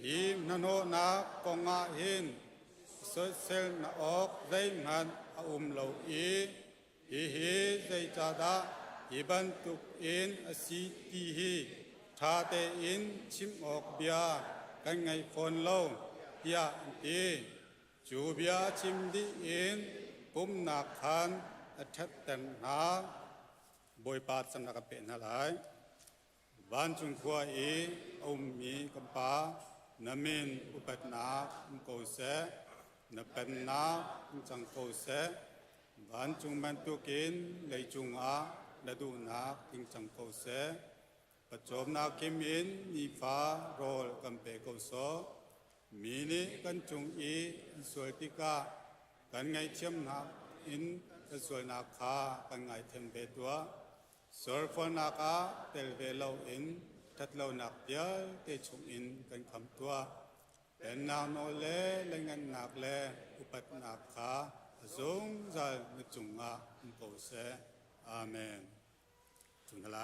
อีนันโหนักกองอาเห็นเซลนักออกได้มันเหลาอีฮีได้จัดาอีบันตุกอินสีตีฮีชาเตอินชิมออกเบียกันไงฝนเล่าเบียตีจูเบียชิมดีอินปุ่มนักขันอัจฉริยะบอยปาดสำนักเป็นอะไรบ้านจุงขัวมีกัมปานามินอุปนาอุโกเสนเป็นนาจังโกเสบ้านจุงมันตุกินเลยจุงอาฤดูนาอิงจังโกเสปัจจุบันนักขิมินนิฟาโรลกัมเปโกโซมีนิกันจุงสวยติกากันไงเชื่อมนักอินสวยนักขากันไงเทมเบตัวสอร์ฟนักอาเตลเวลอินทัดเลานักเดียเตชุงอินกันคำตัวเป็นนางโนเลเลงันนักเลอุปัตนักขาทรงใจมจุงอาอุโกเสอาเมนจุงอะไร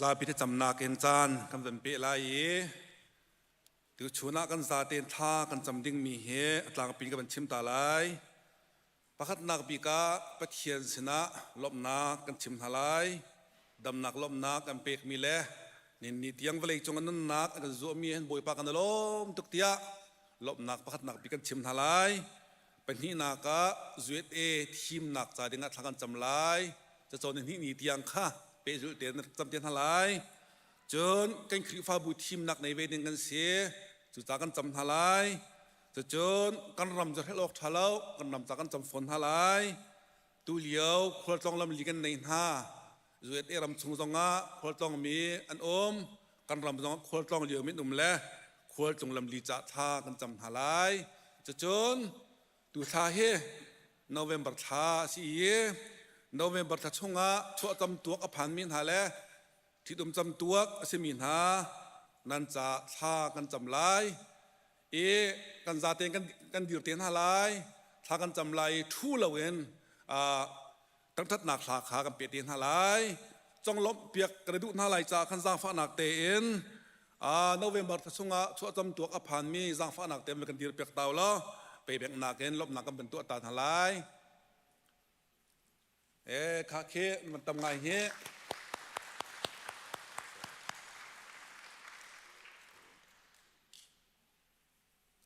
ซาพิธีจำนาเกณฑ์จานคำเป็นเปลายตัวชนะกันซาเตนท่ากันจำดิ่งมีเหตลางปีกันเป็นชิมตาลายประคัดนักปีกาปะเทียนชนะลบนักกันชิมทลายดำนักลบนักกันเปกมีเล่นิดยังเวลจงกันนั้นนักกันจั่วมีเห็นบอยปากันล้มตุกเตียลบนักประคัดนักปีกันชิมทลายเป็นที่นักจุดทีมนักจ่าดิ่งทางกันจำลายจะโจนที่นิดยังค่ะเปจุดเตียนจำเตียนทลายจนกันคริฟ้าบุทีมนักในเวดิงกันเสียจุดจากกันจำทลายจะจนกันรำจะให้โลกทะเลาะกันรำจากกันจำฝนทลายตุเลียวควรต้องลำลีกันในท่าจุดรำชุงจงะควรต้องมีอันกันรำจงควรต้องเลียวมิดนุ่มและควรจงลำลีจะท่ากันจำทลายจะจนตุท่าเฮโนเวมเบอร์ท่าสีโนเวมเบอร์ท่าชงะชั่วจำตัวกับผ่านมินหาและที่ดุมจำตัวสิมินหานั่นจะท่ากันจำลายกันซาเตียนกันดิวเตียนหาลายท่ากันจำลายทู่ละเวนตั้งทัดหนักขาขากันเปียเตียนหาลายจงลบเปียกกระดูกหาลายจากขันซางฟ้าหนักเตียนโนเวมเบอร์ช่วงชั่วจำตัวกับผ่านมีซางฟ้าหนักเตียนกันดิวเปียกเตาแล้วไปแบ่งหนักเองลบหนักกันเป็นตัวตาหาลายขาเคมันทำไงเฮ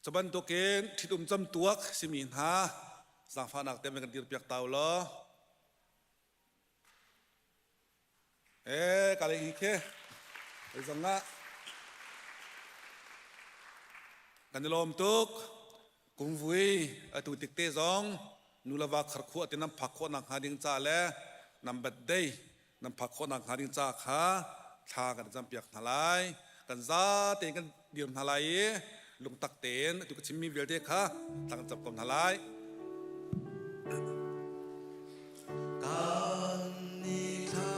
จะบันตัวเกณฑ์ที่ดุมจำตัวสิมีหาสังฟ้านักเต็มกันดีเปียกเตาล้อกาเลยอีกแค่ไอ้สังละกันลมตุกกุมฟุยตุติกเตซองนูลาวาขรขวดที่น้ำผักขวดนักหาดิงจ่าและน้ำบัดได้น้ำผักขวดนักหาดิงจ่าขาทากันจำเปียกทลายกันซาเต็งกันดีมทลายลุงตักเต็นตุกชิมมีเวลเดค่ะตั้งจับกลมทลายกันนิทา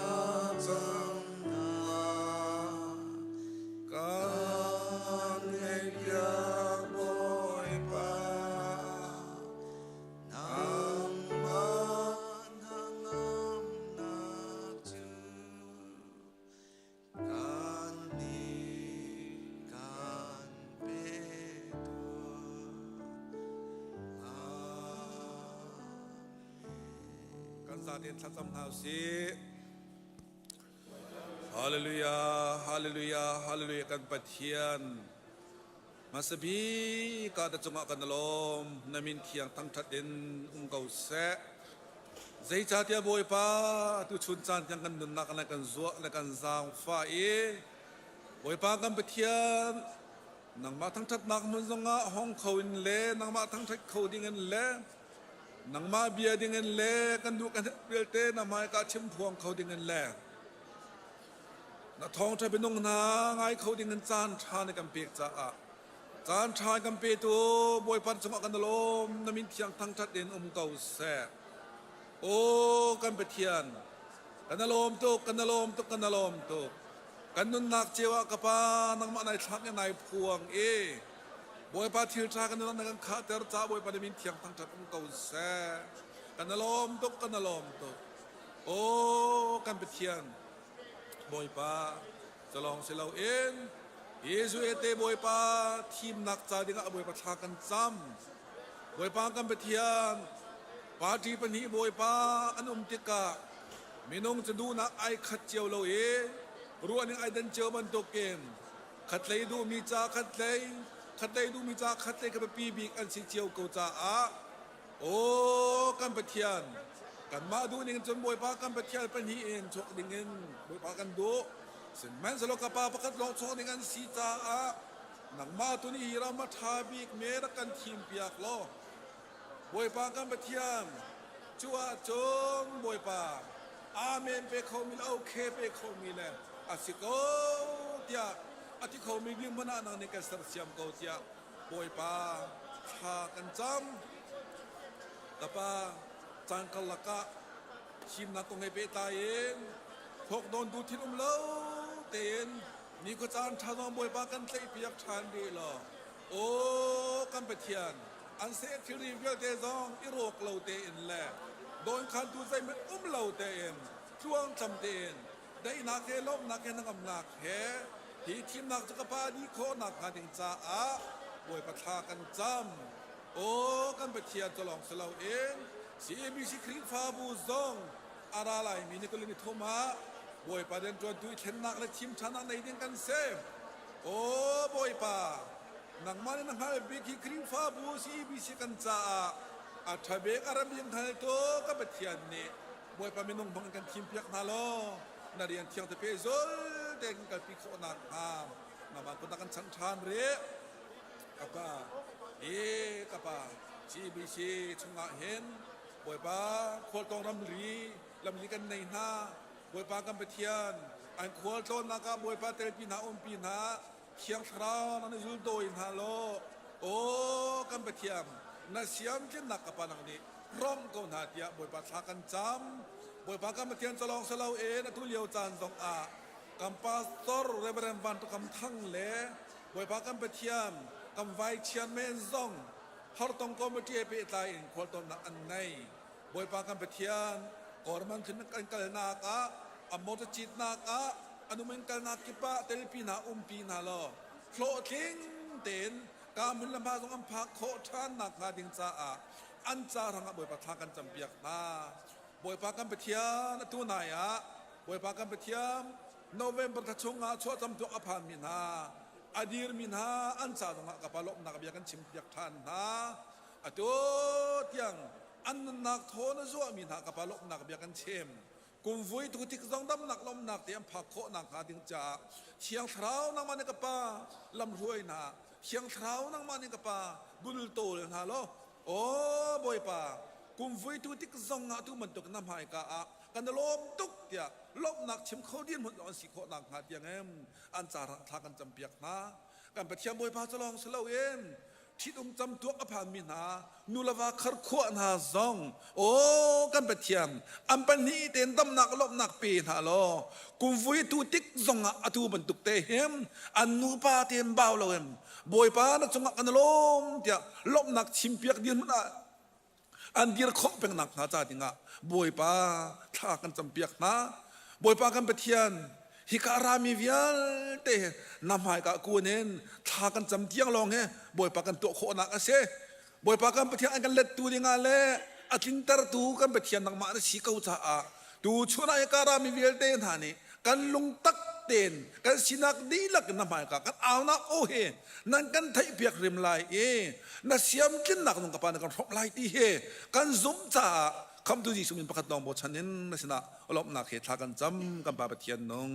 จำนากันเงียบอยปานำมันหังนักจูกันนี้กันเป็นกันซาเดียนทัดจำเท้าสิฮาเลลูยาฮาเลลูยาฮาเลลูยากันปะเทียนมาสบีกาดจงกันลมนามินเทียงตั้งทัดเด่นเก่าแสใจจ่าเตียบอยป้าตุชุนจานยังกันดุนนักอะไรกันจั่วอะไรกันจางฟ้าบอยป้ากันปะเทียนนังมาทั้งทัดนักมันจงห้องเขาอินเล่นังมาทั้งทัดเขาดิ่งเงินเล่นังมาเบียดิ่งเงินเล่กันดูกันเรียลเต้นังมากาชิมพวงเขาดิ่งเงินเล่นักทองจะเป็นนงนาไงเขาดิ่งเงินจานชาในกันเปียกจ้าจานชากันเปียตัวบอยปันจงกันลมนามินเทียงทั้งทัดเด่นเก่าแสโอ้กันปะเทียนกันลมตุกกันลมตุกกันลมตุกกันนุนนักเจวะกะปานังมาในชักยังในพวงบอยปาทิลชากันนุนนักขาเตอร์จ้าบอยปาดิมินเทียงทั้งทัดเก่าแสกันลมตุกกันลมตุกโอ้กันปะเทียนบอยปาจะลองเสลาเยซูเตบอยปาทีมนักจ่าดิ่งบอยปาชากันจำบอยปากันปะเทียนปาทีปนีบอยปาอันติกามีน้องจะดูนักไอขัดเจียวเรารู้อันนี้ไอเดินเจียวมันตัวเกมขัดเลยดูมีจ่าขัดเลยดูมีจ่าขัดเลยกับปีบีกันสิเจียวกูจ่าโอ้กันปะเทียนกันมาดูนี่จนบอยปากันปะเทียนเป็นฮีเองชกดิ่งเงินบอยปากันดูสิแม้สโลกปาประกัดลองชกดิ่งเงินสีจ่าหนังมาตัวนี้ฮีรามาทาบีกเมรักันทีมเปียกล้อบอยปากันปะเทียนจัวจงบอยปาอาเมนเปเขามีโอเคเปเขามีแล้วอาศิโกเตียอาทิเขามีวิ่งมาหน้านังในการสัตย์เสียมเกาเตียบอยปาชากันจำกับปาจังกลักะชิมนักตรงให้เปตายพวกโดนดูที่นุ่มเล่าเตียนนี่ก็จานชาดองบอยปากันเตะเปียกชานดีหรอโอ้กันปะเทียนอันเสียที่รีวิวเตะซองอิโรกเราเตะอินแหละโดนคันตูใจมันเราเตะอินช่วงจำเตะอิน ได้นักเฮลบนักเฮนักอำนักเฮทีทีมนักจักรพรรดิโคนักการดิงจ้าบวยปะทากันจำโอ้กันไปเทียนจะลองสลาวเอง CEBC คริงฟ้าบูซองอะไรไรมีนิกลินิโทมาบวยปะเดินจวนดุยเข็นนักและทีมชนะในเดือนกันเซมโอ้บวยปะนักมันนักหาเบกิคริงฟ้าบู CEBC กันจ้าอัฐเบกอารามยังไทยโตกันไปเทียนนี่บวยปะมีนงบังกันทีมเปียกนาโลนาเรียนเที่ยงตะเพซอลเด็กกับปีโคนักนามันคนนักกันชันชานเรกับป้ากับป้า CEBC ชงเห็นบวยป้าโคตรต้องรำลีกันในหน้าบวยป้ากันไปเทียนอันโคตรต้นนักบวยป้าเตลปีนาปีนาเคียงคราวนั่นจุดโดยนาโลโอ้กันไปเทียนนาเสียมเช่นนักกับป้านังนี้ร่มก็นาเดียบวยป้าทากันจำบวยปากันมาเทียนจะลองสลาวนะทุเลียวจานสองกัมปาสตอร์เรเบรนบันตุกัมทั้งเล่บวยปากันไปเทียนกัมไวเชียนเมนซองฮาร์ตองคอมเมดี้เปตายอินควอลตอนอันไหนบวยปากันไปเทียนกอร์มันขึ้นกันกันนักอมดจิตนักอนุมันกันนักกิปะเตลปีนาปีนาลอโฟลทิ้งเต็นกามุลลำบากของอัมพักโคทานนักงาดิงจ้าอันจ้าทางบวยปาทากันจำเปียกนาบวยปากันไปเที่ยวตัวนายบวยปากันไปเที่ยวโนเวมเบอร์ทัชงช่วยจำตัวอภานมินาอดีรมินาอันซาตรงกับปลอกนักเบียกันชิมเบียกทานนะตัวเที่ยงอันนักโทนจั่วมินากับปลอกนักเบียกันชิมกุมฟุยทุกที่ต้องดำนักลมนักเตรียมผักโคนักหาดิงจ่าเชียงเท้านักมันกับปลาลำรวยนะเชียงเท้านักมันกับปลาบุลโตเลยนะล้อโอ้บวยปากุมฟุยทุกที่ส่งหาทุกมันตกน้ำหายกะกันลมตุกเดียลบหนักชิมเขาเดียนหมดอันสิโคหนักหาเดียงเอ็มอันจาระทากันจำเปียกนะกันไปเที่ยวบวยพาจะลองสลาวเอ็มที่ต้องจำตัวอภานมินานูลาวาคาร์ขวานหาซองโอ้กันไปเที่ยวอันเป็นนี้เต็นดำหนักลบหนักปีนหาโลกุมฟุยทุกที่ส่งหาทุกมันตกเตเอ็มอันนูปาเต็มเบาเลยบวยพานักจงกันลมเดียลบหนักชิมเปียกเดียนมันอันเดียร์ข้อเป็นหนักหนาจ่าดิงบวยปาท่ากันจำเปียกนะบวยปากันไปเทียนฮิการามีวิลเตนำหายกับกูเน้นท่ากันจำเที่ยงลองเฮบวยปากันตัวโคนักเสบวยปากันไปเทียนกันเล็ดตูดิงาเล่อัดลินเตอร์ตูกันไปเทียนนักมาในสีเกาจ่าตูชวนฮิการามีวิลเตนหานี่กันลุงตักเต็นกันสินักดีลักนำหายกับกันเอานักโอเฮนั่นกันไทยเปียกริมลายน่าเสียมกินหนักตรงกับปานกันรบลายที่เฮกันซุ่มจ่าคำตุจิสุมินประคัตดองบชันนินนั่นสินะลบหนักเหตุทากันจำกันปาปะเทียนนง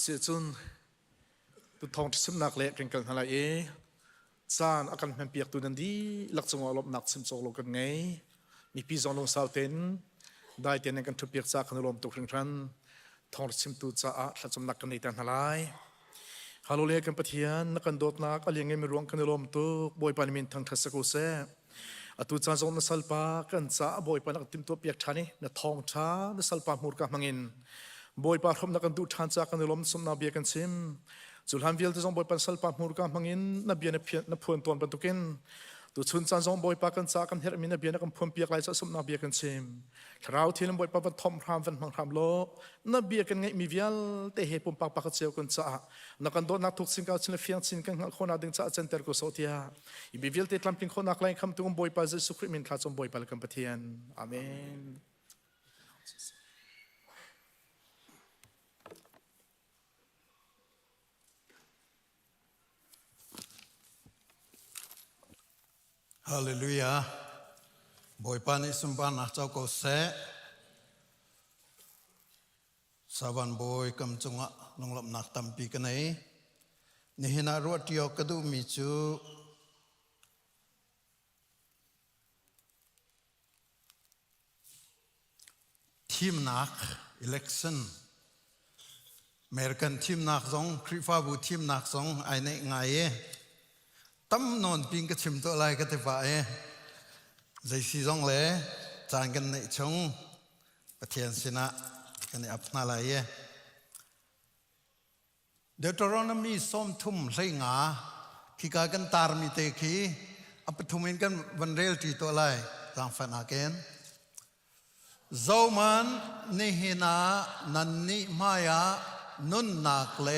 เสียจุนตุทองที่สำนักเล็กกันอะไรจานอาการมันเปียกตัวนั้นดีหลักจงอลบหนักสิมโซโลกันไงมีปีจงลงสาวเต็นได้เต็นกันทุบเปียกจากกันลมตกครั้งทองสิมตูจ้าหลักจงนักกันในแต่อะไรฮัลโหลเล็กกันปะเทียนนักกันโดดนักอะไรยังไงไม่รู้กันลมตุกบอยปานิมินทางทัศกุเสอตุจานจงนัสลปากันจ้าบอยปานักติมตัวเปียกชานี่นัทองช้านัสลปามูรกามังอินบอยปาพรมนักกันดูทานจากกันลมสมนาเบียกันซิมจุลฮันวิลที่จงบอยปันสัลปามูรกามังอินนับเบียนับเพียนับพวนตวนปันตุกินตุชุนจานจงบอยปากันจากกันเฮรมินนับเบียนักกันพวนเปียกไหลจะสมนาเบียกันซิมคราวที่นับบอยปาปันทอมพรามฟันมังพรามโลนับเบียกันไงมีวิลเตะเหปุ่มปากปากเจียวกันจ้านักกันโดนนักทุกสิ่งก้าวชินเฟียงชินกันคนอาดึงจ้าเจนเตอร์กุศลที่ฮะอีบิวิลเตะลำพิงคนนักไล่คำตุงบอยปาเจสุคริมินข้าจงบอยปาลกันปะเทียนอาเมนฮาเลลูยาบอยปานิสุมปานักเจ้าก็เสสวรรค์บอยกำจงะลงหลับนักตั้มปีกันไหนนี่นารวดเดียวกระดูมีจูทีมนัก election เมริกันทีมนักสองคริฟาบูทีมนักสองไอเนไงตั้มนอนปิงกระชิมตัวอะไรก็จะไปใจสีจงเลยจานกันในชงประเทศสินะกันในอัพนาลายเดตรอนมีส้มทุ่มใส่งาขีกากันตารมีเตคีอัปทุมินกันวันเรลที่ตัวอะไรจางฟันอาเกนโจมันนิหินานันนิมายานุนนักเล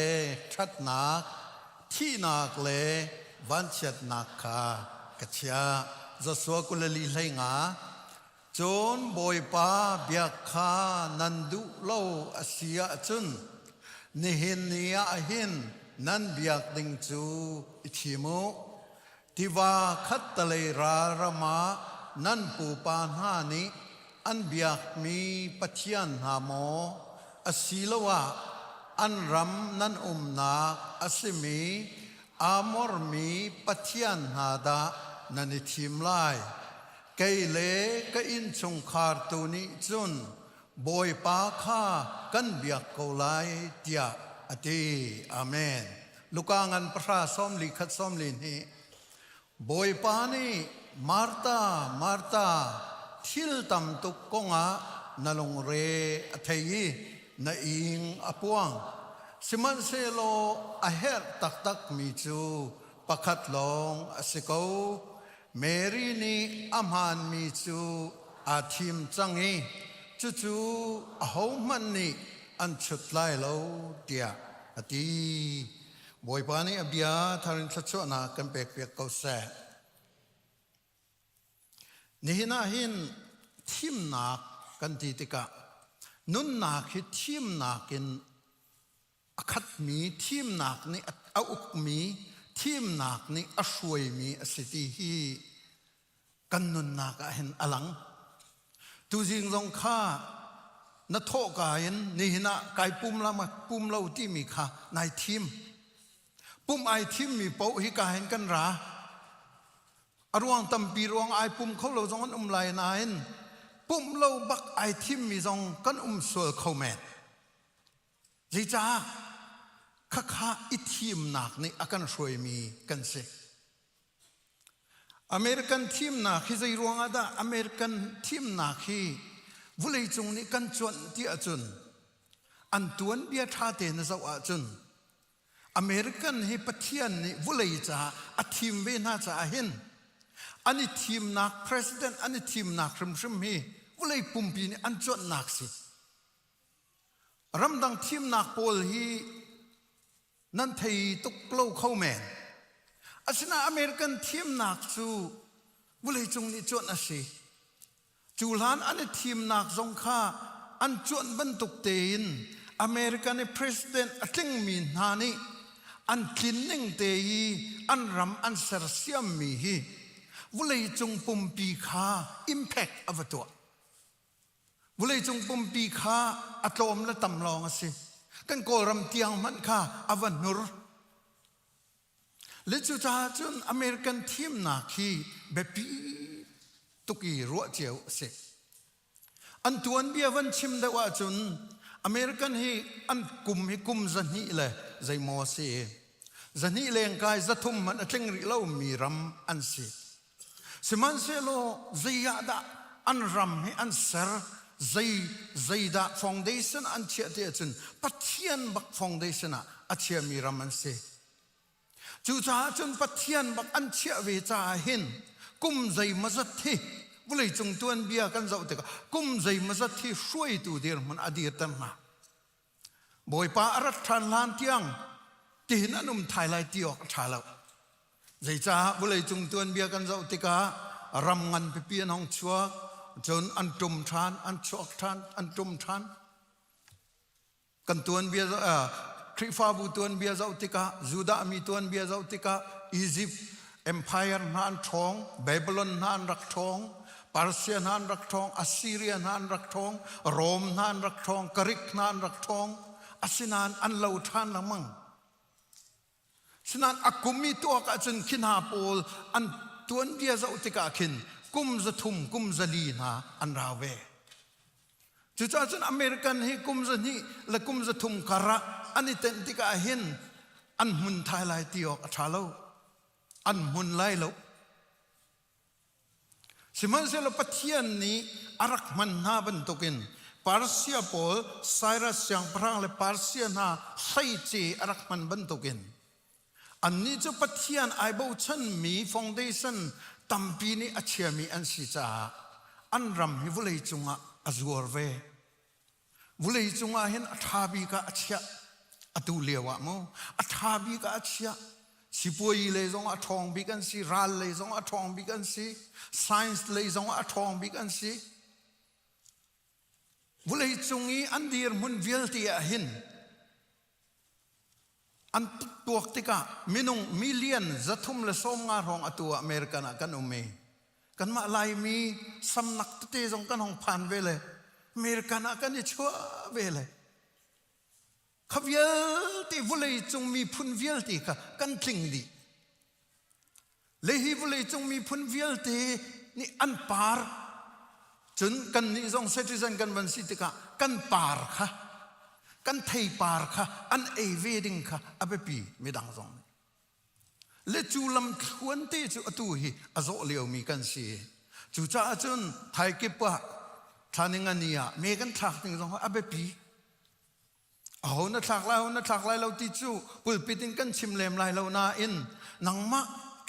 ชัดนักที่นักเลวันเช็ดนักขากระเชียจะสวกุลลีเลยงาจนบอยป้าเบียกขานันดุโลอาเซียจุนนิหินนียหินนันเบียกดิงจูอิทิมุที่ว่าขัดตะเลรารมานันปูปานหานิอันเบียกมีปัจจัยหาโมอาศิลวะอันรำนันนาอาศิมีอามอร์มีปัจจัยหาดานันทิมไลเกเลกอินชงคาร์ตูนิจุนบอยปาคากันเบียกโกไลเตียอติอาเมนลูกางันพระสมลิขัดสมลินีบอยปานีมาร์ตาทิลตัมตุกกงะนลงเรอเทยีนาอิงอปวงสิมันเซโลอาเฮรตักมีจูปักขัดลงอสิโกเมรีนีอัมฮันมีจูอาทิมจังฮีจูอาหงมันนีอันชุดไล่โลเดียอติบอยปานีอเบียทารินทัชวนากันเปียกเกาแสนี่น่าเห็นทีมนักกันทีติกะนุนนักคือทีมนักกินขัดมีทีมนักนี่เอาอุกมีทีมนักนี่อช่วยมีสิทธิกันนุนนักเห็นอลังตูจิงลงข้านัทโทกายนนี่นะกายปุ่มละมาปุ่มเราที่มีข้านายทีมปุ่มไอทีมมีเป้าฮิกาเห็นกันราอรวงตัมปีรวงไอปุ่มเขาเราจงกันไลนายนปุ่มเราบักไอทีมมีจงกันสวลเขาแมนจีจ้าข้าอิทีมนักนี่อากันช่วยมีกันเสอเมริกันทีมนักที่ใจรวงอาดาอเมริกันทีมนักที่วุเลยจงนี่กันจวนที่อาจุนอันตัวนเบียท่าเตนสาวอาจุนอเมริกันให้ปะเทียนนี่วุเลยจ้าอทีมเวน่าจะเห็นอันนี้ทีมนักประธานอันนี้ทีมนักรำฮีวุเลยปุ่มปีนี่อันจวนนักสิรำดังทีมนักโพลฮีนั่นไทยตุกเล่าเข้าแมนอาศินาอเมริกันทีมนักจูวุเลยจงนี่จวนอาศิจูลานอันนี้ทีมนักจงข้าอันจวนบรรทุกเตีนอเมริกันประธานอัติงมีนานี่อันกินนิ่งเตียอันรำอันเสรเสียมมีฮีวุเลยจงปุ่มปีขาอิมแพคอวตัววุเลยจงปุ่มปีขาอัตโลมและตำลองสิ กันโกรำเตียงมันค่ะอวันนุรและจุดาจนอเมริกันทีมนักขีแบบปีตุกีรัวเจียวเสอันตัวเบียวันชิมได้ว่าจนอเมริกันฮีอันกุมจันนี่เลยใจโมเสจันนี่เลงกายจะทุ่มมันเจงริเล่ามีรำอันสิสมันเซโลใจยาดาอันรำให้อันเสร์ใจดาฟองเดชันอันเชื่อเดียจนปัทยันบักฟองเดชันอันเชื่อมีรำอันสิจู่จ้าจนปัทยันบักอันเชื่อเวจาหินกุมใจมาจัดที่วุเลยจงตัวนเบียกันเจ้าเด็กกุมใจมาจัดที่ช่วยตัวเดียร์มันอดีตตั้งมาบ่อยป้ารัฐทานลานเตียงที่เห็นอนุมไทยไลตีออกชาแล้วใจจ้าวุเลยจงตัวนเบียกันเจ้าเด็กรำงันไปเปียนห้องชัวจนอันตุมทานอันชอกทานอันตุมทานกันตัวนเบียคริฟาบูตัวนเบียเจ้าเด็กจูดามีตัวนเบียเจ้าเด็กอียิปต์Empire นานทองบาบิโลนนานรักทองปาร์เซียนานรักทองอัสซีเรียนานรักทองโรมนานรักทองกรีกนานรักทองอัสนานอันเลวทานละมั่งฉะนั้นอากุมีตัวกันจนขินหาโปลอันตัวเดียจะอุติกาขินกุมจะทุ่มกุมจะลีนาอันราเวจุดจ้าจนอเมริกันให้กุมจะนี่และกุมจะทุ่มกระอันนี้เต็นติกาเห็นอันมุนไทยลายตีออกชาโลอันมุนไล่เราสิมันเสลปเทียนนี้อารักมันนาบันตุกินปาร์เซียโปลไซรัสยังพรางและปาร์เซียนาไซเจอารักมันบันตุกินอันนี้จะปเทียนไอโบชันมีฟองเดชันตัมปีนี้อัจฉริมีอันสิจ้าอันรำฮิวุเลยจุงอาจูร์เววุเลยจุงเห็นอัฐาบีกาอัจฉริอตุเลียวะโมอัฐาบีกาอัจฉริสิป่วยเลยจงอัฐองบิกันสิรัลเลยจงอัฐองบิกันสิ science เลยจงอัฐองบิกันสิวุเลยจงอีอันเดียร์มุนเวลที่หินอันตัวติกามินุงมิเลียนจะทุ่มเลยส่งงานของตัวอเมริกันกันอุเมกันมาลายมีสำนักตุเตจงกันของผ่านเวลอเมริกันกันนี่ชั่วเวลขบเวลที่วุเลยจงมีพุนเวลที่กันทิ้งดีเลยฮิวุเลยจงมีพุนเวลที่นี่อันปาร์จนกันนี่จงเซติซันกันวันสิติกากันปาร์ค่ะกันไทยปาร์ค่ะอันเอเวดิงค่ะอเปปีไม่ดังจงเลจูลำควนเตจูอตุฮีอโซเลียวมีกันสิจูจ้าจนไทยเก็บว่าทานิงันนี่อะเมกันทักถึงจงอเปปีเอาหน้าทักไล่เราติจูปุลปิดินกันชิมเลมไล่เรานาอินนังมา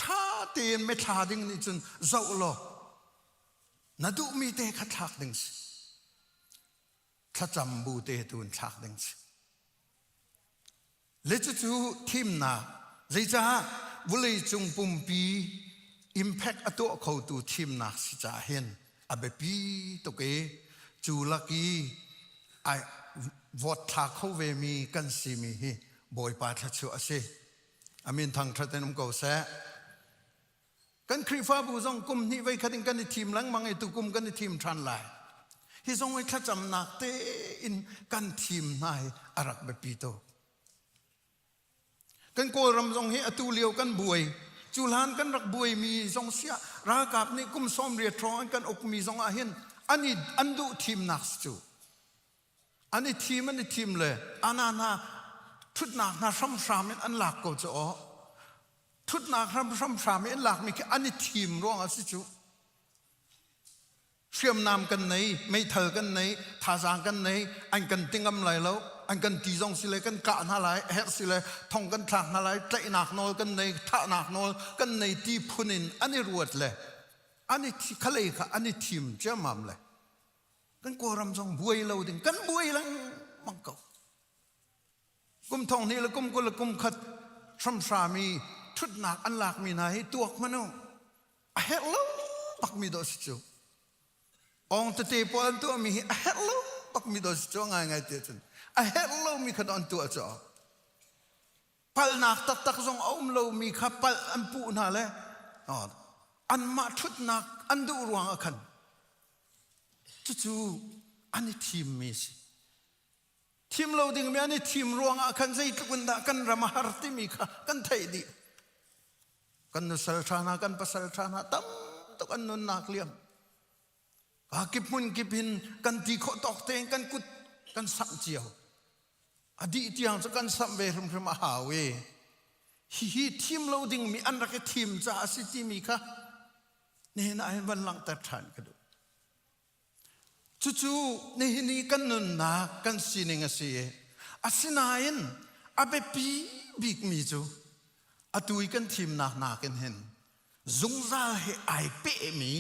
ท่าเตียนไม่ท่าดิ่งนี่จนเจ้าโลนาดูมีเตะขัดทักดิ่งสิถ้าจำบูเตะตูนทักดิ่งสิเลจูทีมนาใจจ้าวุเลยจงปุ่มปีอิมแพคตัวเขาตูทีมนาสิจ้าเห็นอเบปีตกเอจูลักีไอวอดทักเขาเวมีกันสิมีฮีบอยปาทัชชัวเซอามินทางทรัตนมเกาเสกันคริฟ้าบูซงกุมนี่ไว้ขัดกันในทีมหลังมังไอตุกุมกันในทีมทรันไลฮิซงไว้ขัดจำนักเตอินกันทีมนายอารักเบปีโตกันโกรำซงเฮอตูเลียวกันบวยจุลานกันรักบวยมีซงเสียรากาบนี่กุมซ้อมเรียทรอนกันอกมีซงอาเห็นอันนี้อันดูทีมนักจูอันนี้ทีมเลยอันนั้นทุดนักนาซ้ำซ้ำอันหลักก็จะอ๋อทุดนักซ้ำซ้ำอันหลักมีแค่อันนี้ทีมร่วงสิจูเชื่อมนำกันไหนไม่เถอกันไหนท่าจางกันไหนอันกันติงกำไรแล้วอันกันตีจงสิเลยกันกะน่าไรเฮ็ดสิเลยท่องกันทักน่าไรใจหนักโนกันไหนท่าหนักโนกันไหนตีพุนินอันนี้รวดเลยอันนี้ทะเลค่ะอันนี้ทีมเจ้ามั่มเลยกันกลัวรำจงบวยเราดิกันบวยลังมังกรกุมทองนี่ละกุมกุลกุมขัดซ้ำสามีทุดหนักอันหลักมีไหนตัวมันเอาเฮ็ดแล้วปักมีดอสจูองตะเตปอนตัวมีเฮ็ดแล้วปักมีดอสจูง่ายเตี้ยจนเฮ็ดแล้วมีขนอนตัวจ่อปัลนักตักจงเอาเรามีขับปัลอันปูน่าเลยอันมาทุดหนักอันดูรวงขันจู่อันนี้ทีมมีสิ ทีมเราดิ่งมีอันนี้ทีมรวงกันใจทุกคนด่ากันรำหาร์ติมีค่ะกันไทยดีกันนุสลชานากันปัสลชานาตั้มตุกันนุนนักเลี้ยงกิบมุนกิบหินกันตีโคตอกเตงกันกุดกันสังเจียวอดีตอย่างจะกันสัมเวรมพระมหาเวฮีทีมเราดิ่งมีอันรักทีมจะอาศิติมีค่ะนี่นายวันหลังตัดฐานกันดูจู่ๆนี่กันนุนนักกันสินิงเสียอาศินายนอาเบปีบิกมีจูอาตุยกันทีมนักกันเห็นจงซาเฮไอเปมี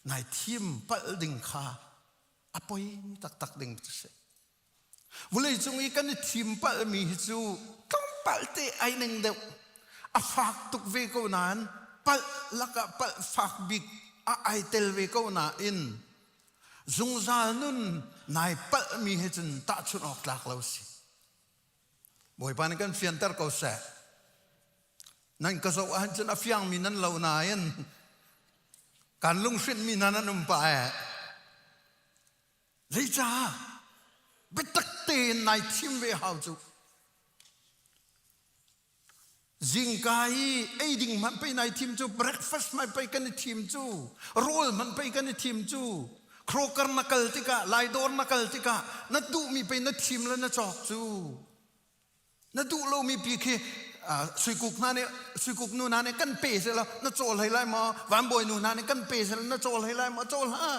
นายทีมปัลดิ่งข้าอภัยตักดิ่งเสียวันเลยจงอีกันทีมปัลมีจูต้องปัลเตไอหนึ่งเดียวอาฝากตุกเวกนั้นปัลลักปัลฝากบิกไอเตลเวกนาอินจงซานุนนายปัลมีเหตุตัดชุนออกหลักเราสิบ่อยปานกันเฟียนเตอร์ก็เสะนั่นก็สวรรค์จนอฟยังมีนั้นเรานายนการลงสิ้นมีนั้นนุ่มไปเลยจ้าไปตักเตนในทีมเวหาจูจิงกายไอ้ดิ่งมันไปในทีมจูเบรคฟาสต์มันไปกันในทีมจูโรลมันไปกันในทีมจูโครกร์นักเลติกาไลดอร์นักเลติกานัดดูมีไปในทีมแล้วนัดจอกจูนัดดูเรามีปีเคสุกุกนั่นเนี่ยสุกุกนู่นนั่นเนี่ยกันเปย์เสร็จแล้วนัดโจลให้ไล่มาวันบอยนู่นนั่นเนี่ยกันเปย์เสร็จแล้วนัดโจลให้ไล่มาโจลฮะ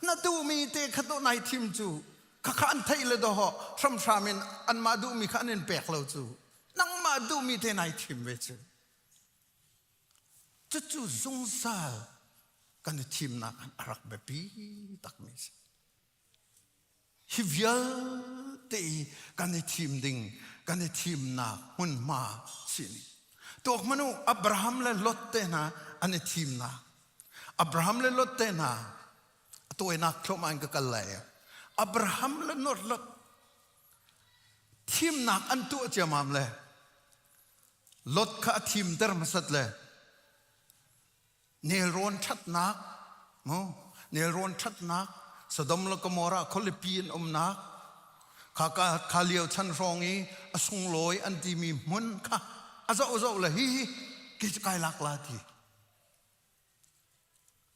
นัดดูมีเตะขัดในทีมจูข้าขันไทยเลยดอกช่ำชามินอันมาดูมีขันเงินแปลกเราจูนั่งมาดูมีเตะในทีมเวจูจู่ๆสงสารกันในทีมนักรักแบบปีตักมิสฮิวยัลเตะกันในทีมดิ่งกันในทีมนักหุ่นมาสินี่ตัวมนุษย์อับราฮัมและลอตเตนะอันในทีมนักอับราฮัมและลอตเตนะตัวนักเข้ามาอันกันเลยอับราฮัมและนอตลอตทีมนักอันตัวเจ้ามามเลยลอตข้าทีมเดิมสัตว์เลยเนรอนชัดนักเนรอนชัดนักสดมละกมอระคอลิปีนนักข้าเลี้ยวชันรองนี้สงลอยอันที่มีมุนค่ะอาจจะเลยกิจการหลักลาที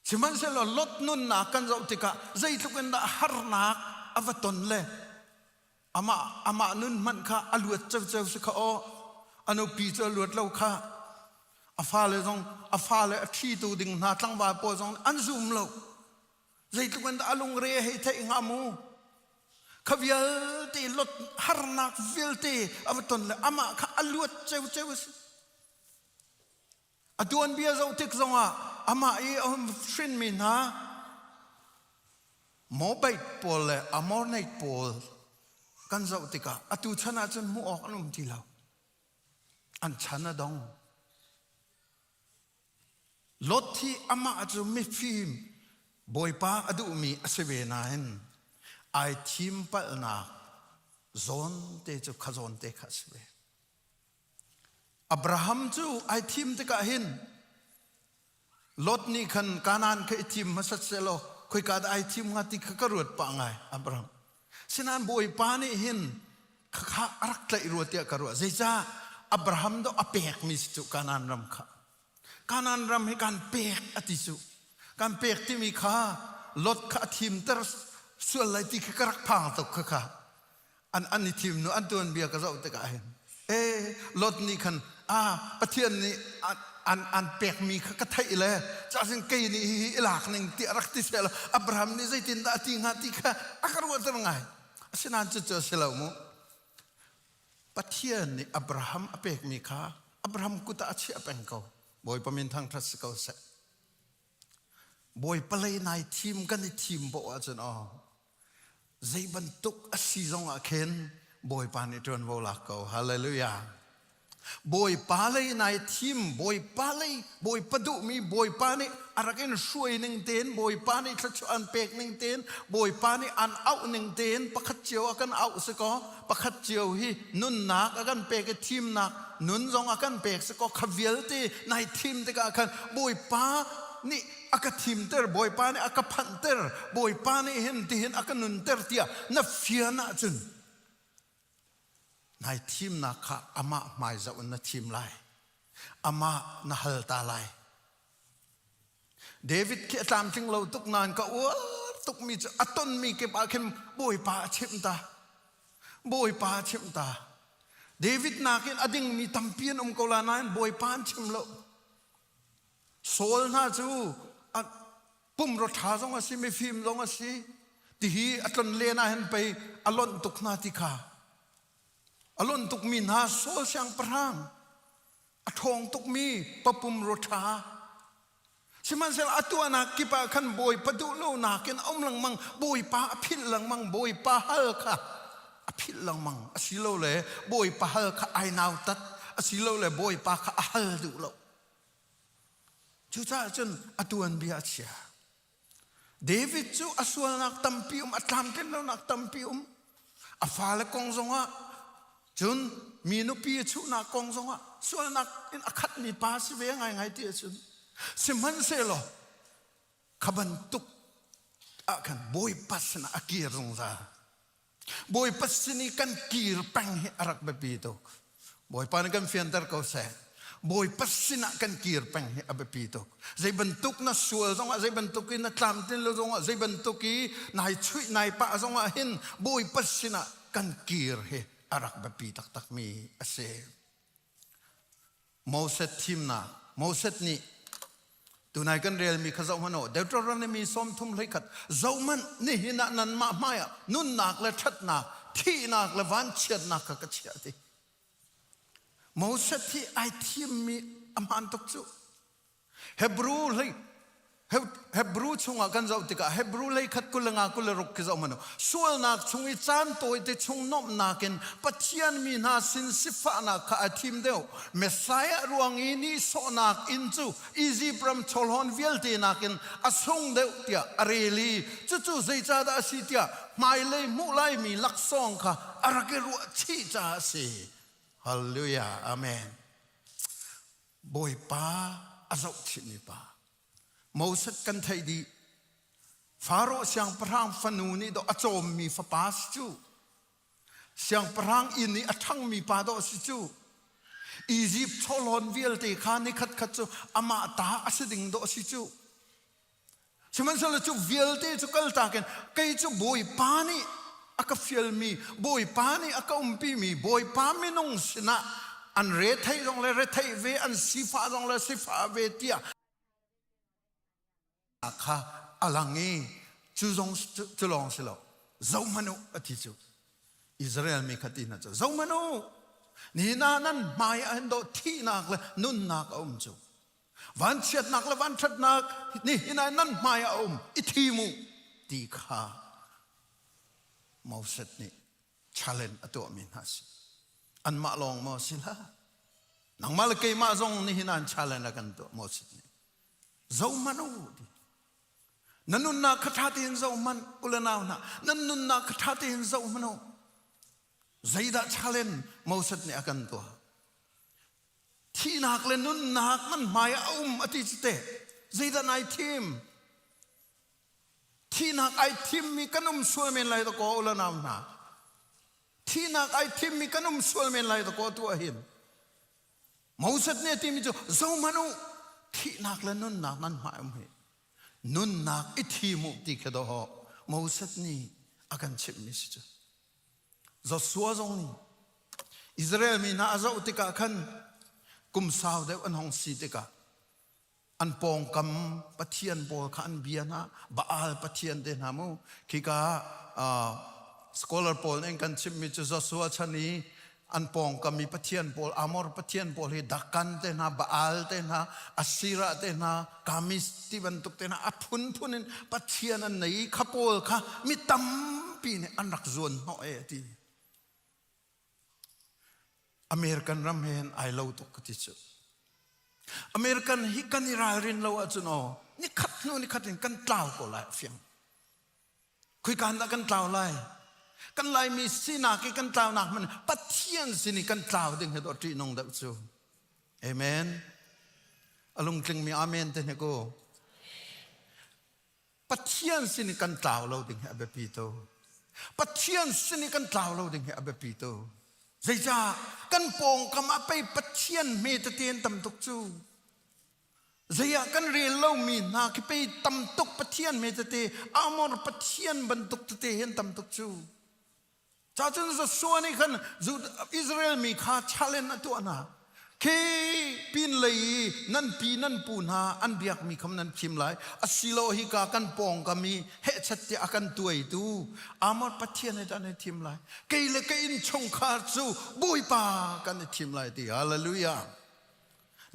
สิมันเสร็จแล้วลดนุนนักกันเราติกะใจทุกคนด่าฮาร์นักอวตนเลยอามานุนมันค่ะอลวดเจ้าสิค่ะอนุปีเจ้าลวดเราค่ะอาฟ้าเลยจงอาฟ้าเลยที่ตัวดิ่งนาตั้งบาปจงอันซุ่มเราใจทุกคนด่าลงเรียให้เทงามูขวิลตีลดฮาร์นักวิลตีอวตนเลยอามาค่ะอลวดเจ้าสิอดวนเบียร์เราติกจงอามาเอาชินมินะหมอใบปอลเลยอามอร์ไนปอลกันเราติกะอตุชนะจนมูออกนุ่มที่เราอันชนะดองลดที่อามาจะไม่ฟิล์มบอยป้าอดูมีอเสเวนายนไอทีมปัลนาโซนเตจุขจรเตขสเวอับราฮัมจูไอทีมเตกะหินลดนี่ขันกานานเคยทีมมาสัตเซโลคุยกันไอทีมงาติขกรวดปังไงอับราฮัมฉะนั้นบอยป้านี่หินข้ารักใจรวดเตียกรวดเจจ้าอับราฮัมต้องอเปกมิสจุกานานรำข้ากานานรำให้การเปกอติสุการเปกที่มีข้าลดข้าทีมแต่ส่วนอะไรที่ข้ารักพังตกข้าอันนี้ทีมนู้นอันตัวนี้เบียก็จะอุตกะเห็นลดนี่ขันประเทศนี้อันเปกมีข้าไทยเลยจากสิ่งเกย์นี่หลักหนึ่งที่รักที่เสละอับราฮัมนี่ใจตินตาติงาติข้าอักรวดยังไงฉะนั้นจะเจอเสละมุประเทศนี้อับราฮัมอเปกมีข้าอับราฮัมกุตาเชียเป็นเขาบอยประมินทางทัศน์เขาเสบอยเปล่ยนายทีมกันในทีมบอกว่าจะนใจบรรทุกอาศิจงอาเคนบอยปานิจวนโวลักเขาฮาเลลูยาบอยปาเลยนายทีมบอยปาเลยบอยประดุมีบอยปานี่อะไรกันช่วยหนึ่งเตนบอยปานี่ทัชอันเปกหนึ่งเตนบอยปานี่อันเอาหนึ่งเตนประคัดเจียวกันเอาสกอประคัดเจียวฮีนุนนักกันเปกทีมนักนุนจงกันเปกสกอขวิลตีนายทีมเตกันบอยปานี่อากัทีมเตอร์บอยปานี่อากัพันเตอร์บอยปานี่เห็นที่เห็นอากันุนเตอร์เตียนับเฟียน่าจน นายทีมนักข้าอามาหมายจะอุนทีมไลอามานาฮัลตาไลเดวิดเกี่ยตามถึงเราตุกนานก็ว่าตุกมีจะอัตนมีเก็บอาเข้มบอยป่าชิมตาบอยป่าชิมตาเดวิดนักอดิ่งมีตัมเปียนกอลานายบอยป่าชิมโลโซลน่าจูปุ่มรถท้าจงอาศัยไม่ฟิล์มจงอาศัยที่อัตนเลน่าเห็นไปอลอนตุกนาติกาอลอนตุกมีนาโซลช่างพรางอทองตุกมีปะปุ่มรถท้าสิมันเสลอตัวนักกิปะขันบอยปะดูโลนักเห็นอมลังมังบอยป่าอภิลังมังบอยป่าฮัลค่ะอภิลังมังอสิโลเลยบอยป่าฮัลค่ะไอนาตัดอสิโลเลยบอยป่าค่ะฮัลดูโลจู่จ้าจนอตัวนันเบียเชียเดวิดจู่อสวลนักตัมพิอุมอัตลามเกนโลนักตัมพิอุมอฟาเลกงซงะจนมีนุปีจู่นักกงซงะสวลนักอินอคัดมีป้าสิเวงไงเดียจุนสิมันเสลอขบันตุกอากันบอยปัสนะอากีรงซาบอยปัสนี่กันกีร์แปงให้อารักแบบปีตุกบอยปานกันเฟียนเตอร์เขาเสบอยปัสนะกันกีร์แปงให้อาแบบปีตุกใจบรรทุกน่ะสวยจังว่าใจบรรทุกีน่ะตามตินเราจังว่าใจบรรทุกีนายช่วยนายป้าจังว่าเห็นบอยปัสนะกันกีร์ให้อารักแบบปีตักมีอาเซโมเสสทีมน่ะโมเสสนี่ตัวนายกันเรียลมีข้าเจ้ามันโอเดี๋ยวตอนนี้มีสมทุมเลยขัดเจ้ามันนี่หินะนันมาไม่อะนุ่นนักและชัดนักที่นักและวันเชียดนักก็เชียดที่โมเสสที่ไอทีมมีอามันตกจุเฮบรูเลยเฮบรูชงกันเจ้าติกาเฮบรูเลยขัดกุลงากุลรุกข้าเจ้ามันโอส่วนนักชงอิจานตัวที่ชงนบนักเองปัจจัยมีนาสินสิฟ้านักข้าทีมเดียวเมสไซร์รวงอินี่โซนักอินจูอีซีพรมชลฮอนวิลตีนักเองอสงเดียวเตียอารีลีจู่ๆใจจ้าดาสิเตียไม่เลยมุไลมีลักษณ์ค่ะอารักรัวชีจ้าสิฮัลเลลูยาอาเมนบอยป้าอาจจะชินิป้าโมเสสกันไทยดีฟาโรห์เสียงพระฟนูนี่ดอกอโจมมีฟ้าป้าสิจูเสียงพระอินนี่อทั้งมีป้าดอกสิจูอียิปต์ชลอนวิลตีขานี่ขัดจูอามาตาอสดิ่งดอกสิจูฉะนั้นสละจูวิลตีจูกัลตากันใครจูบอยป้านี่อากาฟิลมีบอยป้านี่อากาปีมีบอยป้าไม่นงสินะอันเรทไทยตรงเลยเรทไทยเวอันสีฟ้าตรงเลยสีฟ้าเวเตียข้าอลังงี้จุลองสิโลเจ้ามนุษย์อธิจูอิสราเอลมีคตินะจูเจ้ามนุษย์นี่นานั้นไม่อันโดที่นักเลยนุ่นนักอมจูวันเช็ดนักเลยวันเช็ดนักนี่นานั้นไม่อมอิทิมุตีข้าโมเสสนี่ชาเลนตัวมินฮัสอันมาลองโมสิละนังมาลเกยมาจงนี่นันชาเลนกันตัวโมเสสนี่เจ้ามนุษย์นั่นนุนนักขัดที่เห็นเจ้ามันอุลนาวนะนั่นนุนนักขัดที่เห็นเจ้ามันโอ้ใจดัชาเลนโมเสสเนี่ยกันตัวที่นักเล่นนุนนักมันหมายอธิจิตเตใจดันไอทีมที่นักไอทีมมีกันสวลเมนไลตะโกอุลนาวนะที่นักไอทีมมีกันสวลเมนไลตะโกตัวเห็นโมเสสเนี่ยทีมจู่เจ้ามันโอ้ที่นักเล่นนุนนักนั้นหมายนุนนักอิทธิมุติกระโดดโมเสสนี่อาการเชื่อมิสจ้ะจะสวดตรงนี้อิสราเอลมีน่าจะอุติกาขันกุมสาวเดวอันหงสีติกาอันปองกำปะเทียนบอลขันเบียนะบาลปะเทียนเดนามูคิกาสกอลเลอร์ปอลเองกันชิมมิจะสวดชนีอันปองกำมีปะเทียนบอลอามอร์ปะเทียนบอลให้ดักกันเดนาบาลเดนาอัสซีระเดนากามิสติวันตุกเดนาอพุนนินปะเทียนอันไหนขบวนค่ะมีตั้มปีเนี่ยอันรักจวนเหาะเอทีอเมริกันรำเฮนไอเลวตุกติจุอเมริกันฮิกันนิรารินเลวจุนอนี่ขัดนู่นนี่ขัดนี่กันกล่าวก็ไล่เฟียงคุยกันแล้วกันกล่าวไล่กันไล่มีสีนักกันกล่าวนักมันปัจเจียนสินี่กันกล่าวดึงให้ตัวจีนงดับจูเอเมนอารมณ์จึงมีอาเมนเตนโกปัจเจียนสินี่กันกล่าวเราดึงให้อเบปีโตปัจเจียนสินี่กันกล่าวเราดึงให้อเบปีโต ใจจ้ากันปองกำมาไปปัจเจียนเมตเตียนตำตุกจูใจอยากกันเรียนเล่ามีนาคิไปตำตุกปัจเจียนเมตเตอามอร์ปัจเจียนบรรทุกเตเห็นตำตุกจูจ้าจนจะส่วนนี้กันจูอิสราเอลมีข้าชาเลนตัวน่ะเคปีนเลยนั่นปีนั่นปูนาอันเบียกมีคำนั้นพิมพ์ไหลอสิโลหิกากันปองกามีเฮชัดเตอากันตัวดูอามอร์ปัจเจียนในด้านในทิมไหลเกยเลกอินชงคาจูบุยปากันในทิมไหลดีฮาเลลูยา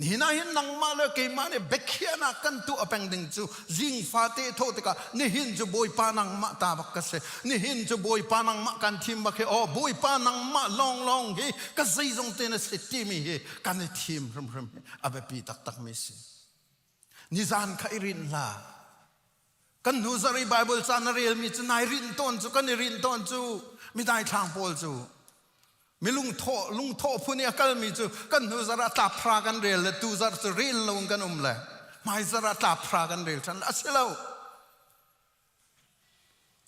นี่นะเห็นนังมาเลยเกยมาเนี่ยเบกเขียนักกันตัวอเปงดิงจูจิงฟาเตโทติกานี่เห็นจูบุยปานังมาตาบักกะเสนี่เห็นจูบุยปานังมากันทิมบักเฮโอบุยปานังมาลองเฮก็ใจจงเตนสิติมีเฮกันในทิมรมอเบปีตักมิสินิจานขายรินลากันนูซารีไบเบิลซานเรียลมีจะนายรินต้นจูกันรินต้นจูมีได้ทางโพลจูมีลุงโทพูนี่ก็มีจูกันนูซาระตาพรากันเรียลตูซาร์เรียลลงกันเลยไม่ซาระตาพรากันเรียลฉันอาศัยเรา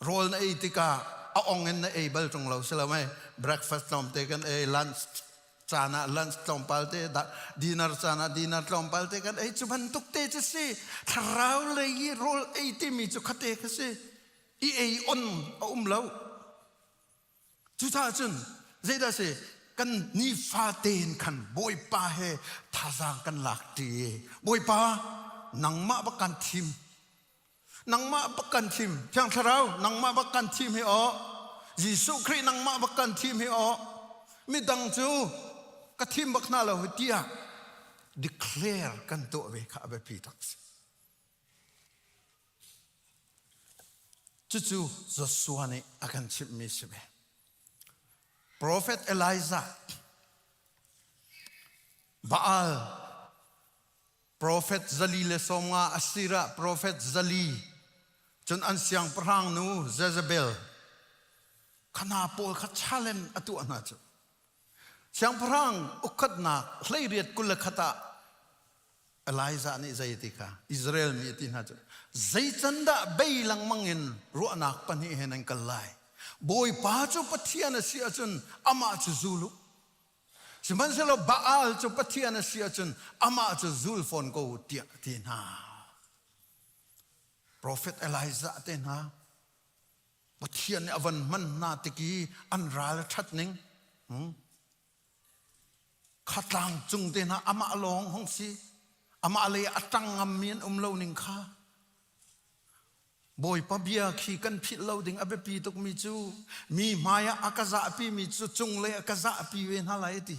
โรลในติกาเอาองเงินในเบลตรงเราเสร็จแล้วไหม breakfast ต้มเตกันlunch จานะ lunch ต้มปัลเตdinner จานะ dinner ต้มปัลเตกันจุบันตุกเตจะสิถ้าเราเลยโรลที่มีจูขัดเตกันสิon เราจุดท้ายจุนเจดาสิกันนิฟาเตนกันบอยป้าเฮท่าจางกันหลักดีบอยป้านังมาบักกันทิมนังมาบักกันทิมเพียงเท่าเรานังมาบักกันทิมให้ออกยิสุครินังมาบักกันทิมให้ออกไม่ดังจูกัทิมบักนาเราเดีย declare กันตัวเวข้าเบปีตักสิจู่ๆจะสวนีอาการชิมมิสเบProphet Elijah, Baal, Prophet Zali le somga Asira, Prophet Zali, John Ansiang perang nu Jezebel, Kanapol kachalen atu anajo. Siang perang ukadna hleriat kulakata Elijah ni zaitika Israel mi itinajo. Zaitanda beilang mangin ruanak panihen ang kalay. Boy pacho patiana siya chun ama chu zulu. Siman selo Baal chu patiana siya chun ama chu zulfon ko tina. Prophet Elijah tina. Patiana avan man natiki anral chatning. Katlang chung tina ama along hong si ama alay atang amin umlaw ning ka. Boy pabia ki kan pit loading abe pi tok mi chu mi maya akaza api mi chu chung le akaza api wen halai ti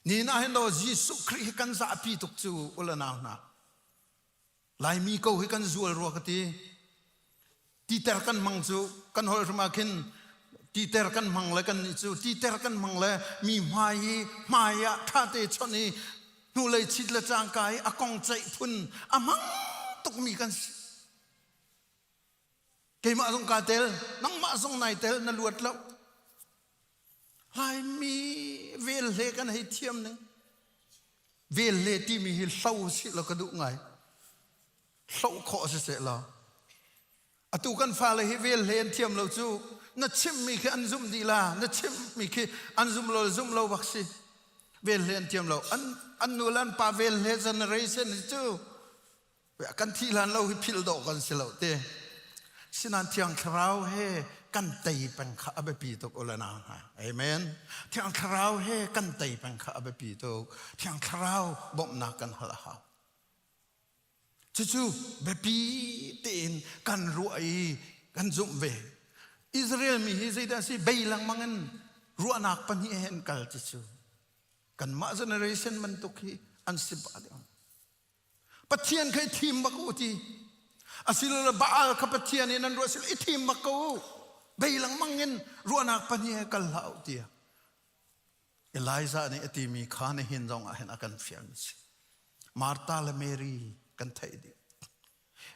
ni na hen do jisu kri kan za api tok chu ulana na lai mi ko hi kan zual ro ka ti ter kan mang chu kan hol ma kin ti ter kan mang le kan ni chu ti ter kan mang le mi mai maya tha te choni nu le chit le chang kai akong chai phun amang tok mi kan kay maasong katel, nang maasong naitel na luat law. Hay mi vele kan hay tiam neng. Vele ti mi hil saw sila kadu ngay. Saw ko sa sila. Atu kan fala hi vele tiam law chu. Na chim mi ki anzum dila. Na chim mi ki anzum law baksi. Vele tiam law. Anulan pa vele generation chu. Kan tilan law hi pil do kan sila te. Sinan tiang karau he kan tay pang ka abe pitok ulana amen tiang karau he kan tay pang ka abe pitok tiang karau bom na kan halaha chuchu bepi tin kan ruai kan zum ve Israel mi hi zaida si beilang mangan ruanak pani hen kal chuchu kan ma generation man tukhi ansibadi pathian kai thim bakuti Asilo Baal kapatian inan ruasil itim makau beilang mangin ruanak paniya kalhau dia Elijah ni itimi khane hinjong ahen akan fiamis Martha le Mary kan thaidi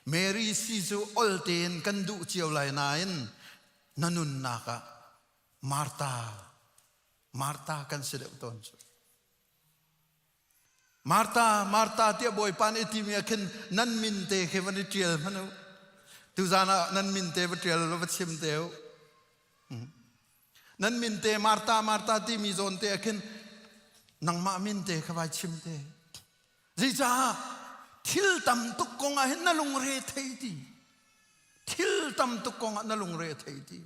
Mary sisu olten kan du chiau lai nain nanun naka Martha kan sedep ton Martha tia boy pan itimi akin nan minte kevani tiel manu tu zana nan minte betriel lo bachim teu นั้นมินเตมาร์ตาที่มีโซนเตะขึ้นนังมามินเตขวายชิมเตจีจ้าทิลตำตุกกงอ่ะเห็นนั่นลงเรทให้ดีทิลตำตุกกงอ่ะนั่นลงเรทให้ดี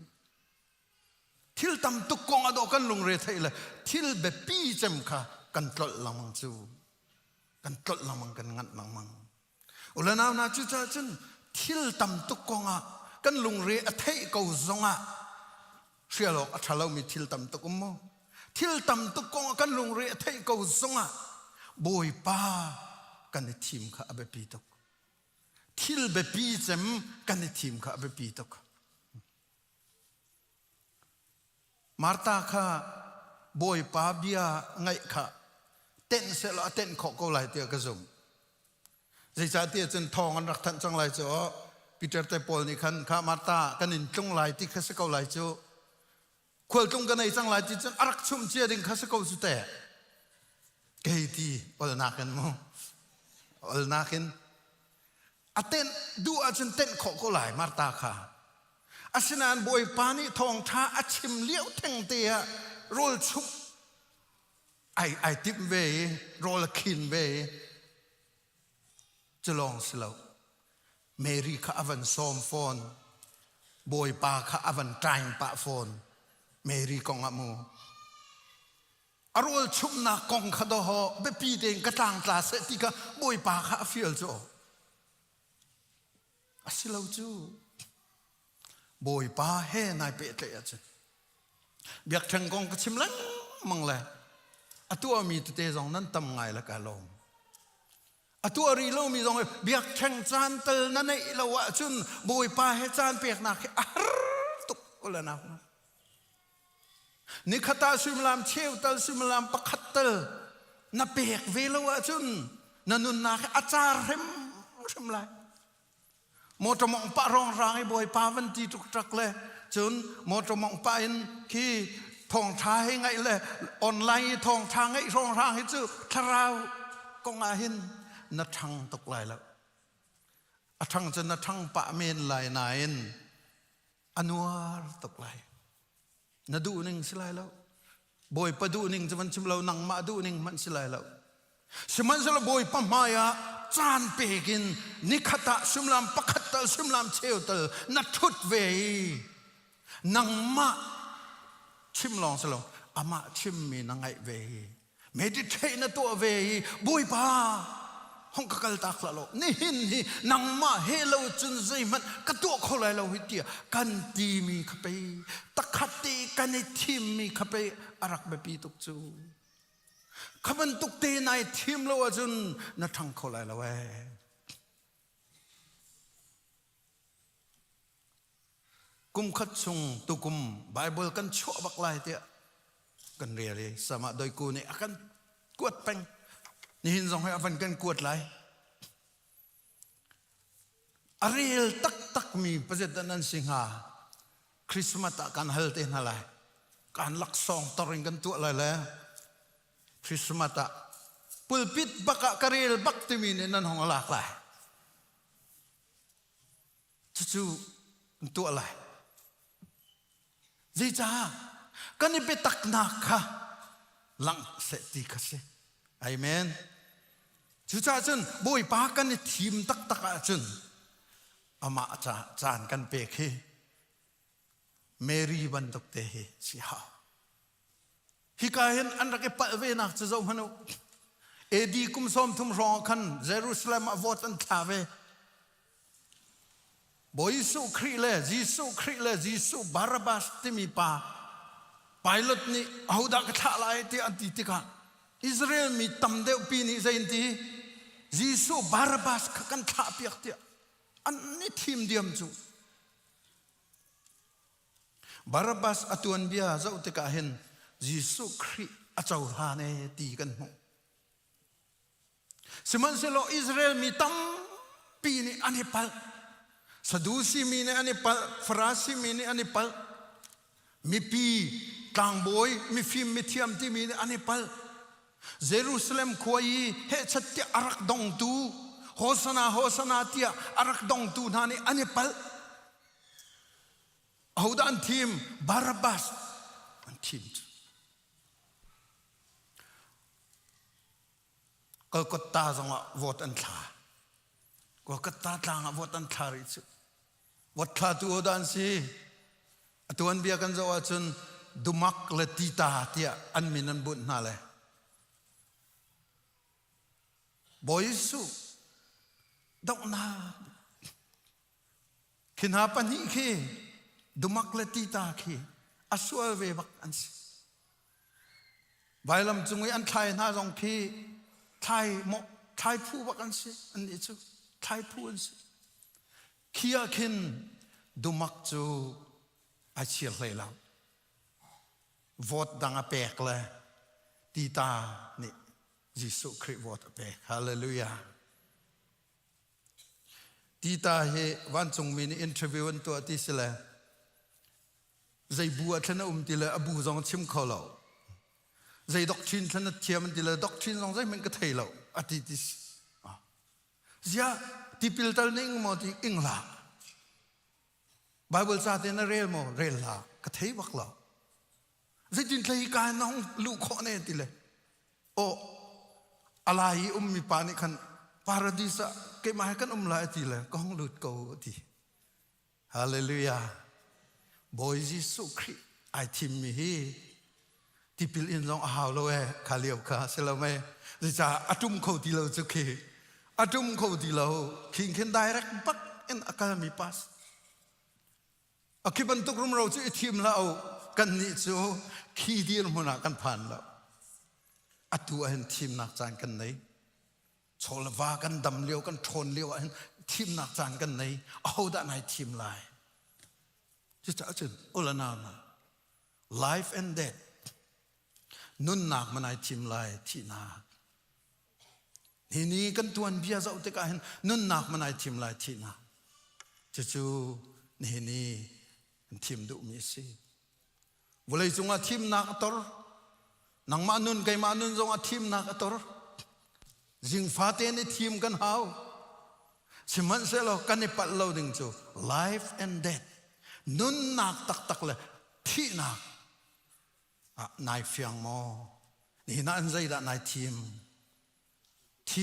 ทิลตำตุกกงอ่ะดอกกันลงเรทให้เลยทิลแบบปีจำค่ะกันตลละมังจูกันตลละมังกันงัดละมังอุลนาจูจ้าจนทิลตำตุกกงอ่ะกันลงเรทให้กูซงอ่ะเชื่อหรอกถ้าเรามีทิลตำตุกมทิลตำตุกกงกันลงเรทให้กูซงอ่ะบอยป้ากันในทีมข้าอเบปีตกทิลเบปีเซมกันในทีมข้าอเบปีตกมาร์ตาข้าบอยป้าเบียไงข้าเต้นเสละเต้นขอก็ไหลเตียกระซุ่มใจจ่าเตียจนทองอันรักทันจังไหลจ่อปีเตอร์เตปอลนี่ขันข้ามาร์ตากันนินจงไหลที่ข้าสกาวไหลจ่อควรจงกันในจังไหลที่จนรักชุ่มเจียดิงข้าสกาวสุดแต่เกยตีอลนักกันมั้งอลนักกันอาเต้นดูอาจนเต้นขอก็ไหลมาร์ตาข้าอาชนานบอยปานี่ทองท้าอาชิมเลี้ยวแทงเตียโรลชุบไอติมเวโรลคินเวจะลองสลาวเมรี่ข้าอวันซอมฟอนบอยปาข้าอวันใจปะฟอนเมรี่กองอามูอารมณ์ชุบนักกองขดหอเบปีเดงกระตังตาเสติกะบอยปาข้าฟิลโจอาศิลาจูบอยป้าเฮนายเปเตะจันเบียกทังกงก็ชิมลังมังเลยตัวมีตัวเตจงนั้นทำไงละกาลงตัวรีโลมีจงเบียกทังจานเตลนั่นไอ้ละวะจุนบอยป้าเฮจานเปียกนักตุกอะไรนะนี่ขตาสุมลามเชวเตลสุมลามปักขัดเตลนับเปียกเวละวะจุนนันนุนนักอาจารย์เร็มชิมไรมอตมองปะรองรางไอ้บอยปาวันตีตุกตักเลยจนมอตมองปะอินขี้ทองท้าให้ไงเลยออนไลน์ทองทางไอ้รองรางให้จื้อทาราวกงอาหินนัดทังตกไหลแล้วทังจะนัดทังปะเมนไหลนายนอนัวตกไหลนัดดูหนึ่งสิไหลแล้วบอยปะดูหนึ่งจะมันชิมเราหนังมาดูหนึ่งมันสิไหลแล้วสมันจะบอยปะมายาจานเปกินนิขตะสุมลามปักขัดเตลสุมลามเชวเตลนัดทุดเวนังมาชิมลองสลองอามาชิมมีนังไงเวเมดิเทนตัวเวบุยป้าห้องกัลตักละโลนี่หินฮีนังมาเฮโลจุนใจมันกระตัวเขาเลยเราหิเตียกันตีมีขไปตะขัดตีกันในทีมมีขไปอารักแบบปีตุกจูขบันตุกตีในทีมเราจนนัดทางเขาเลยละเว้กุมขัดซุงตุกุมไบเบิลกันชั่วบักไลเตียกันเรียเลยสมาโดยกูเนี่ยกันกวดแปงนี่หินสองให้อฟันกันกวดไหลอารีลตักมีประเด็นนั้นสิงหาคริสต์มาสกันเฮลเทนอะไรการลักซองตริงกันตัวอะไรแล้วคริสต์มาสปุลปิดบักกะเรียลบักติมินนั่นห้องหลากหลายจู่ๆตัวอะไรจีจ้ากันนี่เป็นตักนักค่ะหลังเสติกเสอเมนจู่จ้าจนบุยปากันนี่ทีมตักจนอามาจ้าจานกันเปกเฮเมรีบันตุกเตเฮสิฮาฮิกาเห็นอันรักเปเวนักจะจอมฮนุเอดีกุมสมทุมรองคันเยรูซาเล็มอวตันทาเวบอยสุครีเลจิสุครีเลจิสุบาราบัสติมีปาไพลอตนี่เอาดักท่าลายที่อันติติกาอิสราเอลมีตำเดียวปีนี้ใจอินทีจิสุบาราบัสกันท่าเปียกเตียอันนี้ทีมเดียมจูบาราบัสอตุนเบียเจ้าติกาเห็นจิสุครีอาเจ้าฮาเนตีกันหงสมันเซโลอิสราเอลมีตำปีนี้อันนี้พัลสะดูซีมีเนี่ยอันนี้พัลฟราซีมีเนี่ยอันนี้พัลมีปีกลางบอยมีฟิล์มมีเทียมที่มีเนี่ยอันนี้พัลเยรูซาเล็มควายเฮชัดที่อารักดงตูโฮสนาที่อารักดงตูนั่นนี่อันนี้พัลเอาด้านทีมบาราบัส thimก็กตาจังวอดอันทาก็กตาตางวอดอันทาริจุวอดทาตัวดันสิตัวอันเบียกันจะว่าจนดุมักเลติตาเตียอันมินันบุญนั่นแหละบอยสุดอกนาขินหาปันหิคีดุมักเลติตาคีอสวลเวบักอันสิใบลำจงไว้อันไทยน่าจงคีไทยหมกไทยผู้บักอันสิอันนี้จูไทยผู้อันสิขี้อาขินดุมักจูอาเชียเลยแล้ววอดดังอเปกเลยตีตานี่ยิสุคริสต์วอดอเปกฮาเลลูยาตีตาเฮวันจงมีอินเทอร์วิวตัวที่สิเลยใจบัวท่านติเลยอบูจงชิมเขาเราใจด็อกทรินท่านเทียมติเลยด็อกทรินจงใจมันก็เทเราอธิติสเสียที่พิลตัลนิ่งมอที่อิงลาไบเบิลซาเตนเรลมอเรลลาก็เทบักเราใจจินเลยการน้องลูกคนเนี่ยติเลยโออะไรมีปานิคันปาราดิสเก็บมาให้กันลายติเลยก็ห้องหลุดกูทีฮาเลลูยาบอยยิสุคริไอทิมมีฮีที่พิลอินลองหาวโลเอคาเลียวคาเซลเมจะจ่าอัตุมเขาที่เราจะเคอัตุมเขาที่เราคิงเคนไดเรกปักเอ็นอาการมีปัสอาคิบันตุกรุมเราจะทีมเรากันนี่จูขี้ดีนมุนักกันผ่านแล้วอัตัวเห็นทีมนักจานกันไหนโชลวากันดำเลี้ยวกันทนเลี้ยวเห็นทีมนักจานกันไหนเอาด้านไหนทีมลายจะจ่าจุนอุลนามา life and death นุ่นนักมันไหนทีมลายที่นาทีนี้กันตัวนี้จะเอาแต่กันเห็นนุ่นนักมันไหนทีมลายที่นาจะจูนี่ทีมดูมิสิวันเลยจงอาทีมนักตอร์นังมานุนไกมานุนจงอาทีมนักตอร์จิงฟาเตนทีมกันหาวสิมันเสลกันในปัดเราดึงจู life and death นุนนักตักเลยที่นักนายเฟียงโมนี่น่าอันใจได้นายที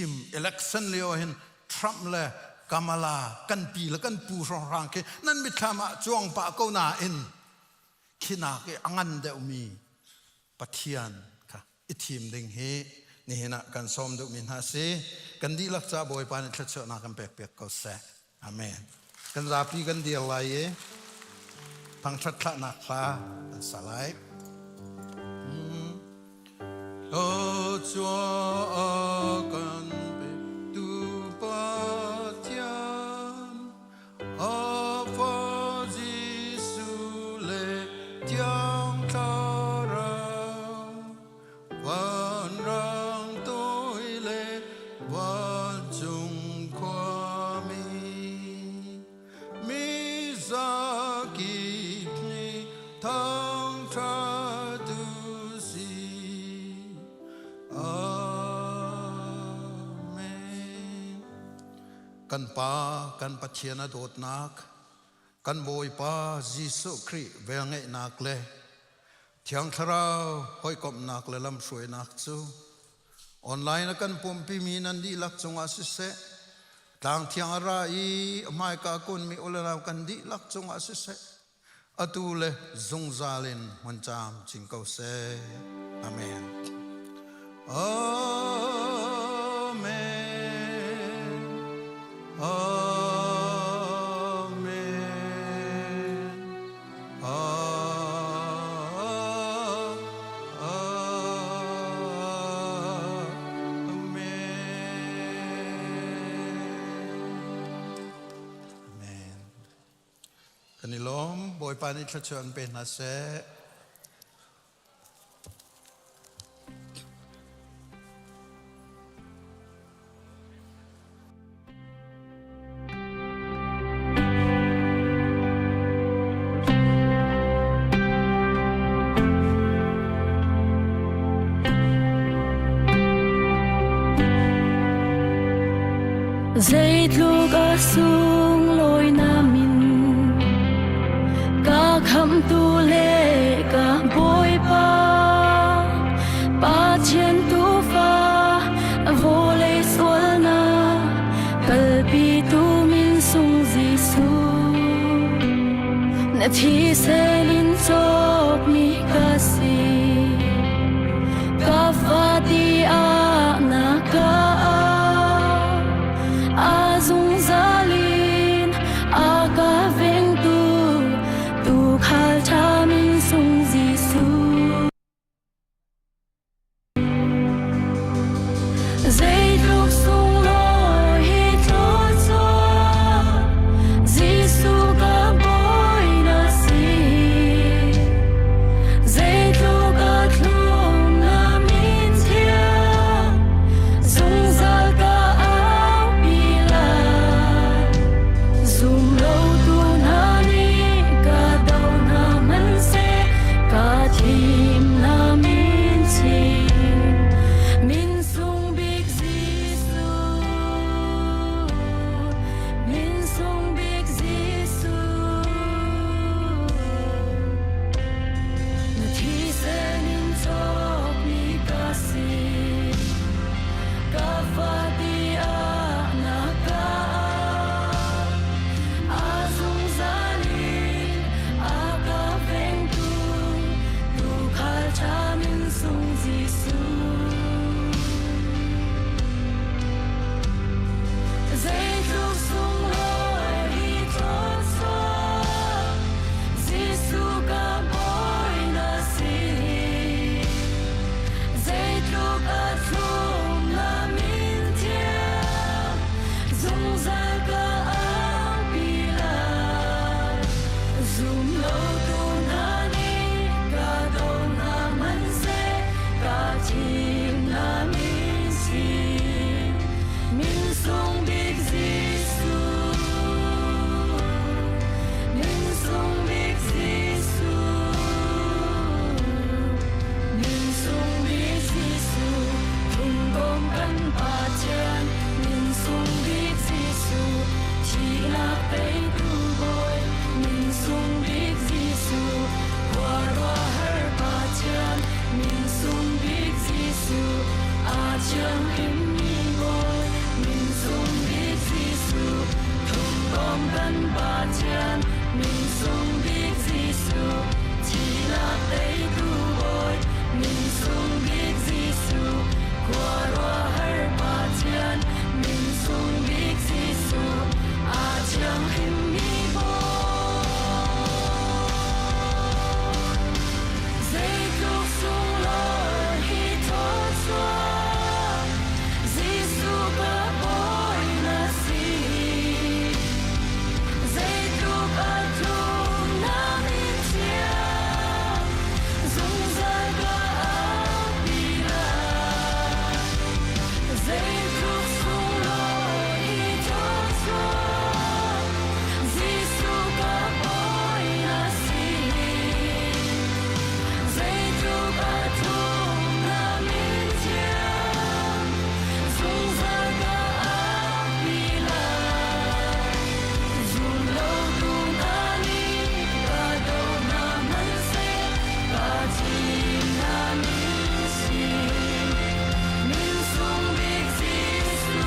ม election เลี้ยวเห็นทรัมป์เลยกามาลากันปีแล้วกันปูรองรังเคนั่นมิทามาจวงปะกูนาอินขีนาเกอังันเดอมีปัทยานค่ะอีทีมดึงเฮนี่นะกันซ้อมดูมินฮาซีกันดีลักษาบ่อยปานทัชนากันเปียกๆก็แสอาเมนกันราปีกันเดียวไรพังทัดนักฟ้าสลายโอ้จัวกันเปียดูปัทยานอาฟาจิสุเลTlangtarวันรังตัวเลวันจงความมีสักนิทั้งทาตุสีอาเมนกันป่ากันปัจเจนโดดนักกันบอยป้ายิสุคริเวงเงนักเลยเที่ยงทราวหอยกบนักเลยลำสวยนักจูออนไลน์นักกันปุ่มพิมีนันดีลักจงอาศิเสต่างเที่ยงอะไรไม่กากุนมีอุลนากันดีลักจงอาศิเสอตูเลจงซาลินมันจามจิงเกาเซอาเมนอาเมนอากันนี่ล้อมบอยปานิชชวนเป็นนาเซDây lúc ở xuống lối nam min cả khăm tu lệ cả bôi thi sẽ linh chọc mi ca si ca va đi a na ca a dung za lin a ca veng tu khal cha min sung Giêsu dây lúc sung lối hi cho Giêsu ca bôi na si dây lúc ca thùng na min thia dung za ca áo bi la dung lâu tu na ni ca đầu na man se ca thim na min chi min sung big Giêsu min sung big Giêsu na thi sẽ nín chọc mi ca si ca va đi a na ca a dung za lin a ca veng tu khal cha min sung Giêsu dây lúc sung lối hi cho Giêsu ca bôi na si dây lúc a thùng na min thia dung za ca áo bi la dung lâu tu na ni ca đầu na man se ca chim na min si min sung big Giêsu min sung big Giêsu min sung big Giêsu thùng gom căn ba chân min sung big Giêsu chỉ là bay tu bôi min sung big Giêsu qua loa her ba chân min sung big Giêsu a chân im mi bôi min sung big Giêsu thùng gom căn ba chân min sung big Giêsu chỉ là bay tu bôi min sung big Giêsu qua loa her ba chân min sung big Giêsu a chân im mi bôi dây lúc sung lối hi cho Giêsu ca bôi na si dây lúc a thùng na min thia dung za ca áo bi la dây lúc sung lối hi cho Giêsu ca bôi na si dây lúc a thùng na min thia dung za ca áo bi la dung lâu tu na ni ca đầu na man se ca chim na min si min sung big Giêsu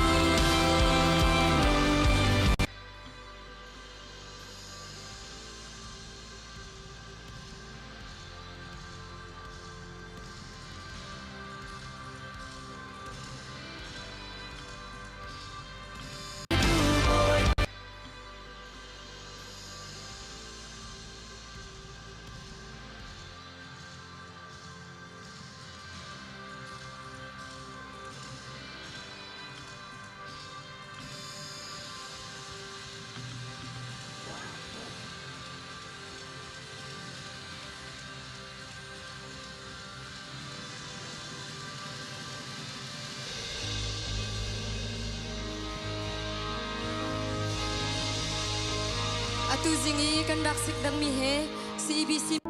atu zingi kan dak sik dang mi he CEBC